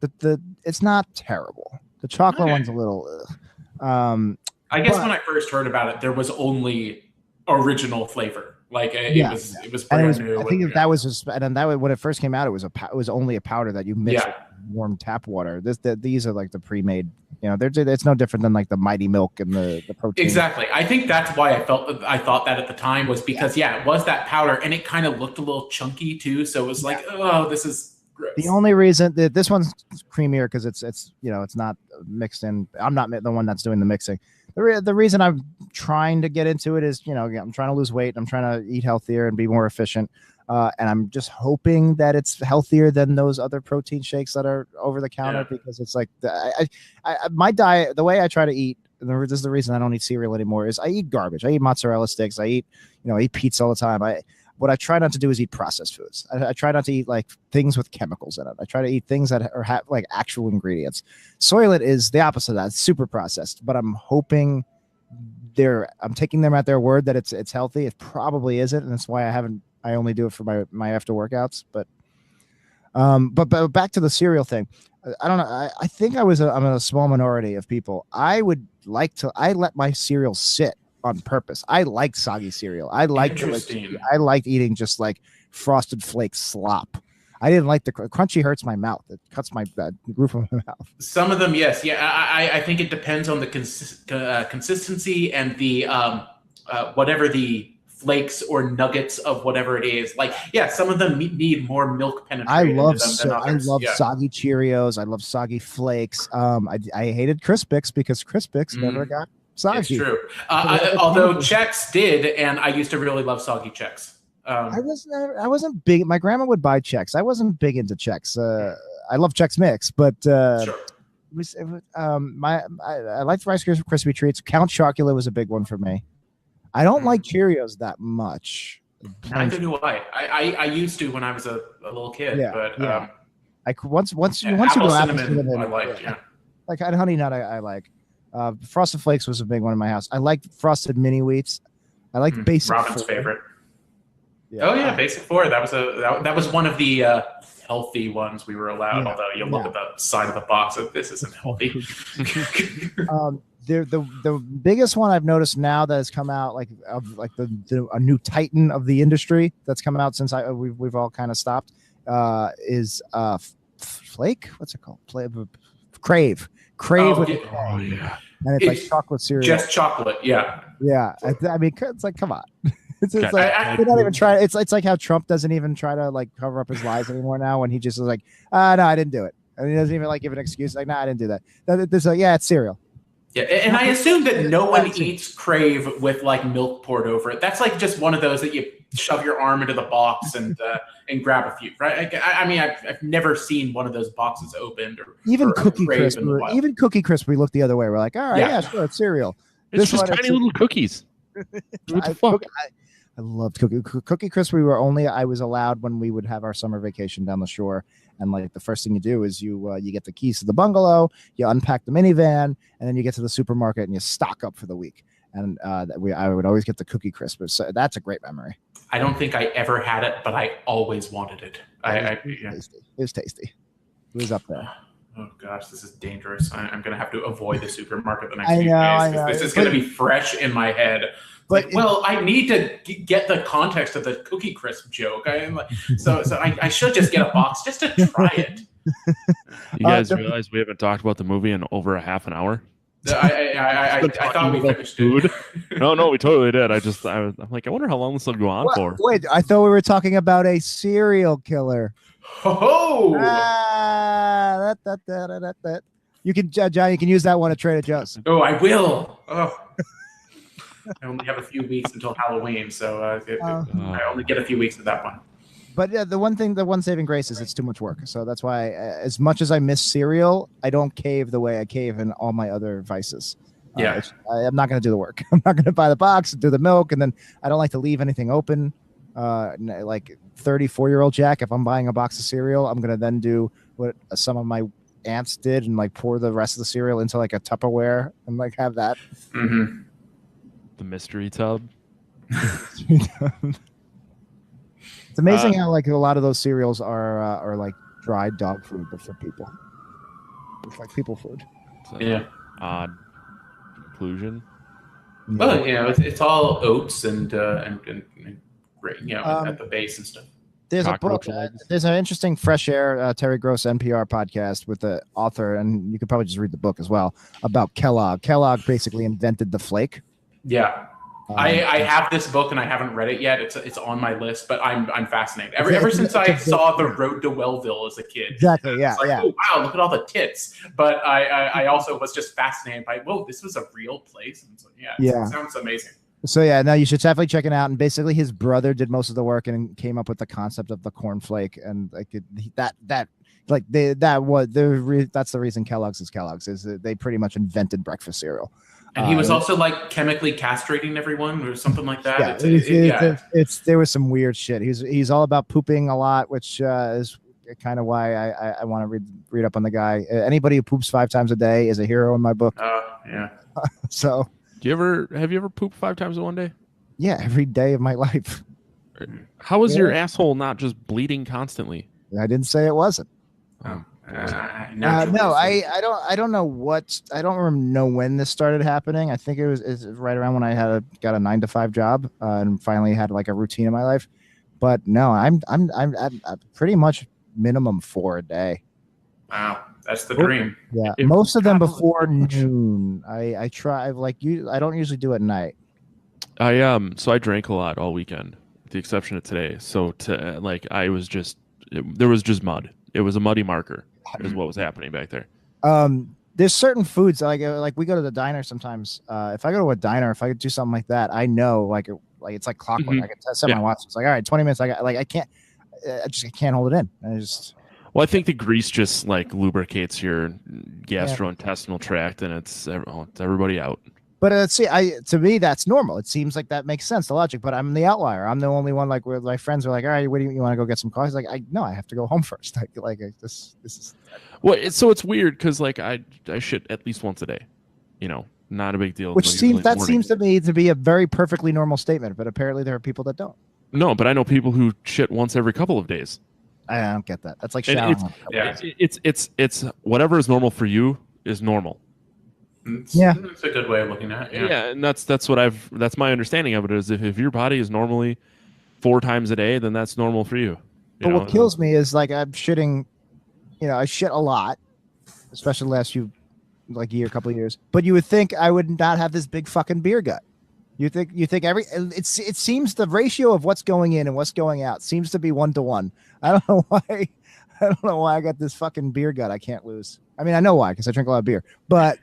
it's not terrible. The chocolate one's a little. I guess when I first heard about it, there was only original flavor. Like it was brand new. I think that was just, and then that when it first came out, it was only a powder that you mix with warm tap water. These are like the pre-made. You know, it's no different than like the Mighty Milk and the protein. Exactly. I think that's why I thought that at the time was because it was that powder and it kind of looked a little chunky too. So it was like, oh, this is gross. The only reason that this one's creamier because it's not mixed in. I'm not the one that's doing the mixing. The reason I'm trying to get into it is, I'm trying to lose weight. I'm trying to eat healthier and be more efficient. And I'm just hoping that it's healthier than those other protein shakes that are over the counter because it's like my diet, the way I try to eat, and this is the reason I don't eat cereal anymore, is I eat garbage. I eat mozzarella sticks. I eat pizza all the time. What I try not to do is eat processed foods. I try not to eat like things with chemicals in it. I try to eat things that have like actual ingredients. Soylent is the opposite of that. It's super processed, but I'm hoping I'm taking them at their word that it's healthy. It probably isn't, and that's why I only do it for my after workouts. But back to the cereal thing. I don't know. I think I'm in a small minority of people. I let my cereal sit on purpose. I like soggy cereal. I liked eating just like Frosted Flakes slop. I didn't like the crunchy. Hurts my mouth. It cuts my roof of my mouth. Some of them, yes, I think it depends on the consistency and the whatever the flakes or nuggets of whatever it is. Like, some of them need more milk penetration. I love soggy Cheerios. I love soggy flakes. I hated Crispix because Crispix never got soggy. It's true. Although Chex did, and I used to really love soggy Chex. I wasn't big. My grandma would buy Chex. I wasn't big into Chex. I love Chex Mix, but sure. I liked Rice Krispie treats. Count Chocula was a big one for me. I don't like Cheerios that much. Neither do I. I used to when I was a little kid, but once you go cinnamon, I liked, like Honey Nut, I like. Frosted Flakes was a big one in my house. I liked Frosted Mini Wheats. I liked Basic Robin's 4. favorite. Yeah. Oh yeah, Basic 4. That was one of the healthy ones we were allowed. Although you look at the side of the box, this isn't healthy. The biggest one I've noticed now that has come out a new titan of the industry that's come out since we've all kind of stopped is Flake. What's it called? Crave. And it's like chocolate cereal. Just chocolate, yeah. I mean, it's like, come on. It's like they're not even trying. It's like how Trump doesn't even try to like cover up his lies anymore now. When he just is like, no, I didn't do it, and he doesn't even like give an excuse. Like, no, I didn't do that. There's it's cereal. Yeah, and I assume that no one eats Crave with like milk poured over it. That's like just one of those that you shove your arm into the box and grab a few, right? I mean, I've never seen one of those boxes opened or even Cookie Crisp. Even Cookie Crisp, we looked the other way. We're like, all right, sure, it's cereal. It's just tiny little cookies. What the fuck? I loved Cookie Crisp. I was allowed when we would have our summer vacation down the shore. And like the first thing you do is you get the keys to the bungalow, you unpack the minivan, and then you get to the supermarket and you stock up for the week. and I would always get the Cookie Crisp. So that's a great memory. I don't think I ever had it, but I always wanted it. Tasty. It was tasty. It was up there. Oh gosh, this is dangerous. I'm going to have to avoid the supermarket the next I few know, days. This is going to be fresh in my head. But I need to get the context of the Cookie Crisp joke. So I should just get a box just to try it. You guys realize we haven't talked about the movie in over a half an hour? I thought we finished food. No, we totally did. I'm like, I wonder how long this will go on for. Wait, I thought we were talking about a serial killer. Oh! You can, John. You can use that one at Trader Joe's. Oh, I will. Oh. I only have a few weeks until Halloween, so I only get a few weeks of that one. But yeah, the one saving grace is it's too much work. So that's why, as much as I miss cereal, I don't cave the way I cave in all my other vices. Yeah, I'm not going to do the work. I'm not going to buy the box and do the milk, and then I don't like to leave anything open. Like 34-year-old Jack, if I'm buying a box of cereal, I'm going to then do what some of my aunts did and like pour the rest of the cereal into like a Tupperware and like have that. Mm-hmm. The mystery tub. It's amazing how like a lot of those cereals are like dried dog food, but for people. It's like people food. Yeah. Odd conclusion. Well, it's all oats and at the base and stuff. There's a book. There's an interesting Fresh Air Terry Gross NPR podcast with the author, and you could probably just read the book as well, about Kellogg. Kellogg basically invented the flake. Yeah. I have this book and I haven't read it yet. It's on my list, but I'm fascinated. Ever since I saw The Road to Wellville as a kid. Exactly. Yeah. Like, oh, wow, look at all the tits. But I also was just fascinated by, whoa, this was a real place. And so, it sounds amazing. So no, you should definitely check it out. And basically, his brother did most of the work and came up with the concept of the cornflake, and like that's the reason Kellogg's is Kellogg's, is that they pretty much invented breakfast cereal. And he was also like chemically castrating everyone or something like that. There was some weird shit. He's all about pooping a lot, which is kind of why I want to read up on the guy. Anybody who poops 5 times a day is a hero in my book. Yeah. So. Have you ever pooped 5 times in one day? Yeah, every day of my life. How is your asshole not just bleeding constantly? I didn't say it wasn't. No, I don't know I don't know when this started happening. I think it's right around when I got a 9-to-5 job and finally had like a routine in my life. But no, I'm pretty much minimum 4 a day. Wow. That's the dream. Yeah, most of them before noon. I try I don't usually do it at night. So I drank a lot all weekend, with the exception of today. So there was just mud. It was a muddy marker, is what was happening back there. There's certain foods like we go to the diner sometimes. If I go to a diner, if I could do something like that, I know like it's like clockwork. Mm-hmm. I can set my watch. It's like, all right, 20 minutes. I can't hold it in. Well, I think the grease just like lubricates your gastrointestinal tract, and it's everybody out. But to me, that's normal. It seems like that makes sense, the logic. But I'm the outlier. I'm the only one. Like where my friends are like, all right, what do you want to go get some coffee? He's like, I have to go home first. This is. Well, it's weird because like I shit at least once a day. Not a big deal. Which seems to me to be a very perfectly normal statement. But apparently there are people that don't. No, but I know people who shit once every couple of days. I don't get that. That's like showering. It's whatever is normal for you is normal. It's a good way of looking at it. Yeah, and that's my understanding of it is if your body is normally 4 times a day, then that's normal for you. But what kills me is like I'm shitting, I shit a lot, especially the last couple of years. But you would think I would not have this big fucking beer gut. You think it seems the ratio of what's going in and what's going out seems to be 1-to-1. I don't know why I got this fucking beer gut I can't lose. I mean, I know why, because I drink a lot of beer. But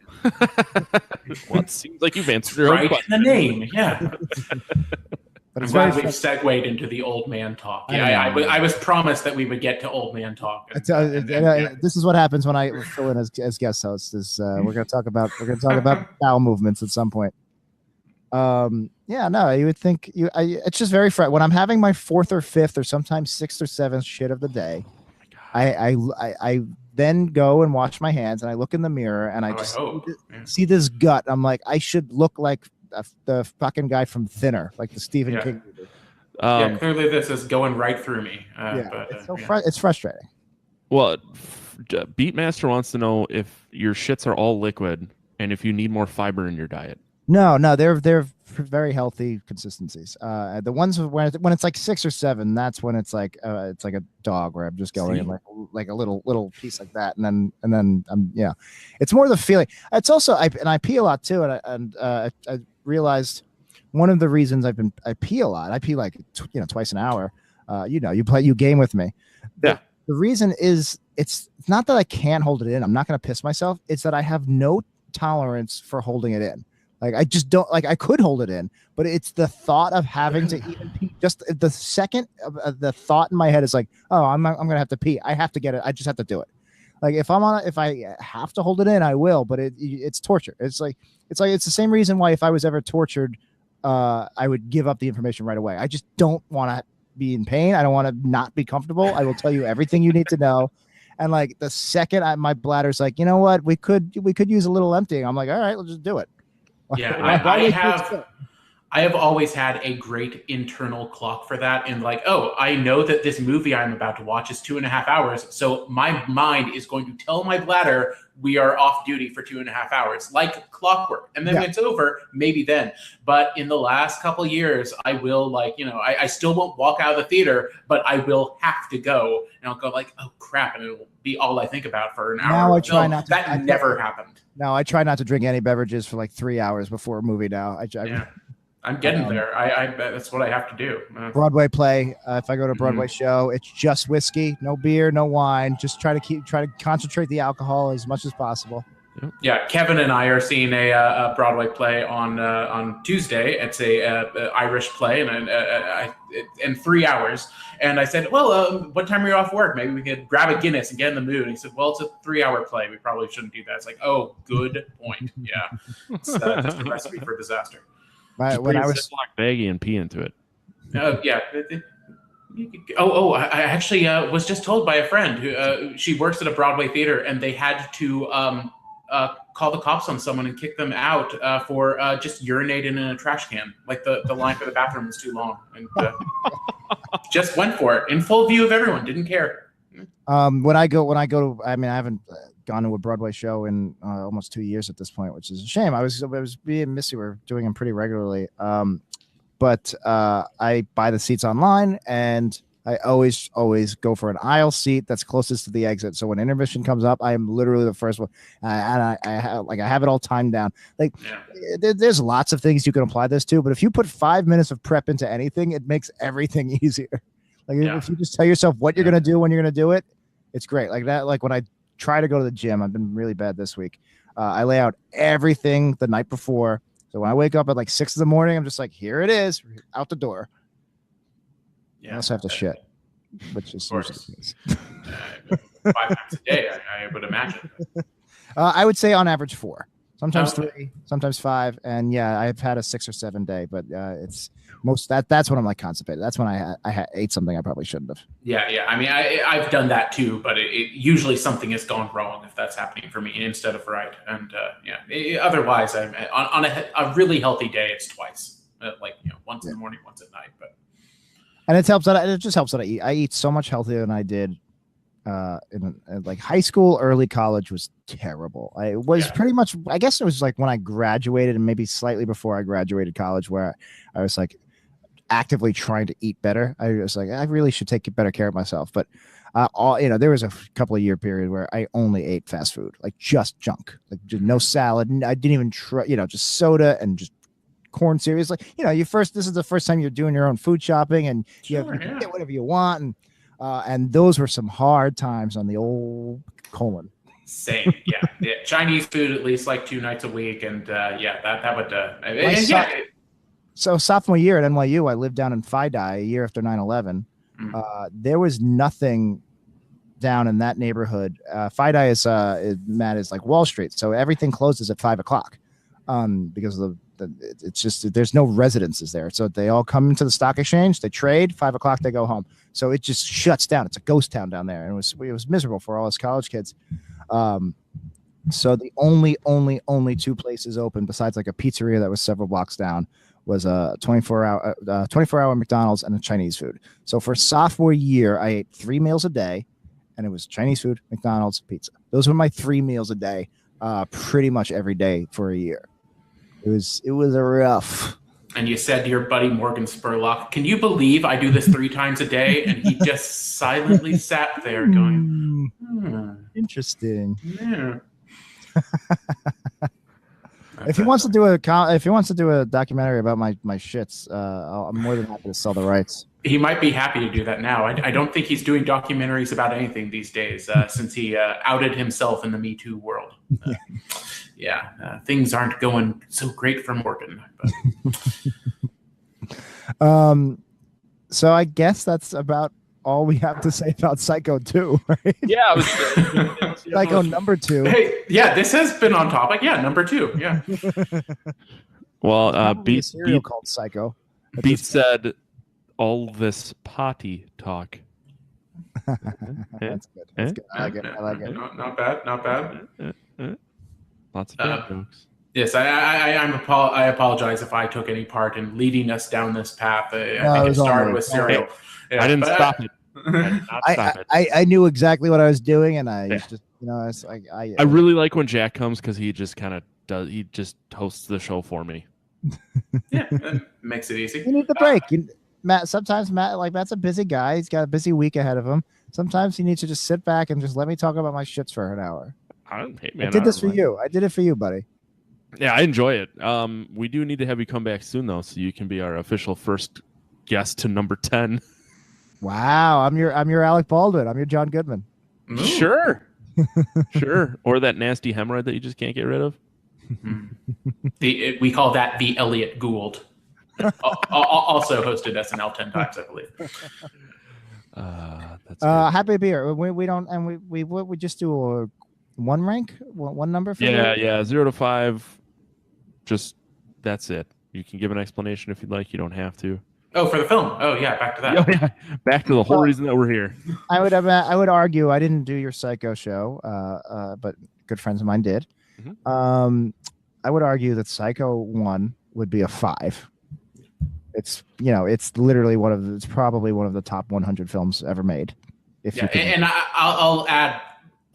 well, it seems like you've answered your own question. In the name, yeah. But I'm glad we've segued into the old man talk. Yeah, I was promised that we would get to old man talk. This is what happens when I fill in as guest host. We're going to talk about bowel movements at some point. You would think it's just very fresh. When I'm having my 4th or 5th or sometimes 6th or 7th shit of the day, I then go and wash my hands and I look in the mirror and I see this gut. I'm like, I should look like the fucking guy from Thinner, like the Stephen King movie. Clearly this is going right through me. But, it's so it's frustrating. Well, Beatmaster wants to know if your shits are all liquid and if you need more fiber in your diet. No, they're very healthy consistencies. The ones when it's like 6 or 7, that's when it's like a dog where I'm just going and like a little piece like that, and then it's more the feeling. It's also I pee a lot too, and I realized one of the reasons I pee a lot. I pee like twice an hour. You game with me. Yeah. The reason is it's not that I can't hold it in. I'm not going to piss myself. It's that I have no tolerance for holding it in. Like I just don't like. I could hold it in, but it's the thought of having to even pee. Just the second the thought in my head is like, oh, I'm gonna have to pee. I have to get it. I just have to do it. Like if I have to hold it in, I will. But it's torture. It's the same reason why if I was ever tortured, I would give up the information right away. I just don't want to be in pain. I don't want to not be comfortable. I will tell you everything you need to know. And like the second my bladder's like, you know what, we could use a little emptying. I'm like, all right, we'll just do it. Yeah, I have always had a great internal clock for that. And like, oh, I know that this movie I'm about to watch is 2.5 hours. So my mind is going to tell my bladder we are off duty for 2.5 hours, like clockwork. And then when it's over, maybe then. But in the last couple of years, I will I still won't walk out of the theater, but I will have to go. And I'll go like, oh crap. And it'll be all I think about for an hour. Now I try not to. That never happened. No, I try not to drink any beverages for like 3 hours before a movie now. I'm getting there. I that's what I have to do. Broadway play. If I go to a Broadway show, it's just whiskey, no beer, no wine. Just try to concentrate the alcohol as much as possible. Yeah, Kevin and I are seeing a Broadway play on Tuesday. It's a Irish play, in 3 hours. And I said, well, what time are you off work? Maybe we could grab a Guinness and get in the mood. And he said, well, it's a 3-hour play. We probably shouldn't do that. It's like, oh, good point. Yeah, it's just a recipe for disaster. When I was baggie and pee into it. Yeah. I actually was just told by a friend who she works at a Broadway theater, and they had to call the cops on someone and kick them out for just urinating in a trash can. Like the line for the bathroom was too long, and just went for it in full view of everyone. Didn't care. When I go to, I I haven't gone to a Broadway show in almost 2 years at this point, which is a shame. I was being Missy. We're doing them pretty regularly. But I buy the seats online, and I always go for an aisle seat that's closest to the exit. So when intermission comes up, I am literally the first one, and I have it all timed down. Like there's lots of things you can apply this to, but if you put 5 minutes of prep into anything, it makes everything easier. If you just tell yourself what you're gonna do when you're gonna do it, it's great. Like that. Like when I try to go to the gym, I've been really bad this week. I lay out everything the night before. So when I wake up at like 6 a.m, I'm just like, here it is, out the door. Yeah, I also have to shit, which is usually the case. 5 times a day, I would imagine. I would say on average 4, sometimes 3, sometimes 5, and yeah, I've had a 6 or 7 day, but it's that's when I'm like constipated. That's when I ate something I probably shouldn't have. Yeah. I mean, I've done that too, but it usually something has gone wrong if that's happening for me instead of right. And otherwise, I'm on a really healthy day, it's twice, once in the morning, once at night. But and it just helps that I eat so much healthier than I did in like high school. Early college was terrible. I was pretty much, I guess it was like when I graduated and maybe slightly before I graduated college, where I was like actively trying to eat better. I was like, I really should take better care of myself. But there was a couple of year period where I only ate fast food, like just junk, like just no salad. I didn't even try, just soda and just corn cereals. Like, this is the first time you're doing your own food shopping, and you can get whatever you want. And those were some hard times on the old colon. Same, yeah. Chinese food at least like 2 nights a week, and that would. So sophomore year at NYU, I lived down in Phi-Dai a year after 9/11. There was nothing down in that neighborhood. Phi-Dai is like Wall Street, so everything closes at 5 o'clock because of it's just there's no residences there. So they all come into the stock exchange, they trade, 5 o'clock they go home. So it just shuts down. It's a ghost town down there, and it was miserable for all us college kids. So the only two places open besides like a pizzeria that was several blocks down was a 24-hour McDonald's and a Chinese food. So for sophomore year, I ate 3 meals a day, and it was Chinese food, McDonald's, pizza. Those were my 3 meals a day, pretty much every day for a year. It was a rough. And you said to your buddy Morgan Spurlock, "Can you believe I do this 3 times a day?" And he just silently sat there going, Interesting. Yeah. If he wants to do a documentary about my shits, I'm more than happy to sell the rights. He might be happy to do that now. I don't think he's doing documentaries about anything these days since he outed himself in the Me Too world. Things aren't going so great for Morgan. But. So I guess that's about all we have to say about Psycho 2, right? Yeah, I was Psycho number 2. Hey, yeah, this has been on topic. Yeah, number 2. Yeah. Well, Beat called Psycho. Beat said all this potty talk. That's good. That's good. I like it. Not bad. Lots of bad jokes. Yes, I apologize if I took any part in leading us down this path. I think it started with cereal. I didn't stop it. I knew exactly what I was doing, and I just, it's like I really like when Jack comes because he just kind of does. He just hosts the show for me. Yeah, it makes it easy. You need the break. Sometimes Matt's a busy guy. He's got a busy week ahead of him. Sometimes he needs to just sit back and just let me talk about my shits for an hour. I did this for you. I did it for you, buddy. Yeah, I enjoy it. We do need to have you come back soon, though, so you can be our official first guest to number 10. Wow, I'm your Alec Baldwin. I'm your John Goodman. Sure. Or that nasty hemorrhoid that you just can't get rid of. We call that the Elliot Gould. Also hosted SNL 10 times, I believe. That's happy to be here. We don't, and we just do a one rank, one number for 0 to 5. Just that's it. You can give an explanation if you'd like. You don't have to. Oh, for the film. Oh, yeah. Back to that. Back to the whole reason that we're here. I would argue I didn't do your Psycho show, but good friends of mine did. Mm-hmm. I would argue that Psycho 1 would be a 5. It's literally it's probably one of the top 100 films ever made. And I'll add,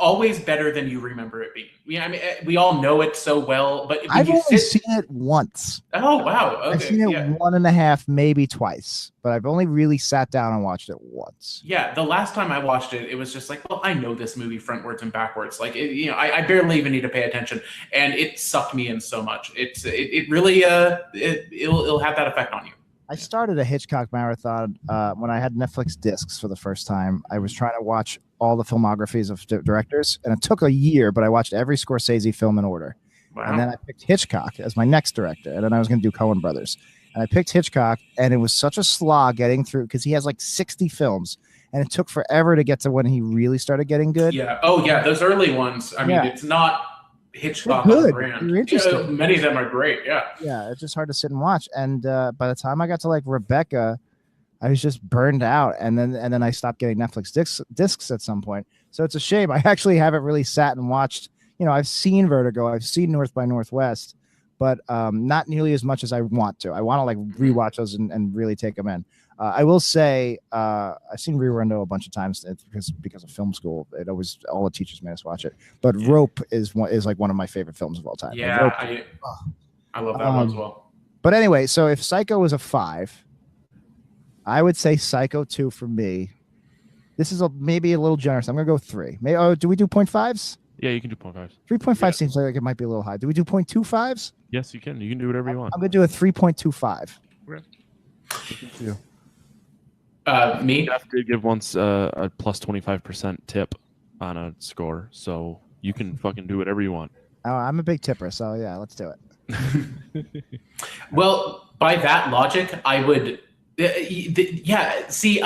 always better than you remember it being. Yeah, I mean, we all know it so well, but I've only seen it once. Oh wow! Okay. I've seen it 1.5, maybe twice, but I've only really sat down and watched it once. Yeah, the last time I watched it, it was just like, well, I know this movie frontwards and backwards. Like, I barely even need to pay attention, and it sucked me in so much. It really it'll have that effect on you. I started a Hitchcock marathon when I had Netflix discs for the first time. I was trying to watch all the filmographies of directors, and it took a year, but I watched every Scorsese film in order. Wow. And then I picked Hitchcock as my next director, and then I was going to do Coen Brothers. And I picked Hitchcock, and it was such a slog getting through because he has like 60 films, and it took forever to get to when he really started getting good. Yeah. Oh, yeah. Those early ones. I mean, it's not Hitchcock on the brand. You're interesting. Many of them are great. Yeah. Yeah. It's just hard to sit and watch. And by the time I got to like Rebecca, I was just burned out. And then I stopped getting Netflix discs at some point. So it's a shame. I actually haven't really sat and watched, I've seen Vertigo. I've seen North by Northwest, but not nearly as much as I want to. I want to like rewatch those and really take them in. I will say I've seen Rerundo a bunch of times because of film school. It always, all the teachers made us watch it. But Rope is like one of my favorite films of all time. Yeah, I love that one as well. But anyway, so if Psycho was a 5, I would say Psycho 2 for me. This is maybe a little generous. I'm gonna go 3. Do we do 0.5s? Yeah, you can do 0.5s. 3.5 seems like it might be a little high. Do we do 0.25s? Yes, you can. You can do whatever you want. I'm gonna do a 3.25. Okay. Me? Jeff did give once a plus 25% tip on a score, so you can fucking do whatever you want. Oh, I'm a big tipper, so yeah, let's do it. Well, by that logic, I would, see,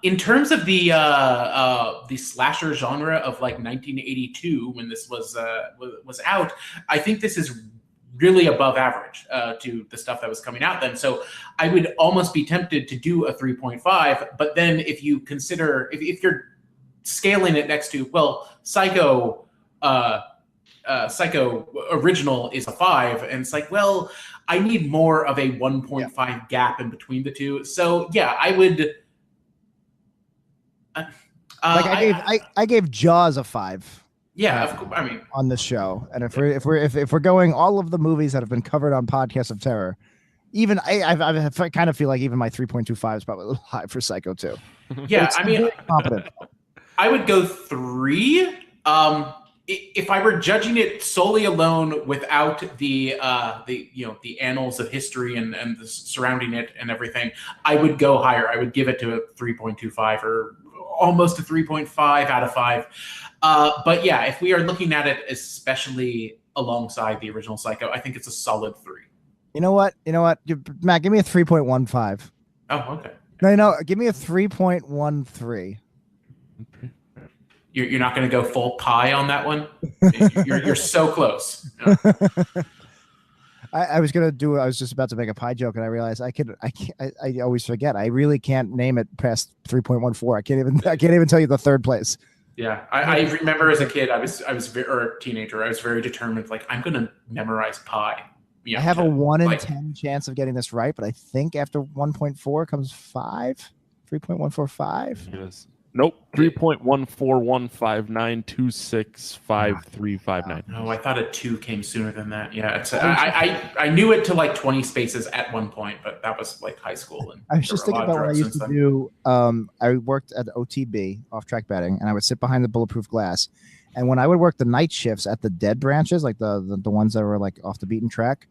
in terms of the slasher genre of like 1982 when this was out, I think this is really above average to the stuff that was coming out then. So I would almost be tempted to do a 3.5, but then if you consider, if you're scaling it next to, well, Psycho Psycho original is a 5, and it's like, well, I need more of a 1.5 gap in between the two. So yeah, I would. I gave Jaws a 5. Yeah, of course. I mean, on this show, and if we're going all of the movies that have been covered on Podcast of Terror, even I kind of feel like even my 3.25 is probably a little high for Psycho 2. Yeah, I mean, competent. I would go 3. If I were judging it solely alone without the annals of history and the surrounding it and everything, I would go higher. I would give it to a 3.25 or almost a 3.5 out of 5. But yeah, if we are looking at it especially alongside the original Psycho, I think it's a solid 3. You know what, Matt, give me a 3.15. Oh, okay. No, give me a 3.13. You're not going to go full pie on that one. You're so close. I was just about to make a pie joke, and I realized I always forget. I really can't name it past 3.14. I can't even tell you the third place. Yeah, I remember as a kid, or a teenager, I was very determined. Like, I'm going to memorize pi. I have a 1 in 10 chance of getting this right, but I think after 1.4 comes 5. 3.145. Yes. Nope. 3.14159265359. Oh, I thought a 2 came sooner than that. Yeah, I knew it to like 20 spaces at one point, but that was like high school. And I was just thinking about what I used to do. I worked at OTB, off track betting, and I would sit behind the bulletproof glass. And when I would work the night shifts at the dead branches, like the ones that were like off the beaten track,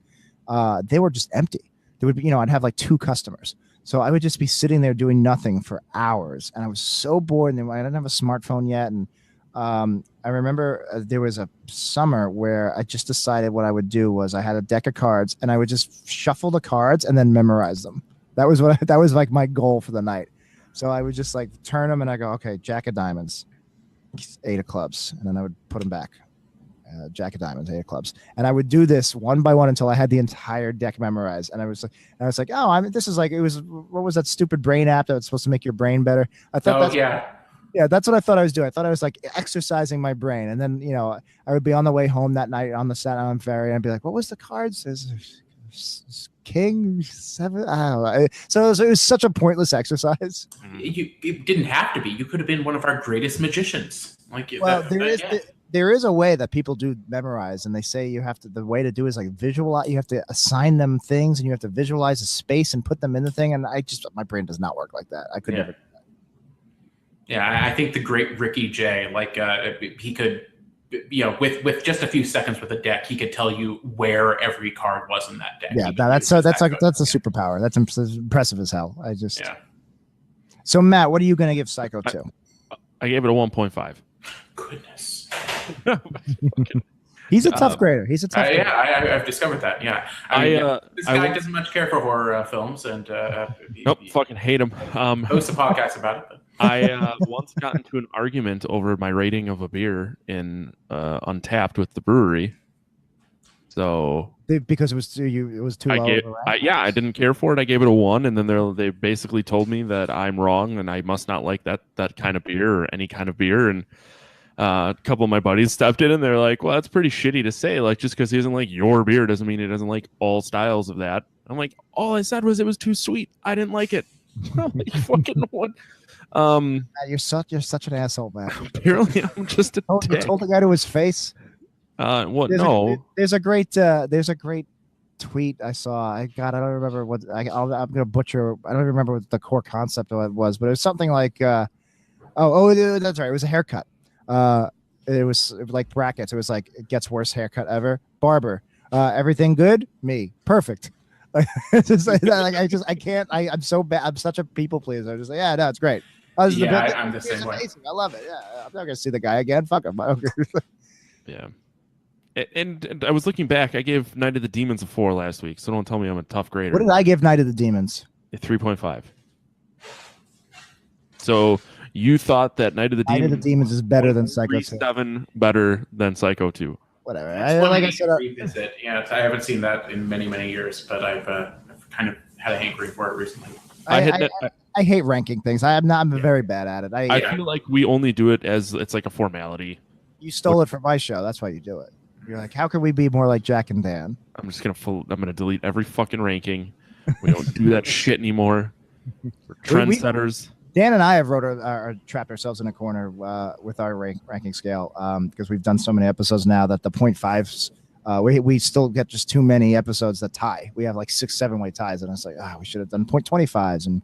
they were just empty. There would be, I'd have like 2 customers. So I would just be sitting there doing nothing for hours, and I was so bored. And I didn't have a smartphone yet, and I remember there was a summer where I just decided what I would do was I had a deck of cards, and I would just shuffle the cards and then memorize them. That was like my goal for the night. So I would just like turn them, and I go, okay, Jack of Diamonds, 8 of clubs, and then I would put them back. Jack of Diamonds, 8 of clubs, and I would do this one by one until I had the entire deck memorized. And I was like, oh, this is like, it was, what was that stupid brain app that was supposed to make your brain better? I thought, yeah, that's what I thought I was doing. I thought I was like exercising my brain, and then I would be on the way home that night on the Staten Island ferry, and I'd be like, what was the cards? King 7. I don't know. So it was such a pointless exercise. It didn't have to be. You could have been one of our greatest magicians. There is a way that people do memorize, and they say the way to do is like visualize. You have to assign them things, and you have to visualize a space and put them in the thing. And my brain does not work like that. I could never do that. Yeah, I think the great Ricky Jay, he could, with just a few seconds with a deck, he could tell you where every card was in that deck. Yeah, that's a superpower. That's impressive as hell. Yeah. So Matt, what are you going to give Psycho 2? I gave it a 1.5. Goodness. He's a tough grader. He's a tough grader. Yeah, I've discovered that. Yeah. This guy doesn't much care for horror films, and fucking hate him. Host a podcast about it. But. I once got into an argument over my rating of a beer in Untapped with the brewery. So because it was too low. I didn't care for it. I gave it a 1, and then they basically told me that I'm wrong and I must not like that kind of beer or any kind of beer. And a couple of my buddies stepped in, and they're like, "Well, that's pretty shitty to say. Like, just because he doesn't like your beer doesn't mean he doesn't like all styles of that." I'm like, "All I said was it was too sweet. I didn't like it." I'm like, fucking what? You're such an asshole, man. Apparently, I'm just a dick. Told the guy to his face. What? No. There's a great tweet I saw. I don't remember what. I'm gonna butcher. I don't remember what the core concept of it was, but it was something like, that's right. It was a haircut. It was like brackets. It was like, it gets worse haircut ever. Barber. Everything good? Me. Perfect. I can't. I'm so bad. I'm such a people pleaser. I'm just like, yeah, no, it's great. I'm the same way. I love it. Yeah, I'm not gonna see the guy again. Fuck him. Yeah. And I was looking back. I gave Night of the Demons a 4 last week, so don't tell me I'm a tough grader. What did I give Night of the Demons? A 3.5. So you thought that Night of the Demons is better than Psycho 2. 7 better than Psycho 2. Whatever. I said, revisit. Yeah, I haven't seen that in many, many years, but I've kind of had a hankering for it recently. I hate ranking things. I'm very bad at it. I feel like we only do it as it's like a formality. You stole it from my show. That's why you do it. You're like, how can we be more like Jack and Dan? I'm just I'm gonna delete every fucking ranking. We don't do that shit anymore. We're trendsetters. Dan and I have trapped ourselves in a corner with our ranking scale because we've done so many episodes now that the 0.5s, we still get just too many episodes that tie. We have like 6-7 way ties, and it's like, we should have done 0.25s, and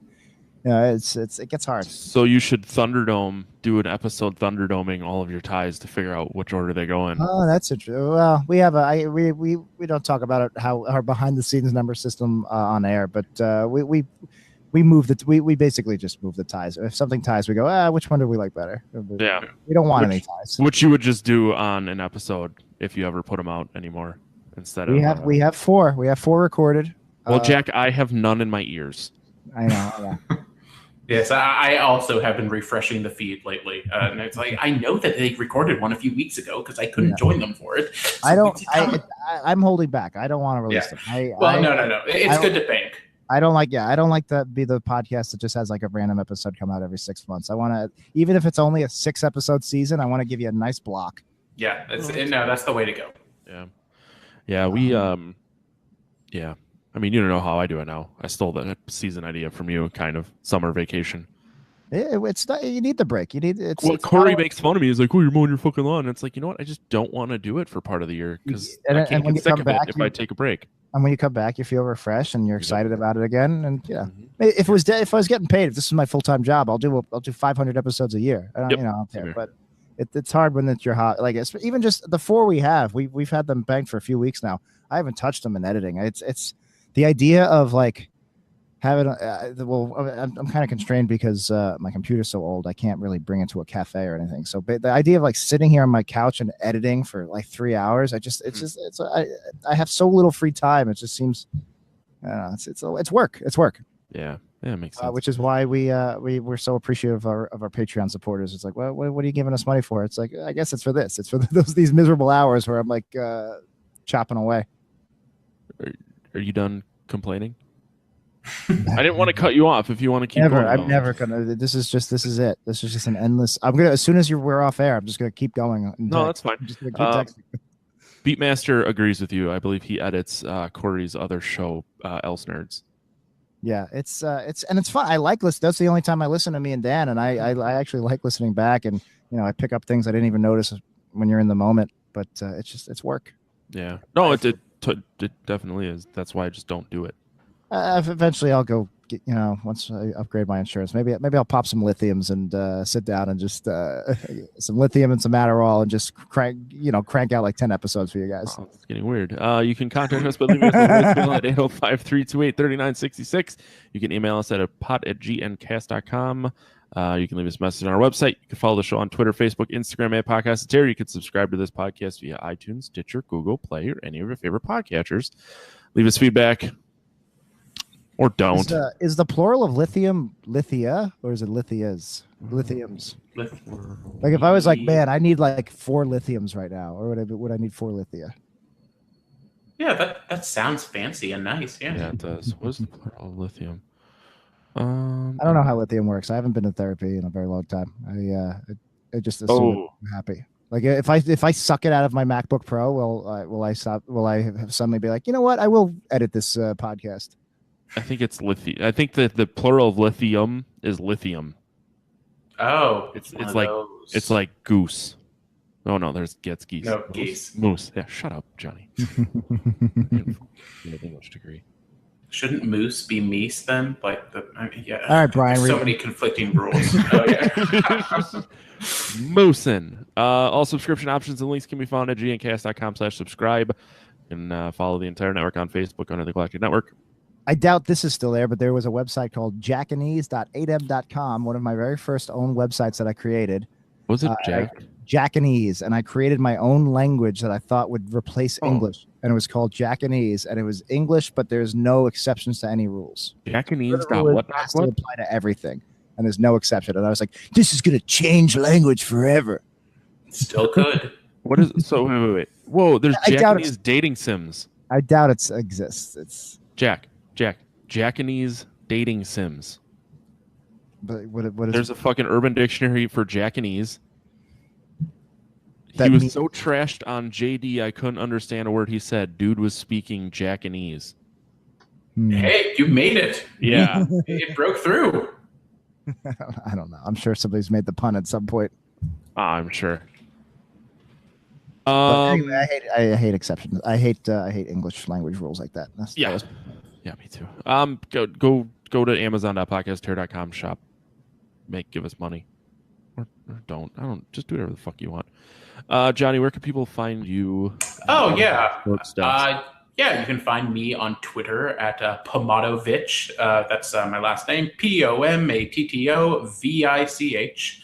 it gets hard. So you should Thunderdome, do an episode Thunderdoming all of your ties to figure out which order they go in. Oh, that's interesting. Well, we have we don't talk about it, how our behind the scenes number system on air, but we move we basically just move the ties. If something ties, we go, which one do we like better? Yeah. We don't want any ties. Which you would just do on an episode if you ever put them out anymore instead of. We have 4. We have 4 recorded. Well, Jack, I have none in my ears. I know. Yeah. Yes, I also have been refreshing the feed lately, and it's like I know that they recorded one a few weeks ago because I couldn't join them for it. So I'm holding back. I don't want to release them. No. It's good to think. I don't like to be the podcast that just has like a random episode come out every 6 months. I want to, even if it's only a 6 episode season, I want to give you a nice block. Yeah, that's the way to go. Yeah. We yeah. I mean, you don't know how I do it now. I stole that season idea from you, kind of summer vacation. It's not. You need the break. You need. It's. Well, Corey makes fun of me. He's like, "Oh, you're mowing your fucking lawn." And it's like, you know what? I just don't want to do it for part of the year because I can't get sick of it if I take a break. And when you come back, you feel refreshed and you're excited about it again. And if I was getting paid, if this is my full time job, I'll do 500 episodes a year. I don't care. But it's hard when it's your hot. Like even just the 4 we have, we've had them banked for a few weeks now. I haven't touched them in editing. It's the idea of like having I'm kind of constrained because my computer's so old. I can't really bring it to a cafe or anything. So the idea of like sitting here on my couch and editing for like 3 hours, I have so little free time. It just seems, it's work. It's work. Yeah, it makes sense. Which is why we're so appreciative of our Patreon supporters. It's like, well, what are you giving us money for? It's like, I guess it's for this. It's for these miserable hours where I'm like chopping away. Are you done complaining? I didn't want to cut you off. If you want to keep going, I'm never gonna. This is it. This is just an endless. I'm gonna, as soon as we're off air, I'm just gonna keep going. No, that's fine. Beatmaster agrees with you. I believe he edits Corey's other show, Else Nerds. Yeah, it's fun. I like listen. That's the only time I listen to me and Dan, and I actually like listening back, and I pick up things I didn't even notice when you're in the moment. But it's work. Yeah. No, it definitely is. That's why I just don't do it. Eventually, I'll go get, once I upgrade my insurance, maybe I'll pop some lithiums and sit down and just some lithium and some Adderall and just crank out like 10 episodes for you guys. Oh, it's getting weird. You can contact us by leaving us a voicemail at 805-328-3966. You can email us at pot@gncast.com. You can leave us a message on our website. You can follow the show on Twitter, Facebook, Instagram, and Podcast Terror. You can subscribe to this podcast via iTunes, Stitcher, Google Play, or any of your favorite podcatchers. Leave us feedback. Or don't. Is the plural of lithium lithia, or is it lithias? Lithiums. Like if I was like, man, I need like 4 lithiums right now, or would I need 4 lithia? Yeah, that sounds fancy and nice. Yeah, it does. What is the plural of lithium? I don't know how lithium works. I haven't been to therapy in a very long time. I just assume I'm happy. Like if I suck it out of my MacBook Pro, will I stop? Will I suddenly be like, you know what? I will edit this podcast. I think it's lithium. I think that the plural of lithium is lithium. Oh, it's like goose. Oh no, gets geese. No, geese. Moose. Yeah, shut up, Johnny. English degree. Shouldn't moose be meese then? Like yeah. All right, Brian. So many conflicting rules. Oh yeah. Moosin. All subscription options and links can be found at gncast.com/subscribe. And follow the entire network on Facebook under the Galactic Network. I doubt this is still there, but there was a website called jackanese.8m.com, one of my very first own websites that I created. Was it Jack? Jackanese, and I created my own language that I thought would replace English, and it was called Jackanese, and it was English, but there's no exceptions to any rules. Jackanese. What has to apply to everything, and there's no exception. And I was like, this is going to change language forever. Still could. What is it? So wait. Whoa, there's Jackanese dating sims. I doubt it exists. It's Jackanese dating sims. But what is there's a fucking Urban Dictionary for Jackanese. He was so trashed on JD, I couldn't understand a word he said. Dude was speaking Japanese. Hey, you made it. Yeah. It broke through. I don't know. I'm sure somebody's made the pun at some point. I'm sure. But anyway, I hate exceptions. I hate English language rules like that. Yeah, me too. Go to Amazon.podcastterror.com shop. Give us money, or don't. I don't. Just do whatever the fuck you want. Johnny, where can people find you? Oh yeah. Stuff? Yeah, you can find me on Twitter at Pomattovich. That's my last name, Pomattovich.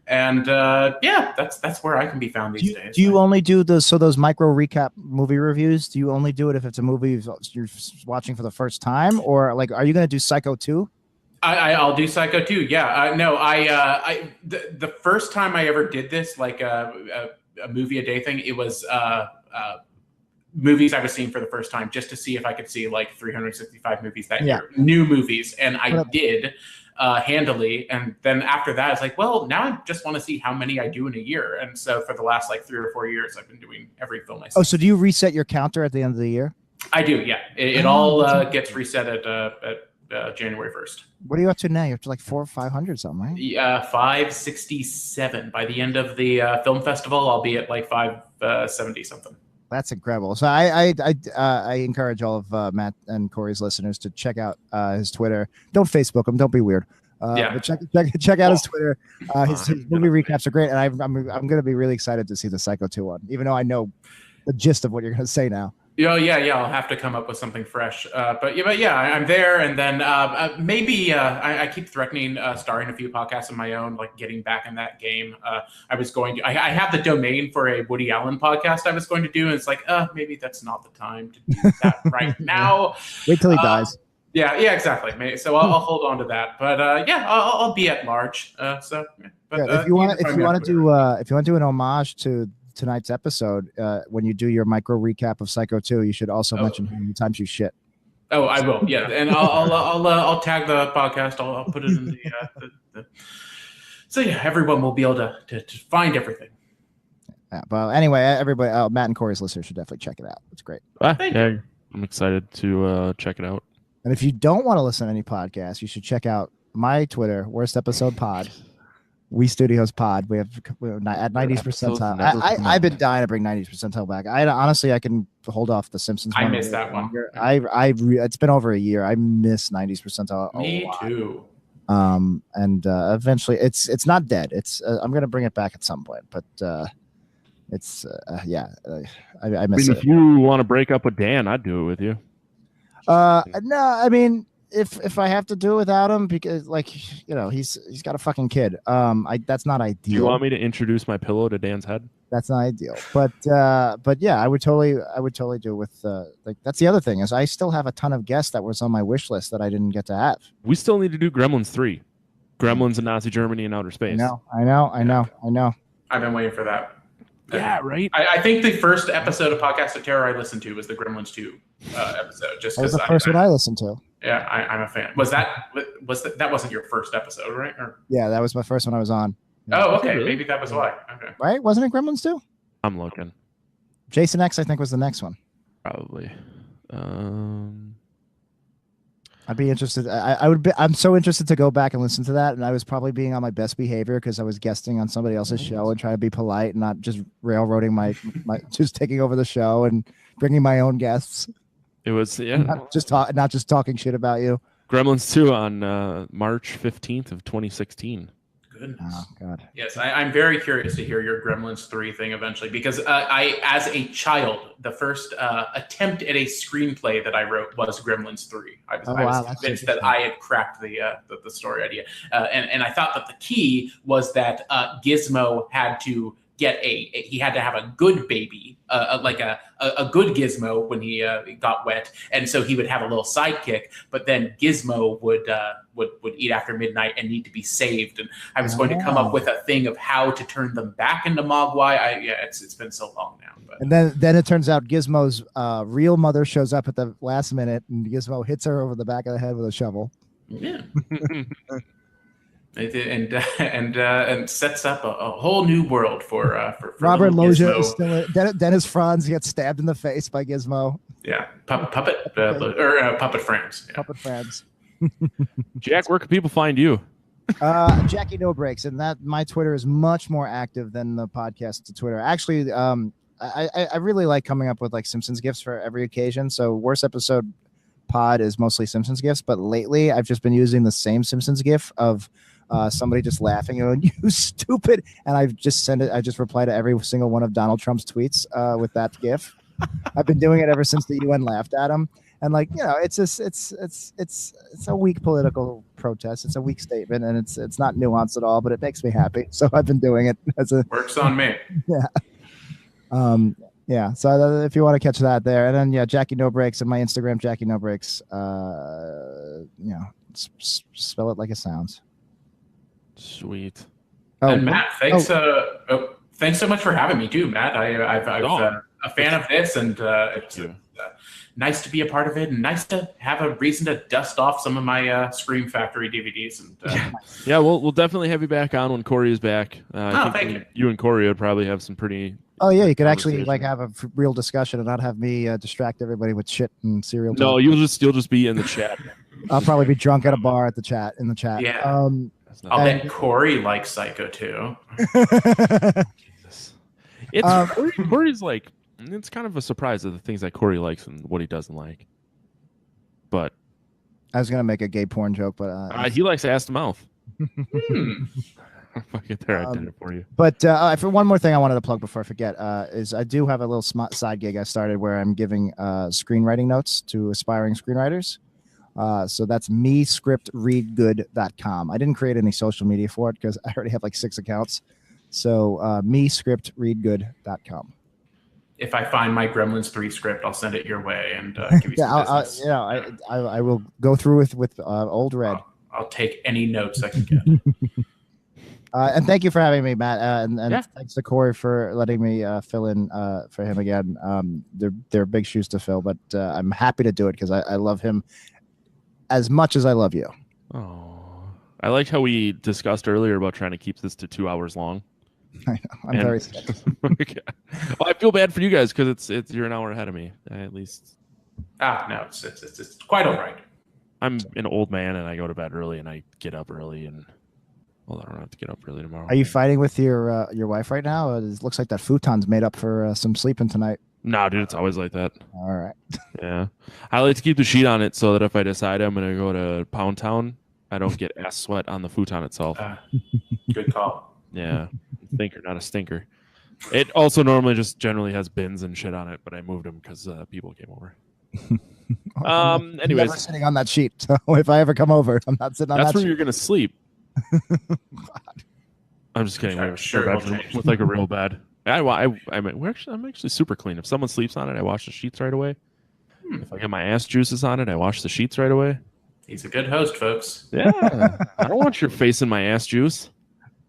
And yeah, that's where I can be found these days. Do you only do those micro recap movie reviews? Do you only do it if it's a movie you're watching for the first time, or like, are you going to do Psycho 2? I'll do Psycho 2. Yeah, no, the first time I ever did this, like a movie a day thing, it was movies I was seeing for the first time, just to see if I could see like 365 movies that year, new movies, and I did. Handily, and then after that, it's like, well, now I just want to see how many I do in a year. And so for the last like 3 or 4 years, I've been doing every film I see. Oh, so do you reset your counter at the end of the year? I do, yeah. It all gets reset at January 1st. What are you up to now? You're up to like 400 or 500 something, right? Yeah, 567. By the end of the film festival, I'll be at like 570 something. That's incredible. So I encourage all of Matt and Corey's listeners to check out his Twitter. Don't Facebook him. Don't be weird. But check out his Twitter. His movie recaps are great, and I'm going to be really excited to see the Psycho 2 one, even though I know the gist of what you're going to say now. Oh yeah. I'll have to come up with something fresh. But yeah, I'm there, and then maybe I keep threatening starring a few podcasts of my own, like getting back in that game. I was going to. I have the domain for a Woody Allen podcast I was going to do, and it's like, maybe that's not the time to do that right now. Wait till he dies. Yeah, exactly. So I'll hold on to that. But yeah, I'll be at large. But if you want to do an homage to tonight's episode, when you do your micro recap of Psycho 2, you should also mention how many times you shit. Oh, I will. Yeah, and I'll tag the podcast. I'll put it in the so yeah, everyone will be able to find everything. Yeah, but anyway, everybody, Matt and Corey's listeners should definitely check it out. It's great. Yeah, I'm excited to check it out. And if you don't want to listen to any podcasts, you should check out my Twitter, Worst Episode Pod. We Studios Pod. We're at 90th percentile. I've been dying to bring 90th percentile back. Honestly, I can hold off the Simpsons. I missed that one. It's been over a year. I miss 90th percentile. Me too. And eventually, it's not dead. I'm gonna bring it back at some point, but I miss it. If you want to break up with Dan, I'd do it with you. No, I mean, if I have to do it without him, because he's got a fucking kid. That's not ideal. Do you want me to introduce my pillow to Dan's head? That's not ideal. But yeah, I would totally do it with that's the other thing is I still have a ton of guests that was on my wish list that I didn't get to have. We still need to do Gremlins 3. Gremlins in Nazi Germany and outer space. I know. I've been waiting for that. Yeah, right. I think the first episode of Podcast of Terror I listened to was the Gremlins 2 episode. Just that was the first one I listened to. Yeah, I'm a fan. That wasn't your first episode, right? Yeah, that was my first one I was on. Oh, okay. Really? Maybe that was why. Okay. Right? Wasn't it Gremlins 2? I'm looking. Jason X, I think, was the next one. Probably. I'd be interested. I'm so interested to go back and listen to that. And I was probably being on my best behavior because I was guesting on somebody else's show and trying to be polite and not just railroading my just taking over the show and bringing my own guests. It was, yeah. Not just talking shit about you. Gremlins 2 on March 15th of 2016. Goodness. Oh, God. Yes, I'm very curious to hear your Gremlins 3 thing eventually because I, as a child, the first attempt at a screenplay that I wrote was Gremlins 3. I was convinced that I had cracked the story idea. And I thought that the key was that Gizmo had to he had to have a good baby, like a good Gizmo when he got wet, and so he would have a little sidekick. But then Gizmo would eat after midnight and need to be saved. And I was going to come up with a thing of how to turn them back into Mogwai. It's been so long now. But. And then it turns out Gizmo's real mother shows up at the last minute, and Gizmo hits her over the back of the head with a shovel. Yeah. And sets up a whole new world for Robert little Loggia Gizmo. is still Dennis Franz gets stabbed in the face by Gizmo. Yeah, puppet puppet frames. Yeah. Puppet Franz. Jack, where can people find you? Jackie No Breaks, and that my Twitter is much more active than the podcast to Twitter. Actually, I really like coming up with like Simpsons gifs for every occasion. So worst episode pod is mostly Simpsons gifs, but lately I've just been using the same Simpsons gif of somebody just laughing and going, "You stupid," and I've just sent it. I just reply to every single one of Donald Trump's tweets with that gif. I've been doing it ever since the UN laughed at him. And like, you know, it's a weak political protest. It's a weak statement, and it's not nuanced at all, but it makes me happy. So I've been doing it as a Works on me. yeah. Yeah. So if you want to catch that there, and then Jackie No Breaks and my Instagram, Jackie No Breaks. Spell it like it sounds. Sweet. And Matt, thanks so much for having me too, Matt. I'm a fan of this, and it's nice to be a part of it, and nice to have a reason to dust off some of my Scream Factory DVDs. And yeah, we'll definitely have you back on when Corey is back. Thank you. You and Corey would probably have some pretty. Oh yeah, you could actually like have a real discussion and not have me distract everybody with shit and cereal. No, you'll just be in the chat. I'll probably be drunk at a bar in the chat. Yeah. I'll bet Corey likes Psycho too. Corey's like, it's kind of a surprise of the things that Corey likes and what he doesn't like. But I was gonna make a gay porn joke, but he likes ass to mouth. I'll get there. I did it for you. But for one more thing I wanted to plug before I forget is I do have a little side gig I started where I'm giving screenwriting notes to aspiring screenwriters. So that's mescriptreadgood.com. I didn't create any social media for it because I already have like 6 accounts. So mescriptreadgood.com. If I find my Gremlins 3 script, I'll send it your way and give you some business. I will go through with Old Red. I'll take any notes I can get. And thank you for having me, Matt. And thanks to Corey for letting me fill in for him again. They're big shoes to fill, but I'm happy to do it because I love him as much as I love you. Oh, I like how we discussed earlier about trying to keep this to 2 hours long. I know. I'm very sick. Well, I feel bad for you guys because it's you're an hour ahead of me at least. No, it's quite all right. I'm an old man and I go to bed early and I get up early and I don't have to get up early tomorrow. Are you fighting with your wife right now? It looks like that futon's made up for some sleeping tonight. No, dude, it's always like that. All right. Yeah, I like to keep the sheet on it so that if I decide I'm gonna go to Pound Town, I don't get ass sweat on the futon itself. Good call. Yeah, thinker, not a stinker. It also normally just generally has bins and shit on it, but I moved them because people came over. I'm anyways, never sitting on that sheet. So if I ever come over, I'm not sitting on that. That's where sheet. you're gonna sleep. I'm just kidding. Sure, with like a real bed. I'm actually super clean. If someone sleeps on it, I wash the sheets right away. If I get my ass juices on it, I wash the sheets right away. He's a good host, folks. Yeah, I don't want your face in my ass juice.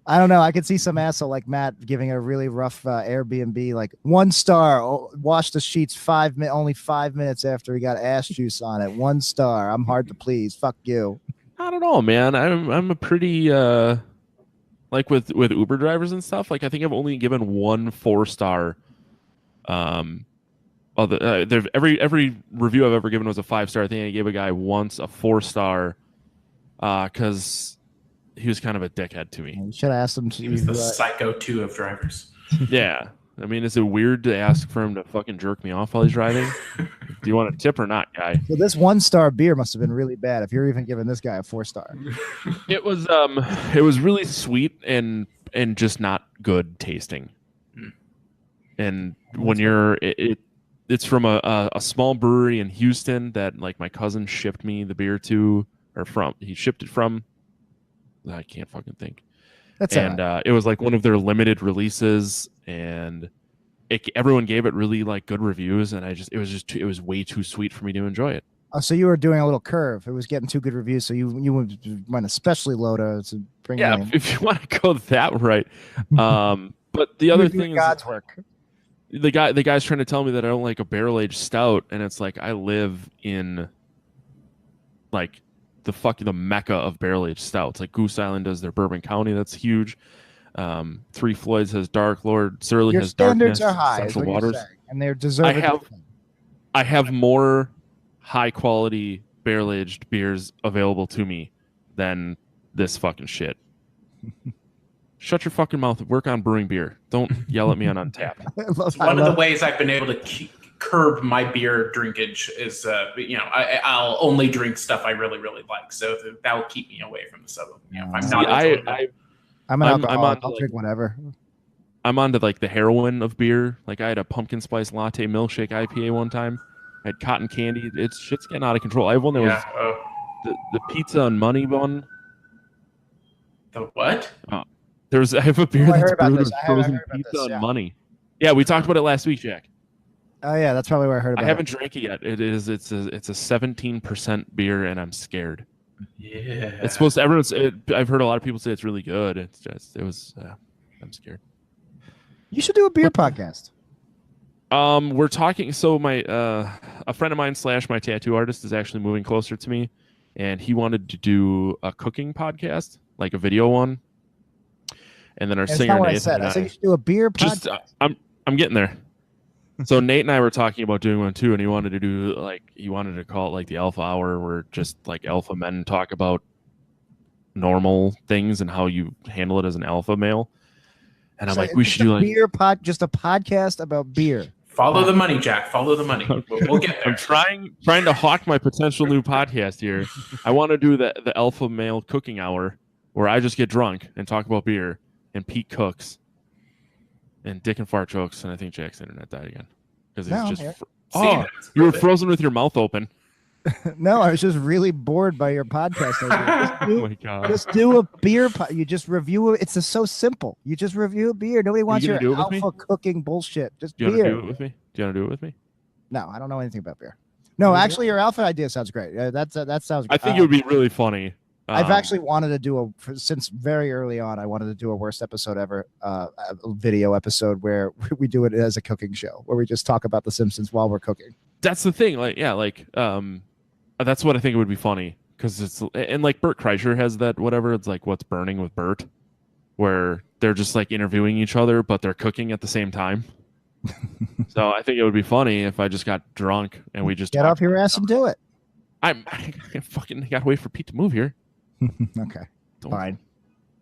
I don't know. I could see some asshole like Matt giving a really rough Airbnb, like 1 star. Wash the sheets only 5 minutes after he got ass juice on it. 1 star. I'm hard to please. Fuck you. I don't know, man. I'm a pretty like with Uber drivers and stuff. Like I think I've only given 1 4-star. Every review I've ever given was a 5-star. I think I gave a guy once a 4-star because he was kind of a dickhead to me. You should have asked him to. He was the Psycho 2 of drivers. Yeah. I mean, is it weird to ask for him to fucking jerk me off while he's driving? Do you want a tip or not, guy? So this 1-star beer must have been really bad if you're even giving this guy a 4-star. It was really sweet and just not good tasting. And when you're it's from a small brewery in Houston that like my cousin shipped me the beer to or from. He shipped it from. I can't fucking think. That's it was like one of their limited releases, and everyone gave it really like good reviews, and it was way too sweet for me to enjoy it. Oh, so you were doing a little curve. It was getting too good reviews, so you went especially low to bring. Yeah, if you want to go that right. But the other thing is God's work. The guy's trying to tell me that I don't like a barrel aged stout, and it's like I live in like the mecca of barrel aged stouts. Like Goose Island does their Bourbon County, that's huge. Three Floyds has Dark Lord. Surly Your has standards Darkness. are high, is Central what Waters. you're saying, and they're deserving. I have more high quality barrel aged beers available to me than this fucking shit. Shut your fucking mouth. Work on brewing beer. Don't yell at me on Untappd. It's one of the ways I've been able to curb my beer drinkage is, I'll only drink stuff I really, really like. So that will keep me away from the sub. I'm an alcoholic. I'll drink whatever. I'm on to like the heroin of beer. Like I had a pumpkin spice latte milkshake IPA one time. I had cotton candy. Shit's getting out of control. I have one that was the pizza and money one. The what? I have a beer that's brewed with frozen pizza and money. Yeah, we talked about it last week, Jack. Oh yeah, that's probably where I heard about it. I haven't drank it yet. It's a 17% beer, and I'm scared. Yeah. It's supposed to. I've heard a lot of people say it's really good. I'm scared. You should do a beer podcast. We're talking. So a friend of mine / my tattoo artist is actually moving closer to me, and he wanted to do a cooking podcast, like a video one. And then our singer not what Nathan I said. and I said you should do a beer podcast. I'm getting there. So Nate and I were talking about doing one too, and he wanted to call it like the Alpha Hour, where just like alpha men talk about normal things and how you handle it as an alpha male. And I'm like, we should do like just a podcast about beer. Follow the money, Jack. Follow the money. We'll get there. I'm trying to hawk my potential new podcast here. I want to do the Alpha Male Cooking Hour, where I just get drunk and talk about beer, and Pete cooks, and dick and fart jokes, and I think Jack's internet died again because he's just. You were frozen with your mouth open. No, I was just really bored by your podcast idea. Oh my God. Just do a beer you just review it. It's so simple. You just review a beer. Nobody wants your alpha cooking bullshit. Just beer. Do you want to do it with me? Do you want to do it with me? No, I don't know anything about beer. No, actually, your alpha idea sounds great. That sounds great. I think it would be really funny. I've actually wanted to do since very early on. I wanted to do a worst episode ever, a video episode where we do it as a cooking show, where we just talk about The Simpsons while we're cooking. That's the thing. That's what I think it would be funny, because and like Bert Kreischer has that whatever. It's like What's Burning with Bert, where they're just like interviewing each other, but they're cooking at the same time. So I think it would be funny if I just got drunk and we just get off your ass and do it. I fucking gotta wait for Pete to move here. Okay, fine.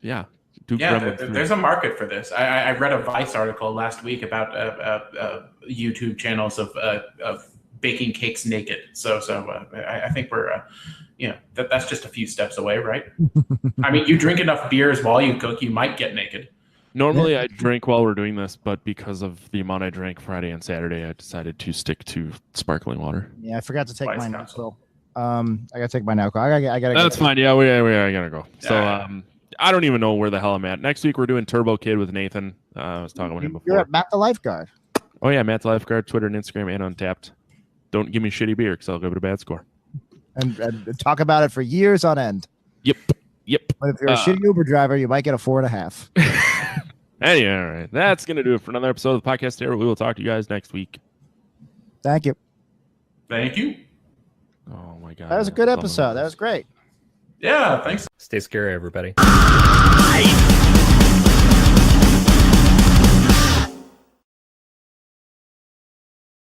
Yeah. There's a market for this. I read a Vice article last week about YouTube channels of baking cakes naked. So I think we're, that's just a few steps away, right? I mean, you drink enough beers while you cook, you might get naked. Normally I drink while we're doing this, but because of the amount I drank Friday and Saturday, I decided to stick to sparkling water. Yeah, I forgot to take mine now. I gotta take mine now. I gotta. That's fine. Yeah, we gotta go. So I don't even know where the hell I'm at. Next week we're doing Turbo Kid with Nathan. I was talking with him before. You're at Matt the Lifeguard. Oh yeah, Matt the Lifeguard, Twitter and Instagram, and Untappd. Don't give me shitty beer because I'll give it a bad score. And talk about it for years on end. Yep. But if you're a shitty Uber driver, you might get a 4.5. Anyway, all right. That's going to do it for another episode of the podcast here. We will talk to you guys next week. Thank you. Thank you. Oh, my God. That was a good episode. That was great. Yeah, thanks. Stay scary, everybody.